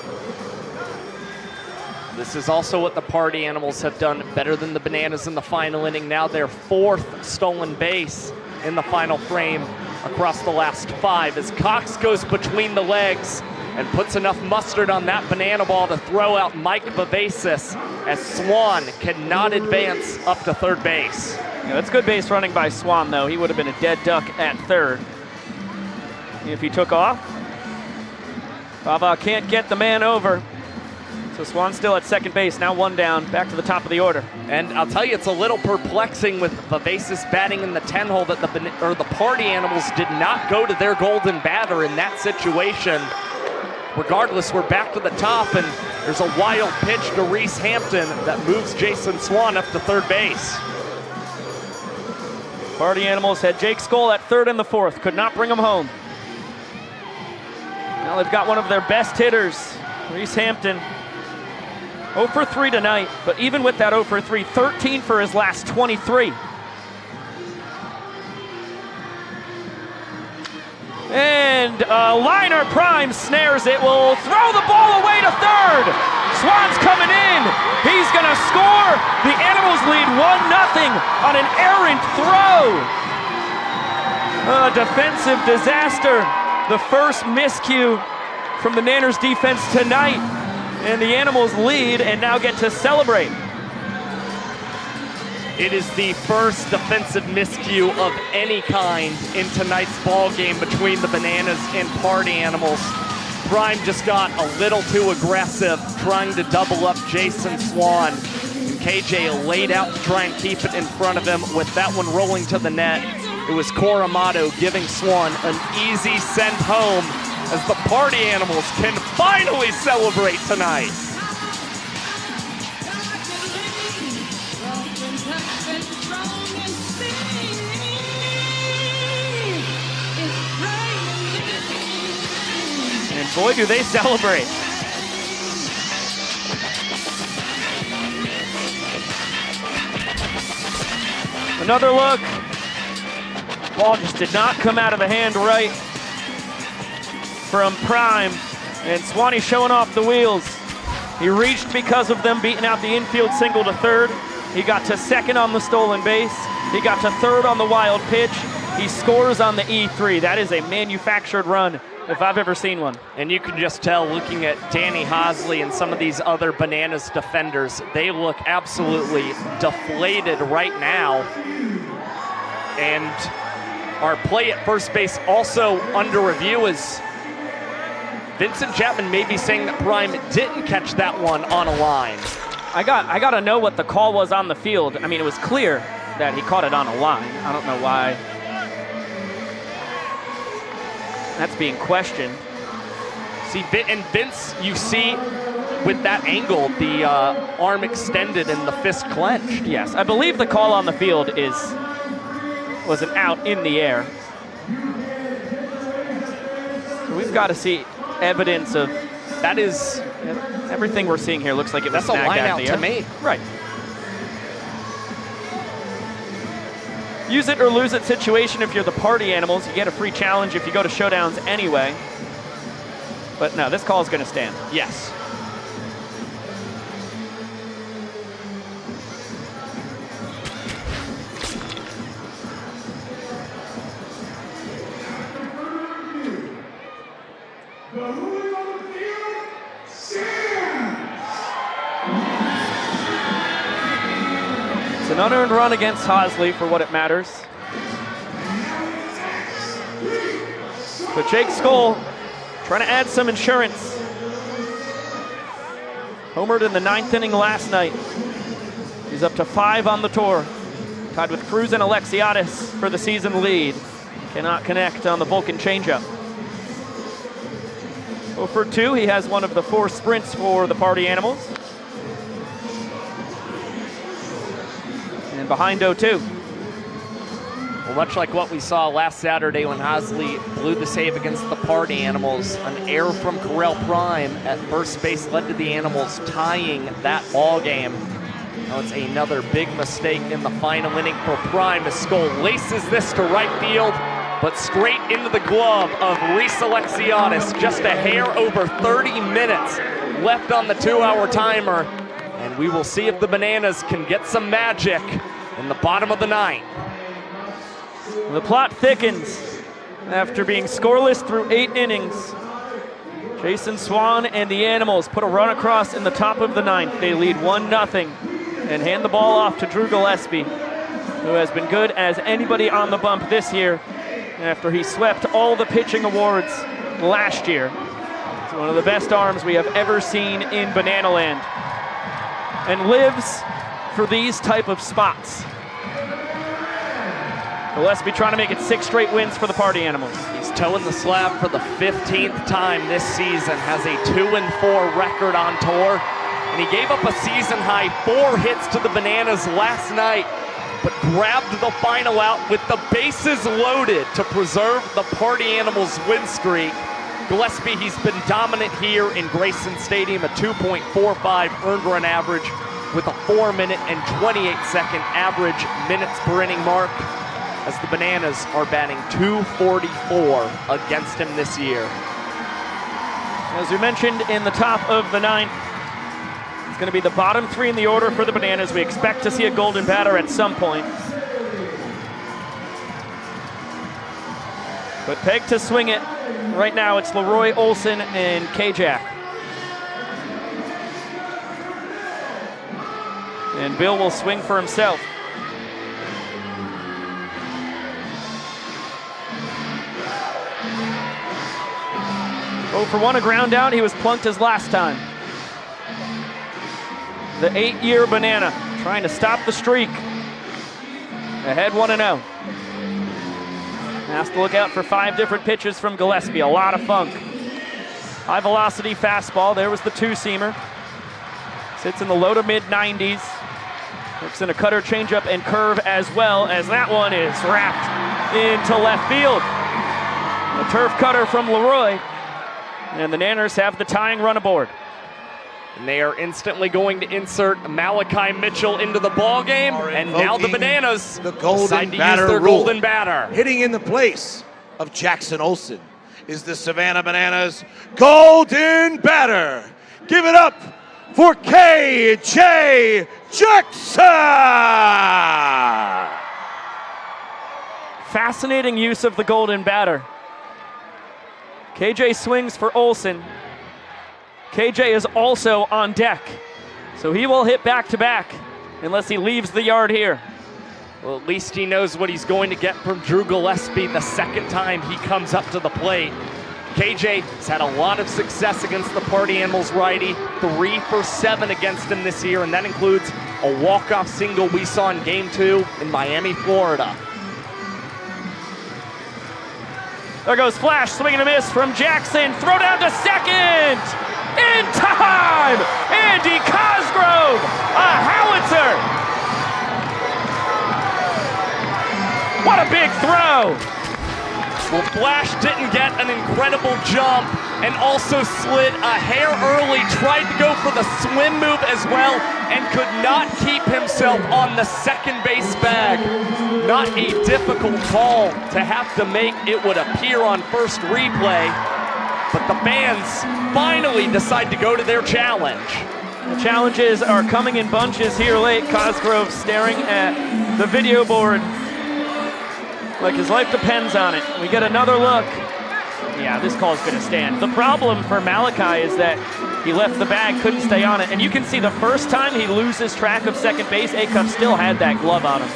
Speaker 5: This is also what the Party Animals have done better than the Bananas in the final inning. Now their 4th stolen base in the final frame across the last 5 as Cox goes between the legs and puts enough mustard on that banana ball to throw out Mike Vivacis as Swan cannot advance up to 3rd base.
Speaker 4: Yeah, that's good base running by Swan, though. He would have been a dead duck at 3rd if he took off. Bava can't get the man over. So Swan still at 2nd base, now 1 down, back to the top of the order.
Speaker 5: And I'll tell you, it's a little perplexing with Vivacis batting in the 10 hole that the Party Animals did not go to their golden batter in that situation. Regardless, we're back to the top, and there's a wild pitch to Reese Hampton that moves Jason Swan up to 3rd base.
Speaker 4: Party Animals had Jake Skoll at 3rd and the 4th, could not bring him home. Now they've got one of their best hitters, Reese Hampton. 0 for 3 tonight, but even with that 0 for 3, 13 for his last 23. And Liner Prime snares it, will throw the ball away to 3rd. Swan's coming in, he's gonna score. The Animals lead 1-0 on an errant throw. A defensive disaster. The first miscue from the Nanners defense tonight. And the Animals lead and now get to celebrate.
Speaker 5: It is the first defensive miscue of any kind in tonight's ball game between the Bananas and Party Animals. Prime just got a little too aggressive, trying to double up Jason Swan. And KJ laid out to try and keep it in front of him with that one rolling to the net. It was Coramato giving Swan an easy send home as the Party Animals can finally celebrate tonight.
Speaker 4: And boy, do they celebrate. Another look. Ball just did not come out of the hand right from Prime. And Swanee showing off the wheels. He reached because of them beating out the infield single to third. He got to second on the stolen base. He got to third on the wild pitch. He scores on the E3. That is a manufactured run if I've ever seen one.
Speaker 5: And you can just tell looking at Danny Hosley and some of these other Bananas defenders, they look absolutely deflated right now. And our play at first base also under review is Vincent Chapman may be saying that Prime didn't catch that one on a line.
Speaker 4: I got to know what the call was on the field. I mean, it was clear that he caught it on a line. I don't know why that's being questioned.
Speaker 5: See, and Vince, you see with that angle, the arm extended and the fist clenched.
Speaker 4: Yes, I believe the call on the field was an out in the air. So we've got to see evidence of that. Is everything we're seeing here looks like it was
Speaker 5: snagged
Speaker 4: out in the air.
Speaker 5: That's a line out to me.
Speaker 4: Right. Use it or lose it situation. If you're the Party Animals, you get a free challenge if you go to showdowns anyway. But no, this call is going to stand.
Speaker 5: Yes.
Speaker 4: It's an unearned run against Hosley for what it matters. But Jake Skoll trying to add some insurance. Homered in the 9th inning last night. He's up to 5 on the tour. Tied with Cruz and Alexiadis for the season lead. Cannot connect on the Vulcan changeup. 0 for 2, he has one of the 4 sprints for the Party Animals. And behind 0-2.
Speaker 5: Well, much like what we saw last Saturday when Hosley blew the save against the Party Animals, an error from Correll Prime at first base led to the Animals tying that ball game. Now it's another big mistake in the final inning for Prime as Skoll laces this to right field, but straight into the glove of Reese Alexiadis. Just a hair over 30 minutes left on the 2-hour timer. And we will see if the Bananas can get some magic in the bottom of the 9th.
Speaker 4: The plot thickens after being scoreless through 8 innings. Jason Swan and the Animals put a run across in the top of the 9th. They lead 1-0 and hand the ball off to Drew Gillespie, who has been good as anybody on the bump this year after he swept all the pitching awards last year. It's one of the best arms we have ever seen in Banana Land, and lives for these type of spots. Gillespie trying to make it 6 straight wins for the Party Animals.
Speaker 5: He's toeing the slab for the 15th time this season, has a 2-4 record on tour, and he gave up a season-high 4 hits to the Bananas last night, but grabbed the final out with the bases loaded to preserve the Party Animals win streak. Gillespie, he's been dominant here in Grayson Stadium, a 2.45 earned run average with a 4-minute and 28-second average minutes per inning mark, as the Bananas are batting .244 against him this year.
Speaker 4: As we mentioned in the top of the 9th, it's going to be the bottom 3 in the order for the Bananas. We expect to see a golden batter at some point. But pegged to swing it right now, it's Leroy Olson and K-Jack. And Bill will swing for himself. 0 for 1, a ground out. He was plunked his last time. The 8-year Banana trying to stop the streak. Ahead 1-0. Has to look out for 5 different pitches from Gillespie. A lot of funk. High velocity fastball. There was the 2-seamer. Sits in the low to mid 90s. Works in a cutter, changeup, and curve as well, as that one is wrapped into left field. A turf cutter from Leroy. And the Nanners have the tying run aboard.
Speaker 5: And they are instantly going to insert Malachi Mitchell into the ball game, and now the Bananas
Speaker 8: the golden
Speaker 5: decide to
Speaker 8: batter
Speaker 5: use their
Speaker 8: rule.
Speaker 5: golden batter.
Speaker 8: Hitting in the place of Jackson Olsen is the Savannah Bananas golden batter. Give it up for KJ Jackson!
Speaker 4: Fascinating use of the golden batter. KJ swings for Olsen. KJ is also on deck, so he will hit back-to-back unless he leaves the yard here.
Speaker 5: Well, at least he knows what he's going to get from Drew Gillespie the second time he comes up to the plate. KJ has had a lot of success against the Party Animals righty, 3 for 7 against him this year, and that includes a walk-off single we saw in Game 2 in Miami, Florida.
Speaker 4: There goes Flash, swing and a miss from Jackson. Throw down to second. In time! Andy Cosgrove, a howitzer. What a big throw.
Speaker 5: Well, Flash didn't get an incredible jump and also slid a hair early, tried to go for the swim move as well, and could not keep himself on the second base bag. Not a difficult call to have to make, it would appear on first replay, but the fans finally decide to go to their challenge.
Speaker 4: The challenges are coming in bunches here late. Cosgrove staring at the video board like his life depends on it. We get another look. Yeah, this call is going to stand. The problem for Malachi is that he left the bag, couldn't stay on it. And you can see the first time he loses track of second base, Acuff still had that glove on him.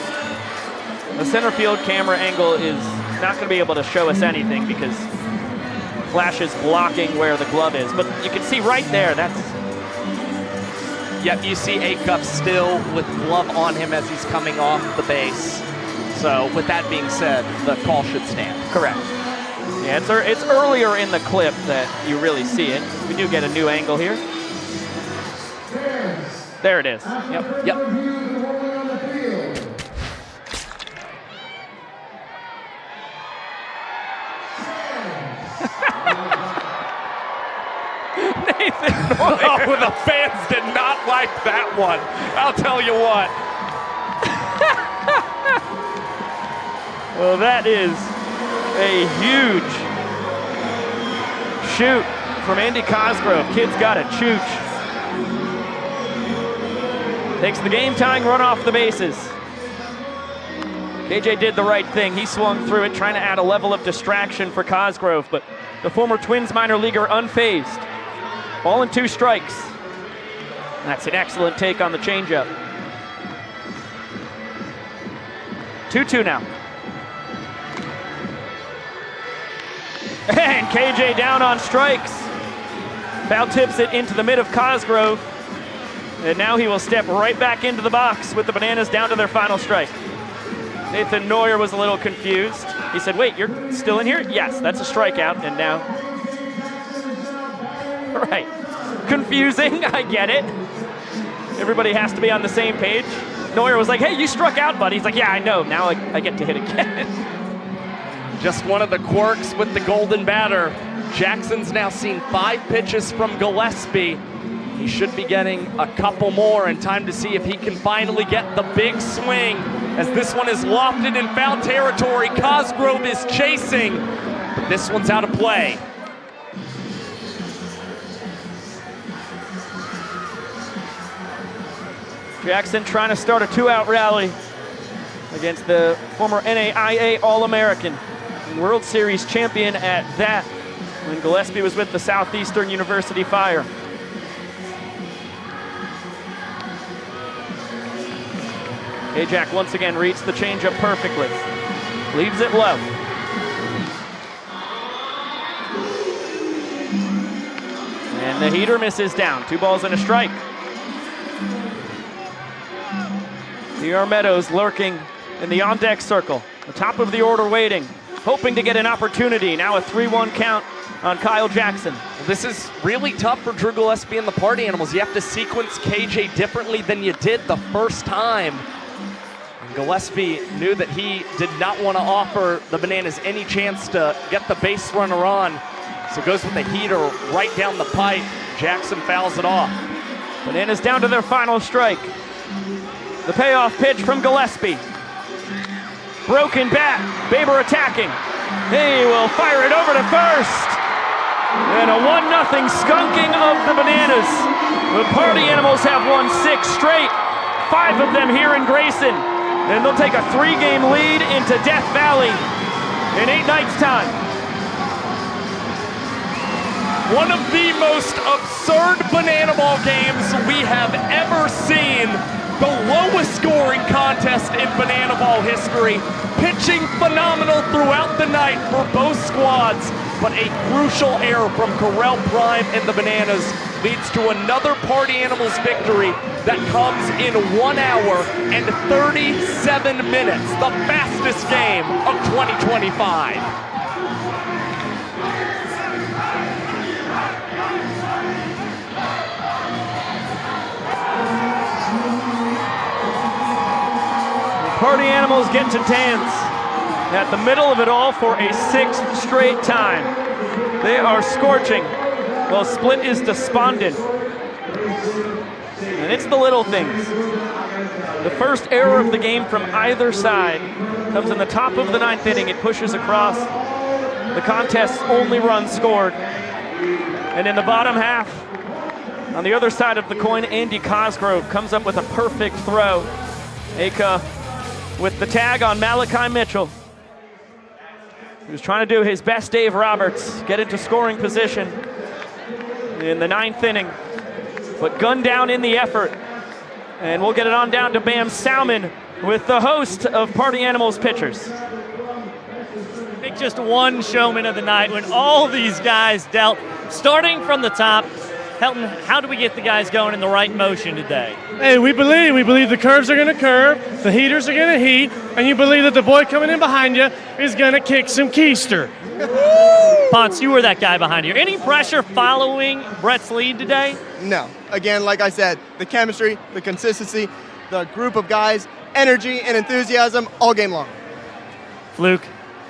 Speaker 4: The center field camera angle is not going to be able to show us anything because Flash is blocking where the glove is. But you can see right there, that's...
Speaker 5: Yep, you see Acuff still with glove on him as he's coming off the base. So with that being said, the call should stand.
Speaker 4: Correct. Yeah, it's earlier in the clip that you really see it. We do get a new angle here. There it is. Yep.
Speaker 5: Yep.
Speaker 4: Nathan Noyer.
Speaker 5: Oh, the fans did not like that one. I'll tell you what.
Speaker 4: Well, that is a huge shoot from Andy Cosgrove. Kid's got a chooch. Takes the game-tying run off the bases. KJ did the right thing. He swung through it, trying to add a level of distraction for Cosgrove, but the former Twins minor leaguer unfazed. Ball and 2 strikes. That's an excellent take on the changeup. 2-2 now. And KJ down on strikes. Foul tips it into the mid of Cosgrove. And now he will step right back into the box with the Bananas down to their final strike. Nathan Noyer was a little confused. He said, wait, you're still in here? Yes, that's a strikeout. And now, right. Confusing, I get it. Everybody has to be on the same page. Noyer was like, hey, you struck out, buddy. He's like, yeah, I know. Now I get to hit again.
Speaker 5: Just one of the quirks with the golden batter. Jackson's now seen 5 pitches from Gillespie. He should be getting a couple more, and time to see if he can finally get the big swing. As this one is lofted in foul territory, Cosgrove is chasing, but this one's out of play.
Speaker 4: Jackson trying to start a 2-out rally against the former NAIA All-American and World Series champion at that when Gillespie was with the Southeastern University Fire. Jack once again reads the changeup perfectly. Leaves it low. And the heater misses down. 2 balls and a strike. DR Meadows lurking in the on-deck circle. The top of the order waiting, hoping to get an opportunity. Now a 3-1 count on Kyle Jackson.
Speaker 5: This is really tough for Drew Gillespie and the Party Animals. You have to sequence KJ differently than you did the first time. And Gillespie knew that he did not want to offer the Bananas any chance to get the base runner on. So goes with the heater right down the pipe. Jackson fouls it off.
Speaker 4: Bananas down to their final strike. The payoff pitch from Gillespie. Broken bat, Baber attacking. He will fire it over to first. And a 1-0 skunking of the Bananas. The Party Animals have won 6 straight, 5 of them here in Grayson. And they'll take a 3-game lead into Death Valley in 8 nights' time.
Speaker 5: One of the most absurd Banana Ball games we have ever seen. The lowest scoring contest in Banana Ball history. Pitching phenomenal throughout the night for both squads, but a crucial error from Corel Prime and the Bananas leads to another Party Animals victory that comes in 1 hour and 37 minutes, the fastest game of 2025.
Speaker 4: Party Animals get to dance at the middle of it all for a 6th straight time. They are scorching while Split is despondent. And it's the little things. The first error of the game from either side comes in the top of the 9th inning. It pushes across the contest's only run scored. And in the bottom half, on the other side of the coin, Andy Cosgrove comes up with a perfect throw. Aka with the tag on Malachi Mitchell. He was trying to do his best Dave Roberts, get into scoring position in the 9th inning, but gunned down in the effort. And we'll get it on down to Bam Salmon with the host of Party Animals pitchers.
Speaker 10: Pick just one showman of the night when all these guys dealt. Starting from the top, Helton, how do we get the guys going in the right motion today?
Speaker 14: Hey, we believe the curves are going to curve, the heaters are going to heat, and you believe that the boy coming in behind you is going to kick some keister.
Speaker 10: Ponce, you were that guy behind you. Any pressure following Brett's lead today?
Speaker 11: No. Again, like I said, the chemistry, the consistency, the group of guys, energy and enthusiasm all game long.
Speaker 10: Fluke,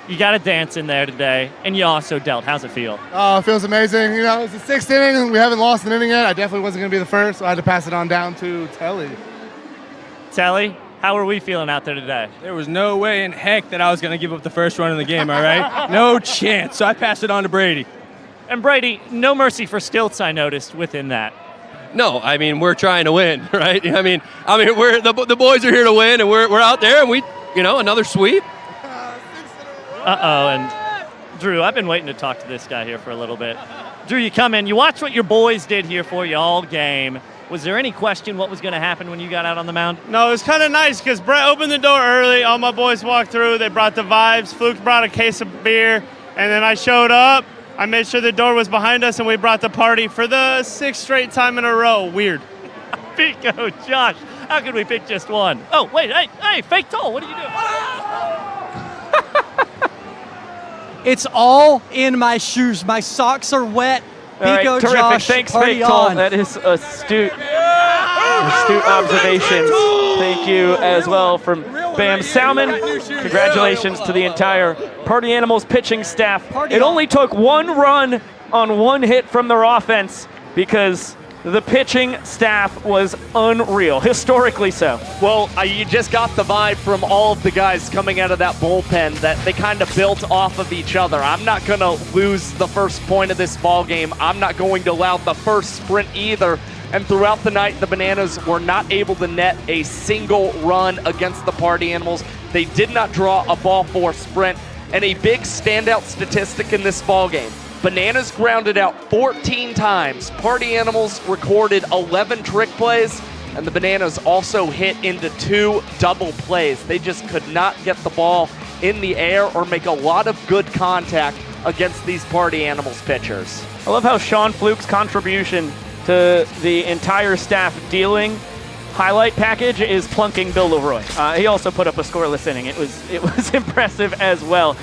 Speaker 10: you got to dance in there today, and you also dealt. How's it feel?
Speaker 9: Oh, it feels amazing. You know, it's the 6th inning, and we haven't lost an inning yet. I definitely wasn't going to be the first, so I had to pass it on down to Telly.
Speaker 10: Telly, how are we feeling out there today?
Speaker 13: There was no way in heck that I was going to give up the first run in the game, all right? No chance. So I passed it on to Brady.
Speaker 10: And Brady, no mercy for stilts, I noticed within that.
Speaker 13: No, I mean, we're trying to win, right? I mean, we're the boys are here to win, and we're out there, and we, another sweep.
Speaker 10: Uh-oh, and Drew, I've been waiting to talk to this guy here for a little bit. Drew, you come in, you watch what your boys did here for you all game. Was there any question what was going to happen when you got out on the mound?
Speaker 14: No, it was kind of nice because Brett opened the door early. All my boys walked through. They brought the vibes. Fluke brought a case of beer, and then I showed up. I made sure the door was behind us, and we brought the party for the 6th straight time in a row. Weird.
Speaker 10: Pico, Josh, how could we pick just one? Oh, wait, hey, fake toll, what are you doing?
Speaker 12: It's all in my shoes. My socks are wet.
Speaker 4: All right,
Speaker 12: Pico,
Speaker 4: terrific.
Speaker 12: Josh,
Speaker 4: Thanks,
Speaker 12: party
Speaker 4: Fake Toll.
Speaker 12: on.
Speaker 4: That is astute observations. Thank you as well from Bam Salmon. Congratulations to the entire Party Animals pitching staff. It only took 1 run on 1 hit from their offense because the pitching staff was unreal, historically so.
Speaker 5: Well, you just got the vibe from all of the guys coming out of that bullpen that they kind of built off of each other. I'm not going to lose the first point of this ball game. I'm not going to allow the first sprint either. And throughout the night, the Bananas were not able to net a single run against the Party Animals. They did not draw a ball for sprint. And a big standout statistic in this ball game. Bananas grounded out 14 times. Party Animals recorded 11 trick plays, and the Bananas also hit into 2 double plays. They just could not get the ball in the air or make a lot of good contact against these Party Animals pitchers.
Speaker 4: I love how Sean Fluke's contribution to the entire staff dealing highlight package is plunking Bill Leroy. He also put up a scoreless inning. It was impressive as well.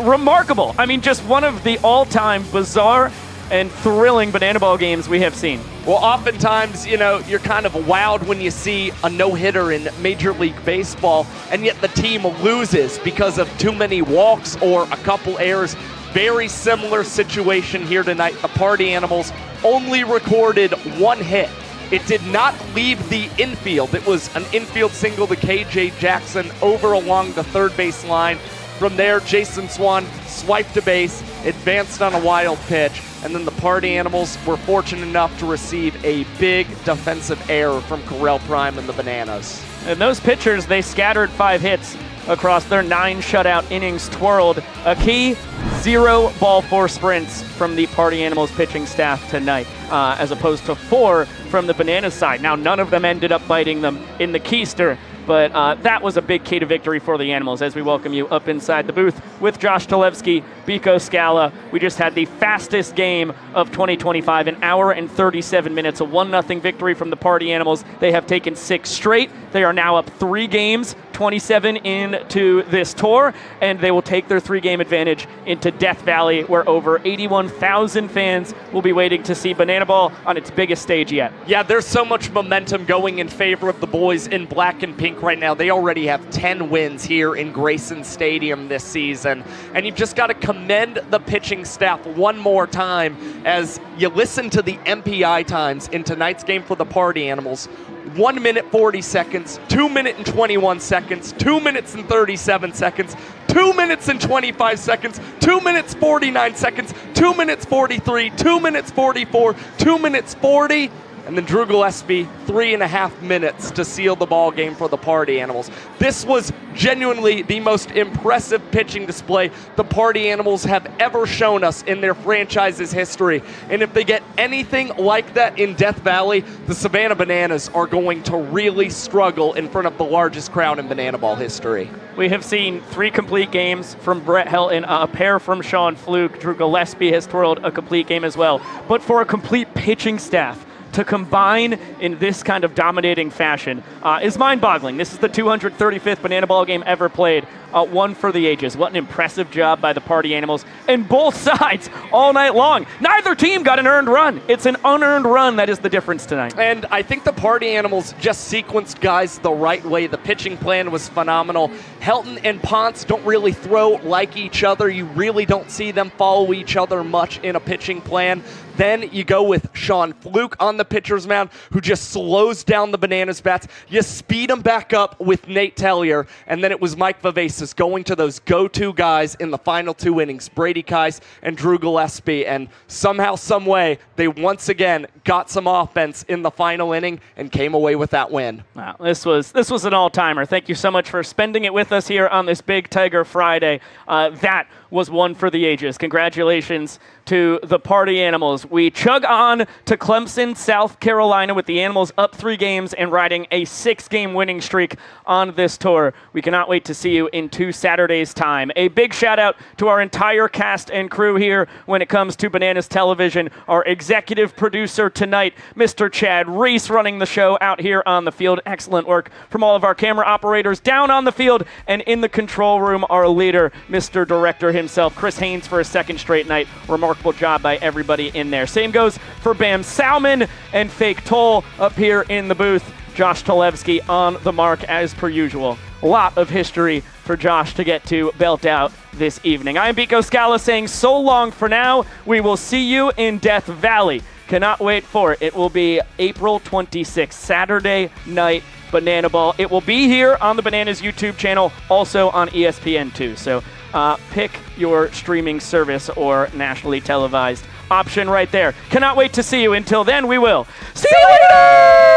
Speaker 4: Remarkable. I mean, just one of the all-time bizarre and thrilling banana ball games we have seen.
Speaker 5: Well, oftentimes, you're kind of wowed when you see a no-hitter in Major League Baseball, and yet the team loses because of too many walks or a couple errors. Very similar situation here tonight. The Party Animals only recorded one hit. It did not leave the infield. It was an infield single to KJ Jackson over along the third base line. From there, Jason Swan swiped a base, advanced on a wild pitch, and then the Party Animals were fortunate enough to receive a big defensive error from Correll Prime and the Bananas.
Speaker 4: And those pitchers, they scattered 5 hits across their 9 shutout innings, twirled. A key 0 ball 4 sprints from the Party Animals pitching staff tonight, as opposed to 4 from the Bananas side. Now, none of them ended up biting them in the keister, but that was a big key to victory for the Animals as we welcome you up inside the booth with Josh Talevsky, Biko Scala. We just had the fastest game of 2025, an hour and 37 minutes, a 1-0 victory from the Party Animals. They have taken 6 straight. They are now up 3 games, 27 into this tour, and they will take their 3-game advantage into Death Valley, where over 81,000 fans will be waiting to see Banana Ball on its biggest stage yet.
Speaker 5: Yeah, there's so much momentum going in favor of the boys in black and pink right now. They already have 10 wins here in Grayson Stadium this season, and you've just got to commend the pitching staff one more time as you listen to the MPI times in tonight's game for the Party Animals. 1 minute 40 seconds, 2 minutes and 21 seconds, 2 minutes and 37 seconds, 2 minutes and 25 seconds, 2 minutes 49 seconds, 2 minutes 43, 2 minutes 44, 2 minutes 40, and then Drew Gillespie, 3.5 minutes to seal the ball game for the Party Animals. This was genuinely the most impressive pitching display the Party Animals have ever shown us in their franchise's history. And if they get anything like that in Death Valley, the Savannah Bananas are going to really struggle in front of the largest crowd in banana ball history.
Speaker 4: We have seen 3 complete games from Brett Helton, a pair from Sean Fluke. Drew Gillespie has twirled a complete game as well. But for a complete pitching staff to combine in this kind of dominating fashion is mind-boggling. This is the 235th Banana Ball game ever played, one for the ages. What an impressive job by the Party Animals. And both sides all night long. Neither team got an earned run. It's an unearned run that is the difference tonight.
Speaker 5: And I think the Party Animals just sequenced guys the right way. The pitching plan was phenomenal. Helton and Ponce don't really throw like each other. You really don't see them follow each other much in a pitching plan. Then you go with Sean Fluke on the pitcher's mound, who just slows down the Bananas bats. You speed them back up with Nate Tellier, and then it was Mike Vivasas going to those go-to guys in the final 2 innings, Brady Kais and Drew Gillespie, and somehow, some way, they once again got some offense in the final inning and came away with that win.
Speaker 4: Wow, this was an all-timer. Thank you so much for spending it with us here on this Big Tiger Friday. That was one for the ages. Congratulations to the Party Animals. We chug on to Clemson, South Carolina, with the Animals up 3 games and riding a 6-game winning streak on this tour. We cannot wait to see you in 2 Saturdays' time. A big shout out to our entire cast and crew here when it comes to Bananas Television. Our executive producer tonight, Mr. Chad Reese, running the show out here on the field. Excellent work from all of our camera operators down on the field, and in the control room, our leader, Mr. Director himself, Chris Haynes, for a 2nd straight night. Remarkable job by everybody in there. Same goes for Bam Salmon and Fake Toll up here in the booth. Josh Talevsky on the mark as per usual. A lot of history for Josh to get to belt out this evening. I am Biko Scala saying so long for now. We will see you in Death Valley. Cannot wait for it. It will be April 26th, Saturday night Banana Ball. It will be here on the Bananas YouTube channel, also on ESPN2. So pick your streaming service or nationally televised option right there. Cannot wait to see you. Until then, we will see you later!